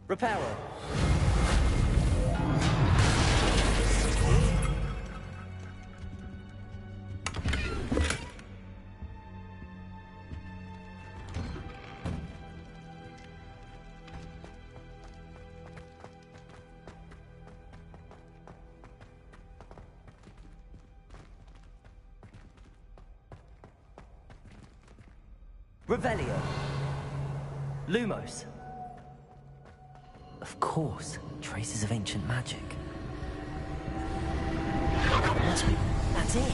Reparo. Revelio. Lumos. Of course, traces of ancient magic. Must be. That's it.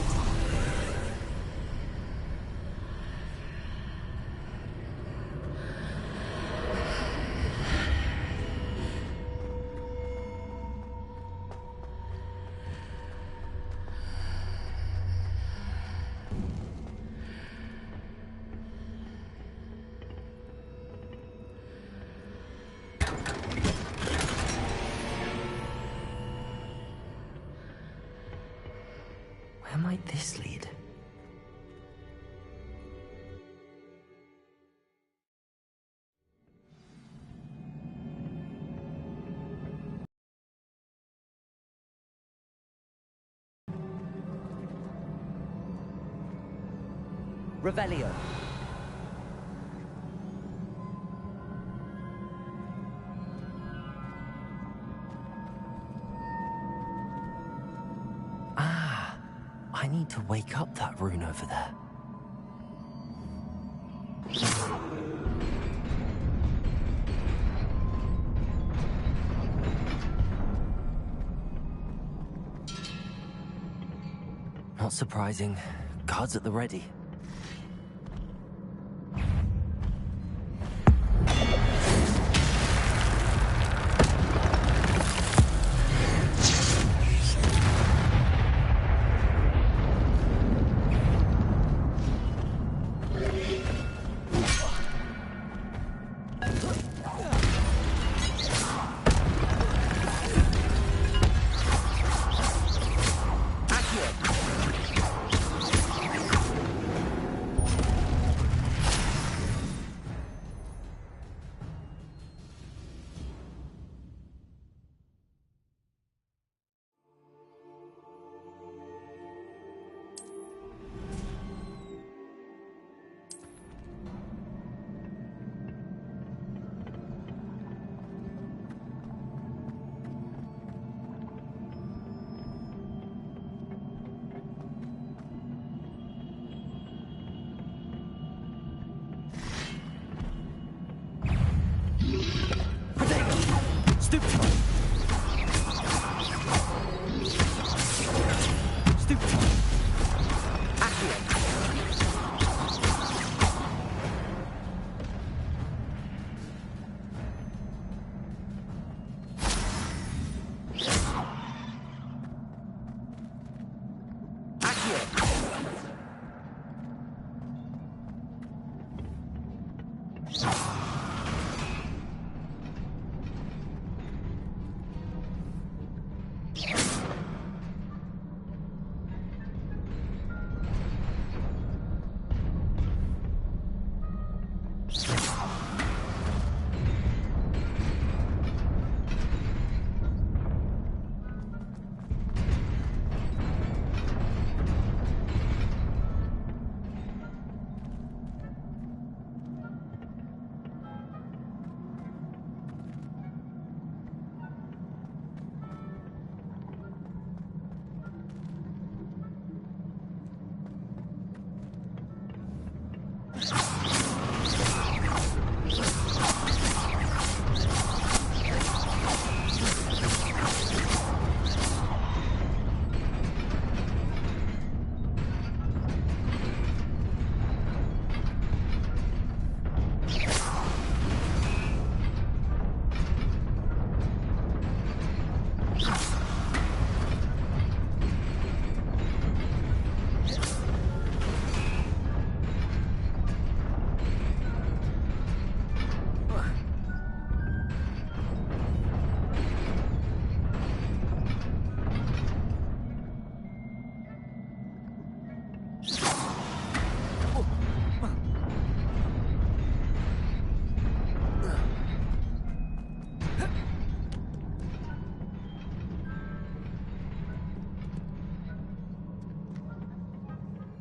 Where might this lead? Revelio. I need to wake up that rune over there. Not surprising. Guards at the ready.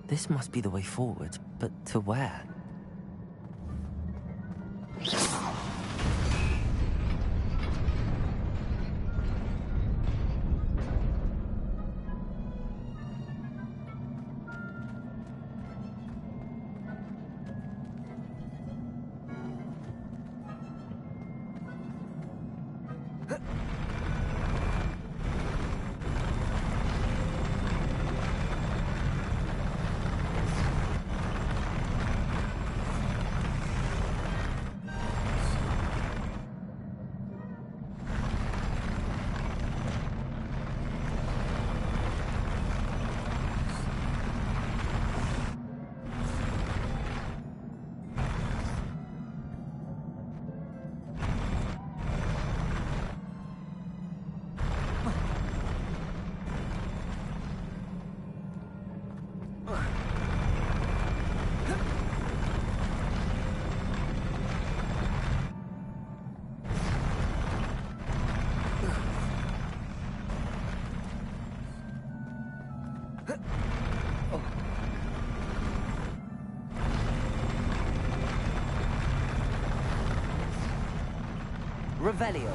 This must be the way forward, but to where? Revelio.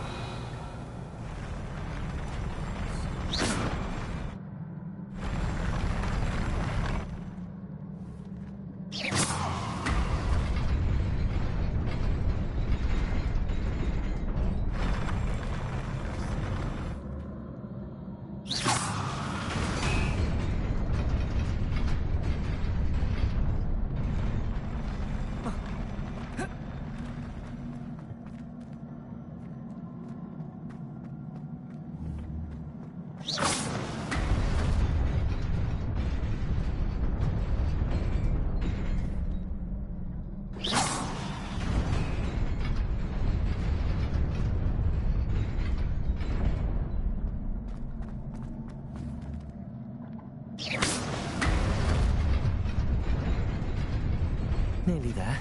Nearly there.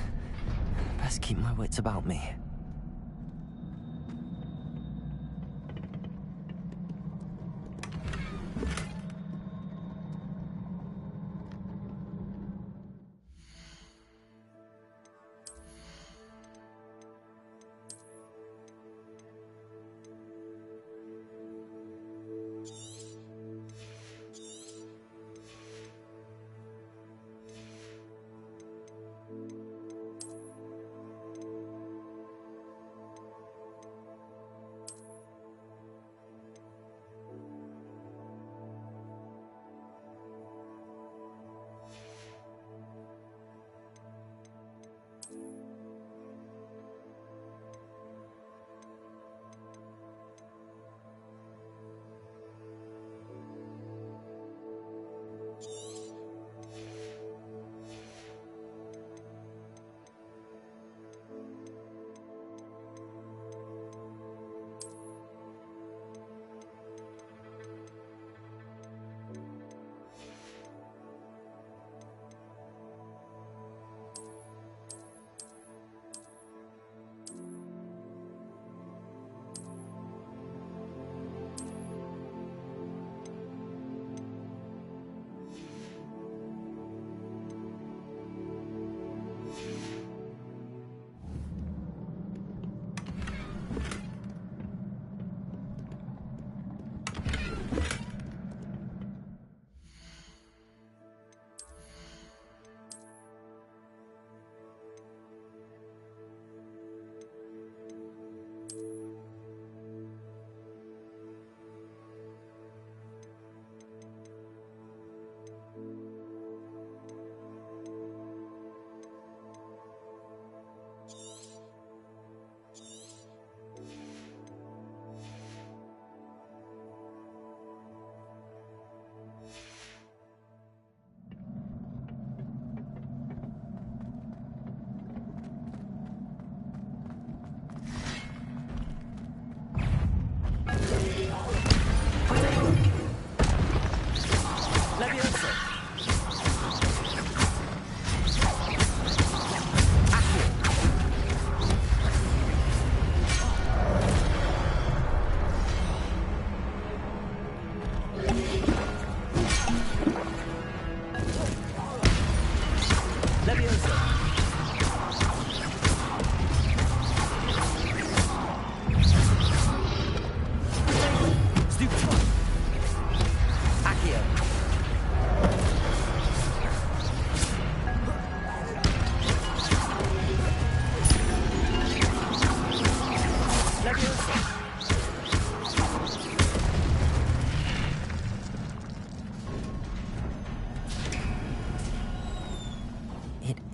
Best keep my wits about me.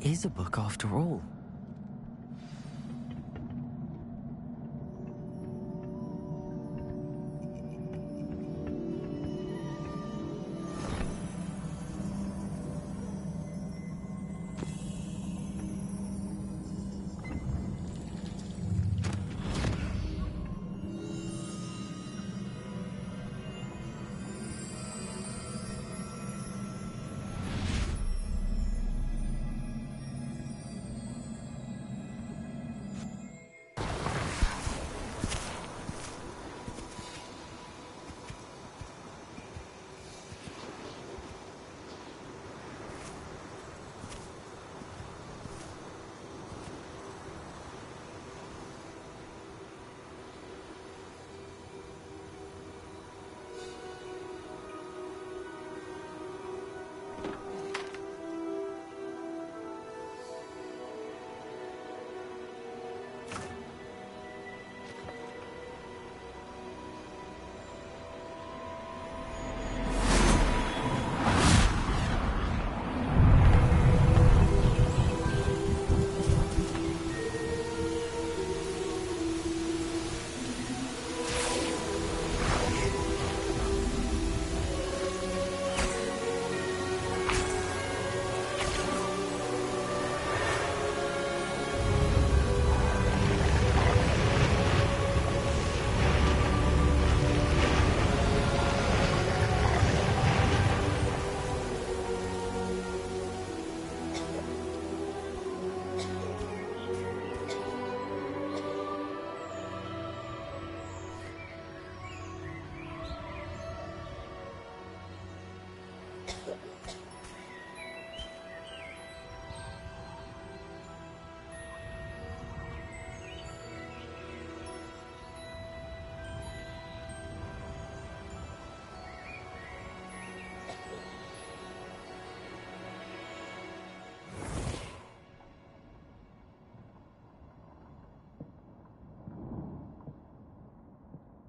is a book after all.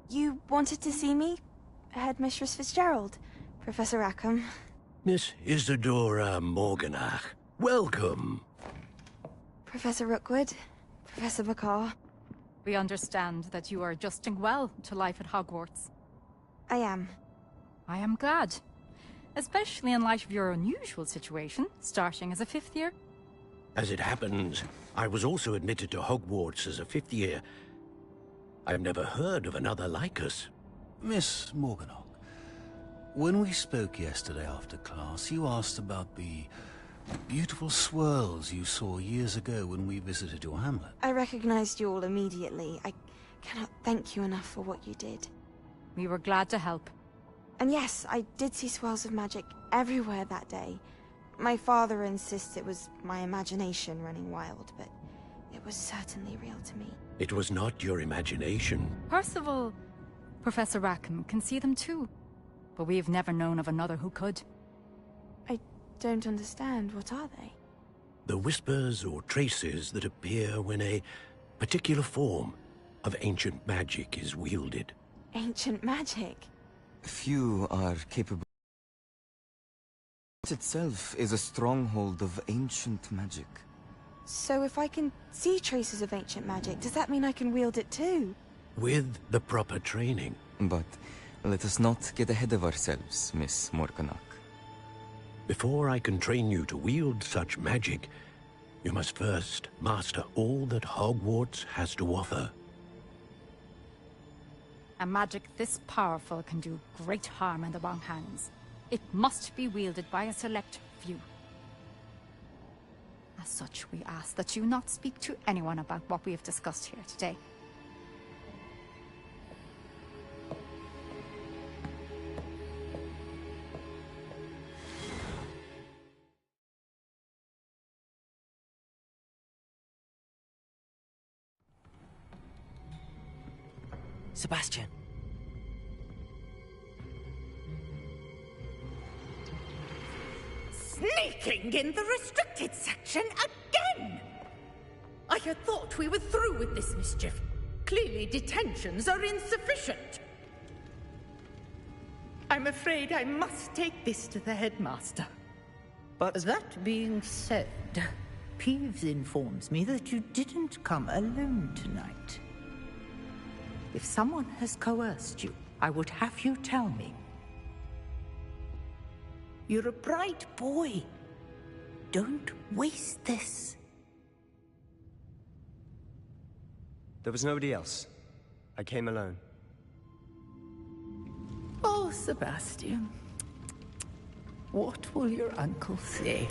You wanted to see me? Headmistress Fitzgerald, Professor Rackham. Miss Isadora Morganach, welcome. Professor Rookwood, Professor McCaw. We understand that you are adjusting well to life at Hogwarts. I am. I am glad. Especially in light of your unusual situation, starting as a 5th year. As it happens, I was also admitted to Hogwarts as a 5th year. I've never heard of another like us. Miss Morganach, when we spoke yesterday after class, you asked about the beautiful swirls you saw years ago when we visited your hamlet. I recognized you all immediately. I cannot thank you enough for what you did. We were glad to help. And yes, I did see swirls of magic everywhere that day. My father insists it was my imagination running wild, but it was certainly real to me. It was not your imagination. Percival, Professor Rackham can see them too. But we've never known of another who could. I don't understand. What are they? The whispers or traces that appear when a particular form of ancient magic is wielded. Ancient magic? Few are capable. It itself is a stronghold of ancient magic. So if I can see traces of ancient magic, does that mean I can wield it too? With the proper training. But let us not get ahead of ourselves, Miss Morganach. Before I can train you to wield such magic, you must first master all that Hogwarts has to offer. A magic this powerful can do great harm in the wrong hands. It must be wielded by a select few. As such, we ask that you not speak to anyone about what we have discussed here today. Sebastian. Sneaking in the restricted section again! I had thought we were through with this mischief. Clearly detentions are insufficient. I'm afraid I must take this to the headmaster. But that being said, Peeves informs me that you didn't come alone tonight. If someone has coerced you, I would have you tell me. You're a bright boy. Don't waste this. There was nobody else. I came alone. Oh, Sebastian. What will your uncle say?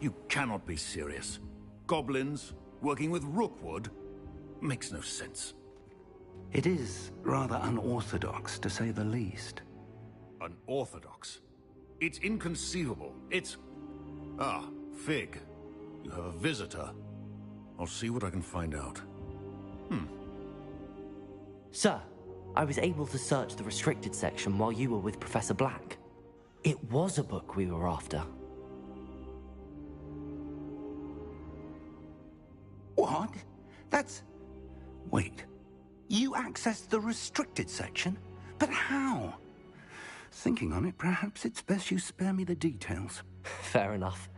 You cannot be serious. Goblins working with Rookwood? Makes no sense. It is rather unorthodox, to say the least. Unorthodox? It's inconceivable. It's... Ah, Fig. You have a visitor. I'll see what I can find out. Sir, I was able to search the restricted section while you were with Professor Black. It was a book we were after. What? That's... Wait. You accessed the restricted section? But how? Thinking on it, perhaps it's best you spare me the details. Fair enough.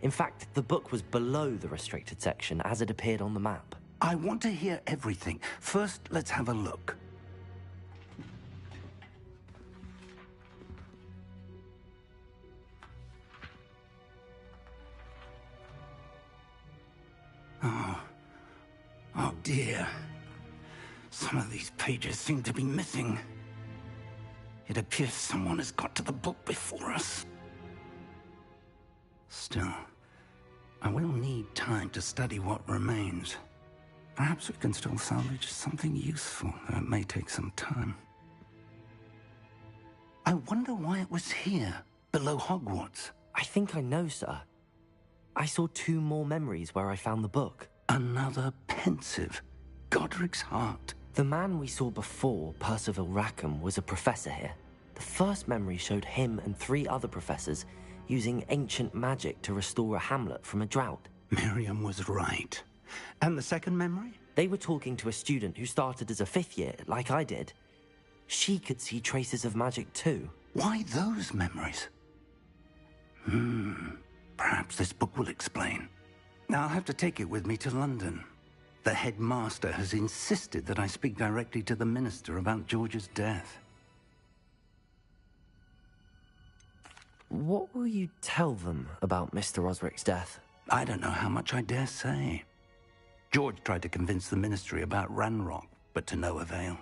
In fact, the book was below the restricted section as it appeared on the map. I want to hear everything. First, let's have a look. Oh dear. Some of these pages seem to be missing. It appears someone has got to the book before us. Still, I will need time to study what remains. Perhaps we can still salvage something useful, though it may take some time. I wonder why it was here, below Hogwarts. I think I know, sir. I saw 2 more memories where I found the book. Another pensive. Godric's heart. The man we saw before, Percival Rackham, was a professor here. The first memory showed him and 3 other professors using ancient magic to restore a hamlet from a drought. Miriam was right. And the second memory? They were talking to a student who started as a 5th year, like I did. She could see traces of magic too. Why those memories? Perhaps this book will explain. Now I'll have to take it with me to London. The headmaster has insisted that I speak directly to the minister about George's death. What will you tell them about Mr. Osric's death? I don't know how much I dare say. George tried to convince the ministry about Ranrock, but to no avail.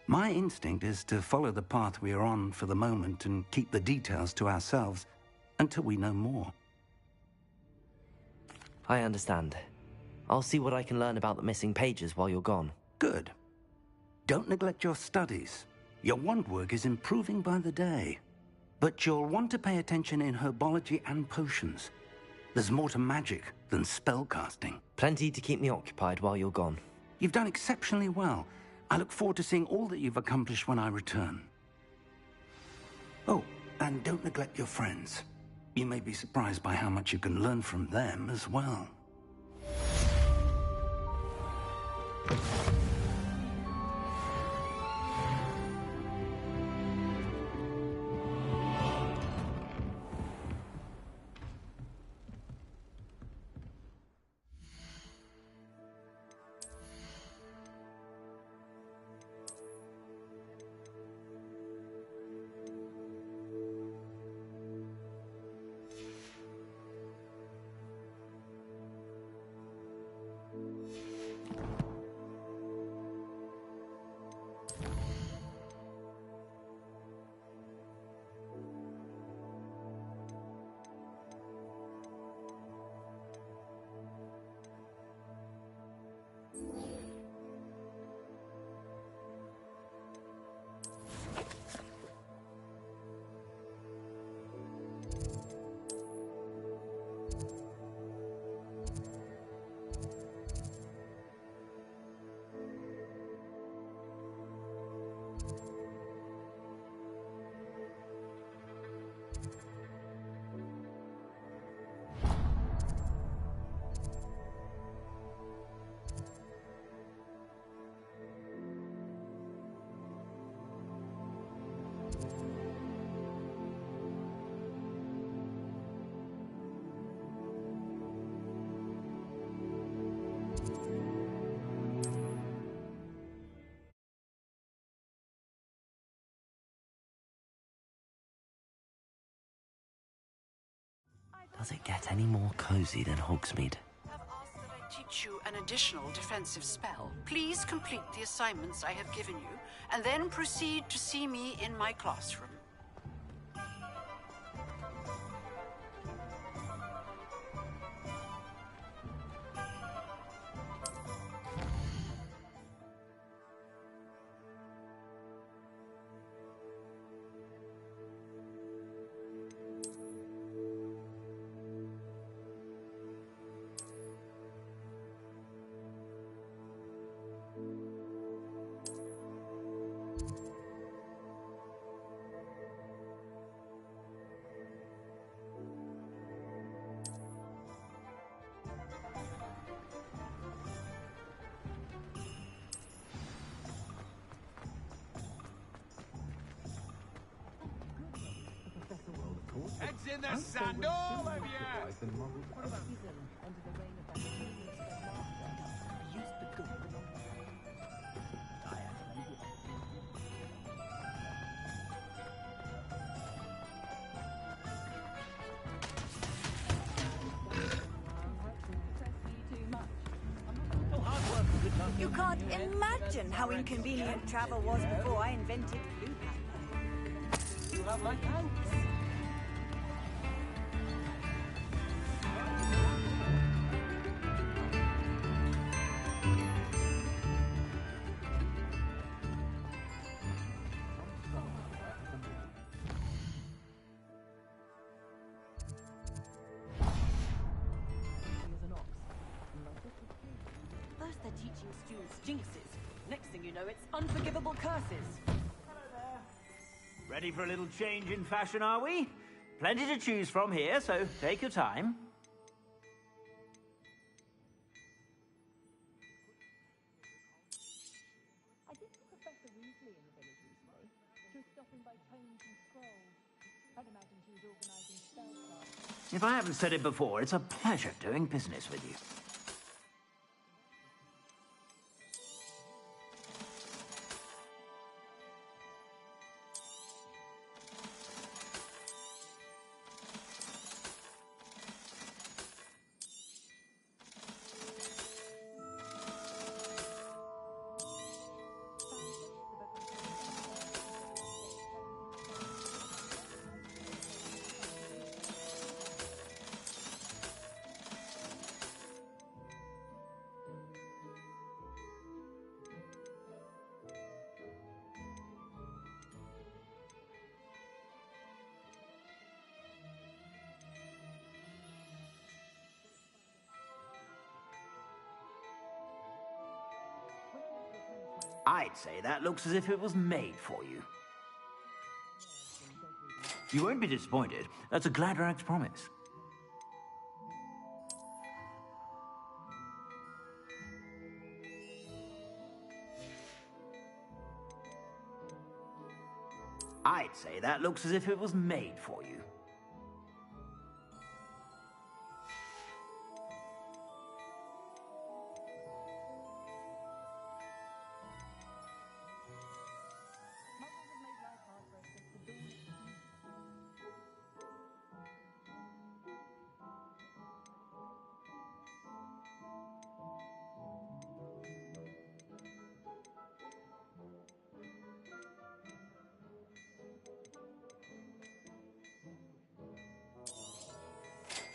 My instinct is to follow the path we are on for the moment and keep the details to ourselves until we know more. I understand. I'll see what I can learn about the missing pages while you're gone. Good. Don't neglect your studies. Your wand work is improving by the day. But you'll want to pay attention in herbology and potions. There's more to magic than spellcasting. Plenty to keep me occupied while you're gone. You've done exceptionally well. I look forward to seeing all that you've accomplished when I return. Oh, and don't neglect your friends. You may be surprised by how much you can learn from them as well. Does it get any more cozy than Hogsmeade? Teach you an additional defensive spell. Please complete the assignments I have given you, and then proceed to see me in my classroom. Heads in the sand, all of you! You can't imagine how inconvenient travel was before I invented blue paper. You have my thanks. First they're teaching students jinxes. Next thing you know, it's unforgivable curses. Ready for a little change in fashion, are we? Plenty to choose from here, so take your time. I did see Professor Weasley in the village recently. She was stopping by tomes and scrolls. I'd imagine she was organising spell classes. If I haven't said it before, it's a pleasure doing business with you. I'd say that looks as if it was made for you. You won't be disappointed. That's a Gladrax promise. I'd say that looks as if it was made for you.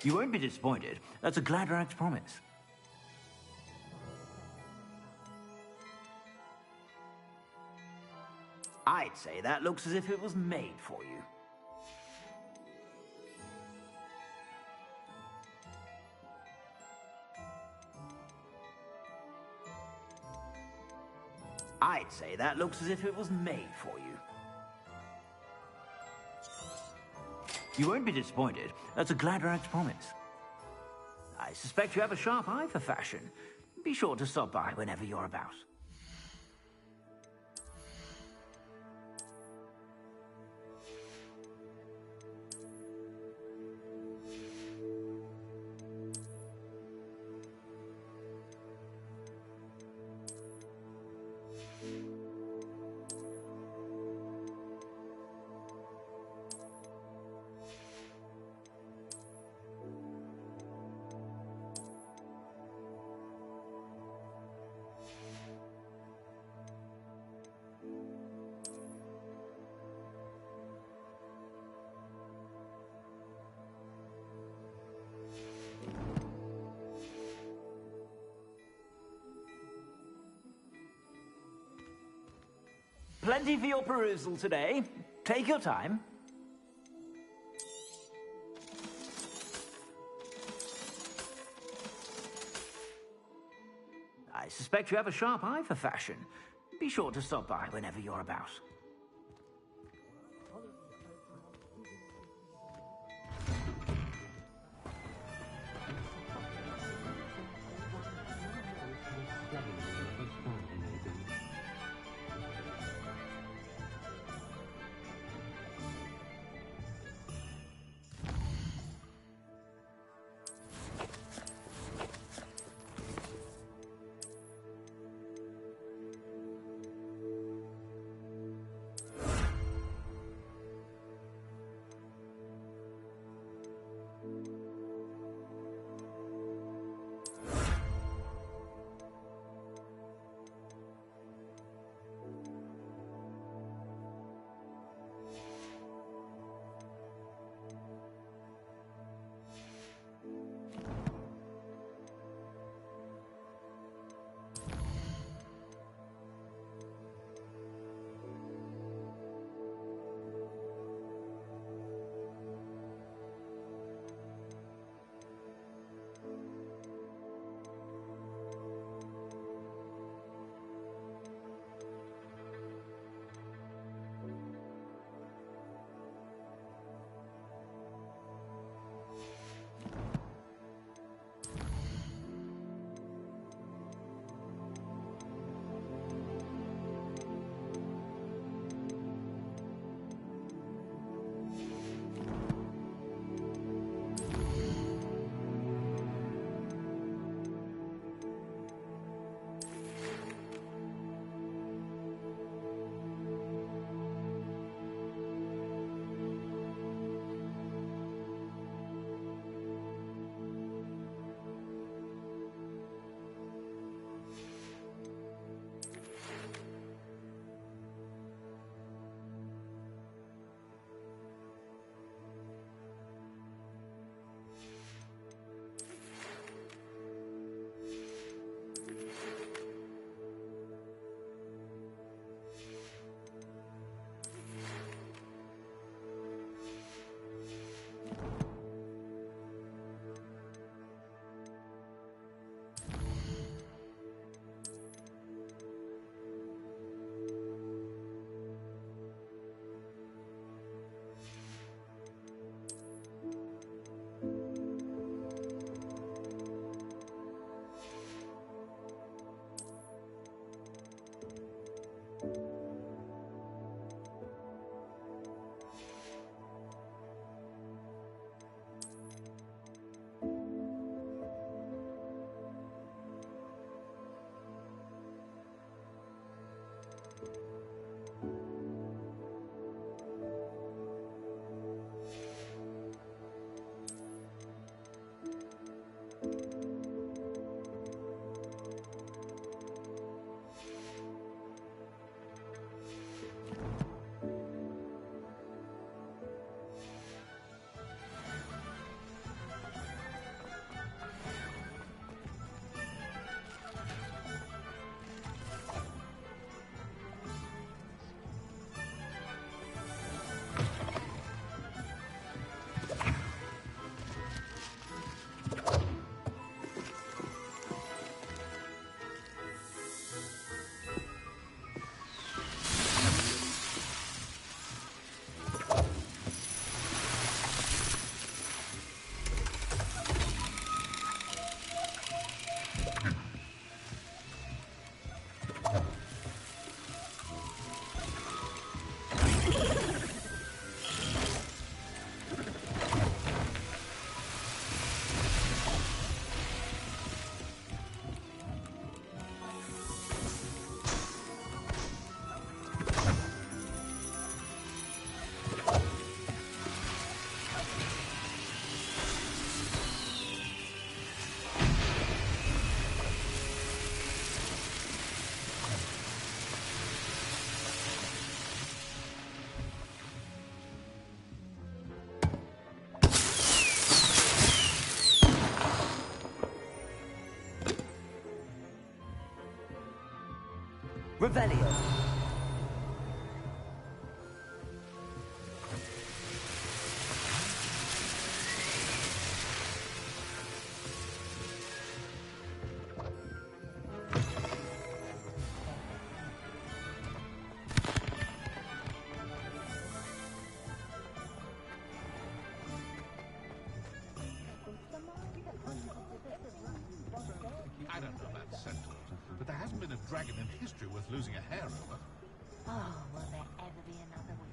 You won't be disappointed. That's a Gladrax promise. I'd say that looks as if it was made for you. I'd say that looks as if it was made for you. You won't be disappointed. That's a Gladrax promise. I suspect you have a sharp eye for fashion. Be sure to stop by whenever you're about. Plenty for your perusal today. Take your time. I suspect you have a sharp eye for fashion. Be sure to stop by whenever you're about. Revelio. I don't know about centaurs, but there hasn't been a dragon in history worth losing a hair over. Oh, will there ever be another one?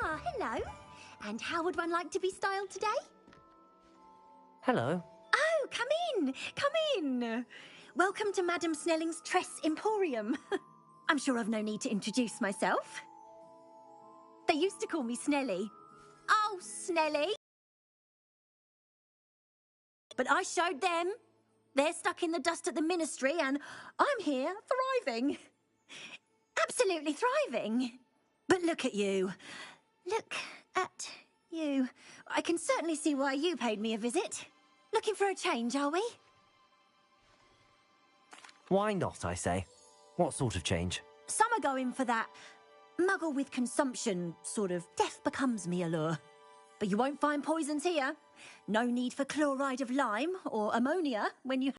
Ah, hello. And how would one like to be styled today? Hello. Oh, come in. Come in. Welcome to Madame Snelling's Tress Emporium. I'm sure I've no need to introduce myself. They used to call me Snelly. Oh, Snelly. But I showed them. They're stuck in the dust at the ministry, and I'm here thriving. Absolutely thriving. But look at you. Look at you. I can certainly see why you paid me a visit. Looking for a change, are we? Why not, I say? What sort of change? Some are going for that muggle with consumption, sort of death becomes me allure. But you won't find poisons here. No need for chloride of lime or ammonia when you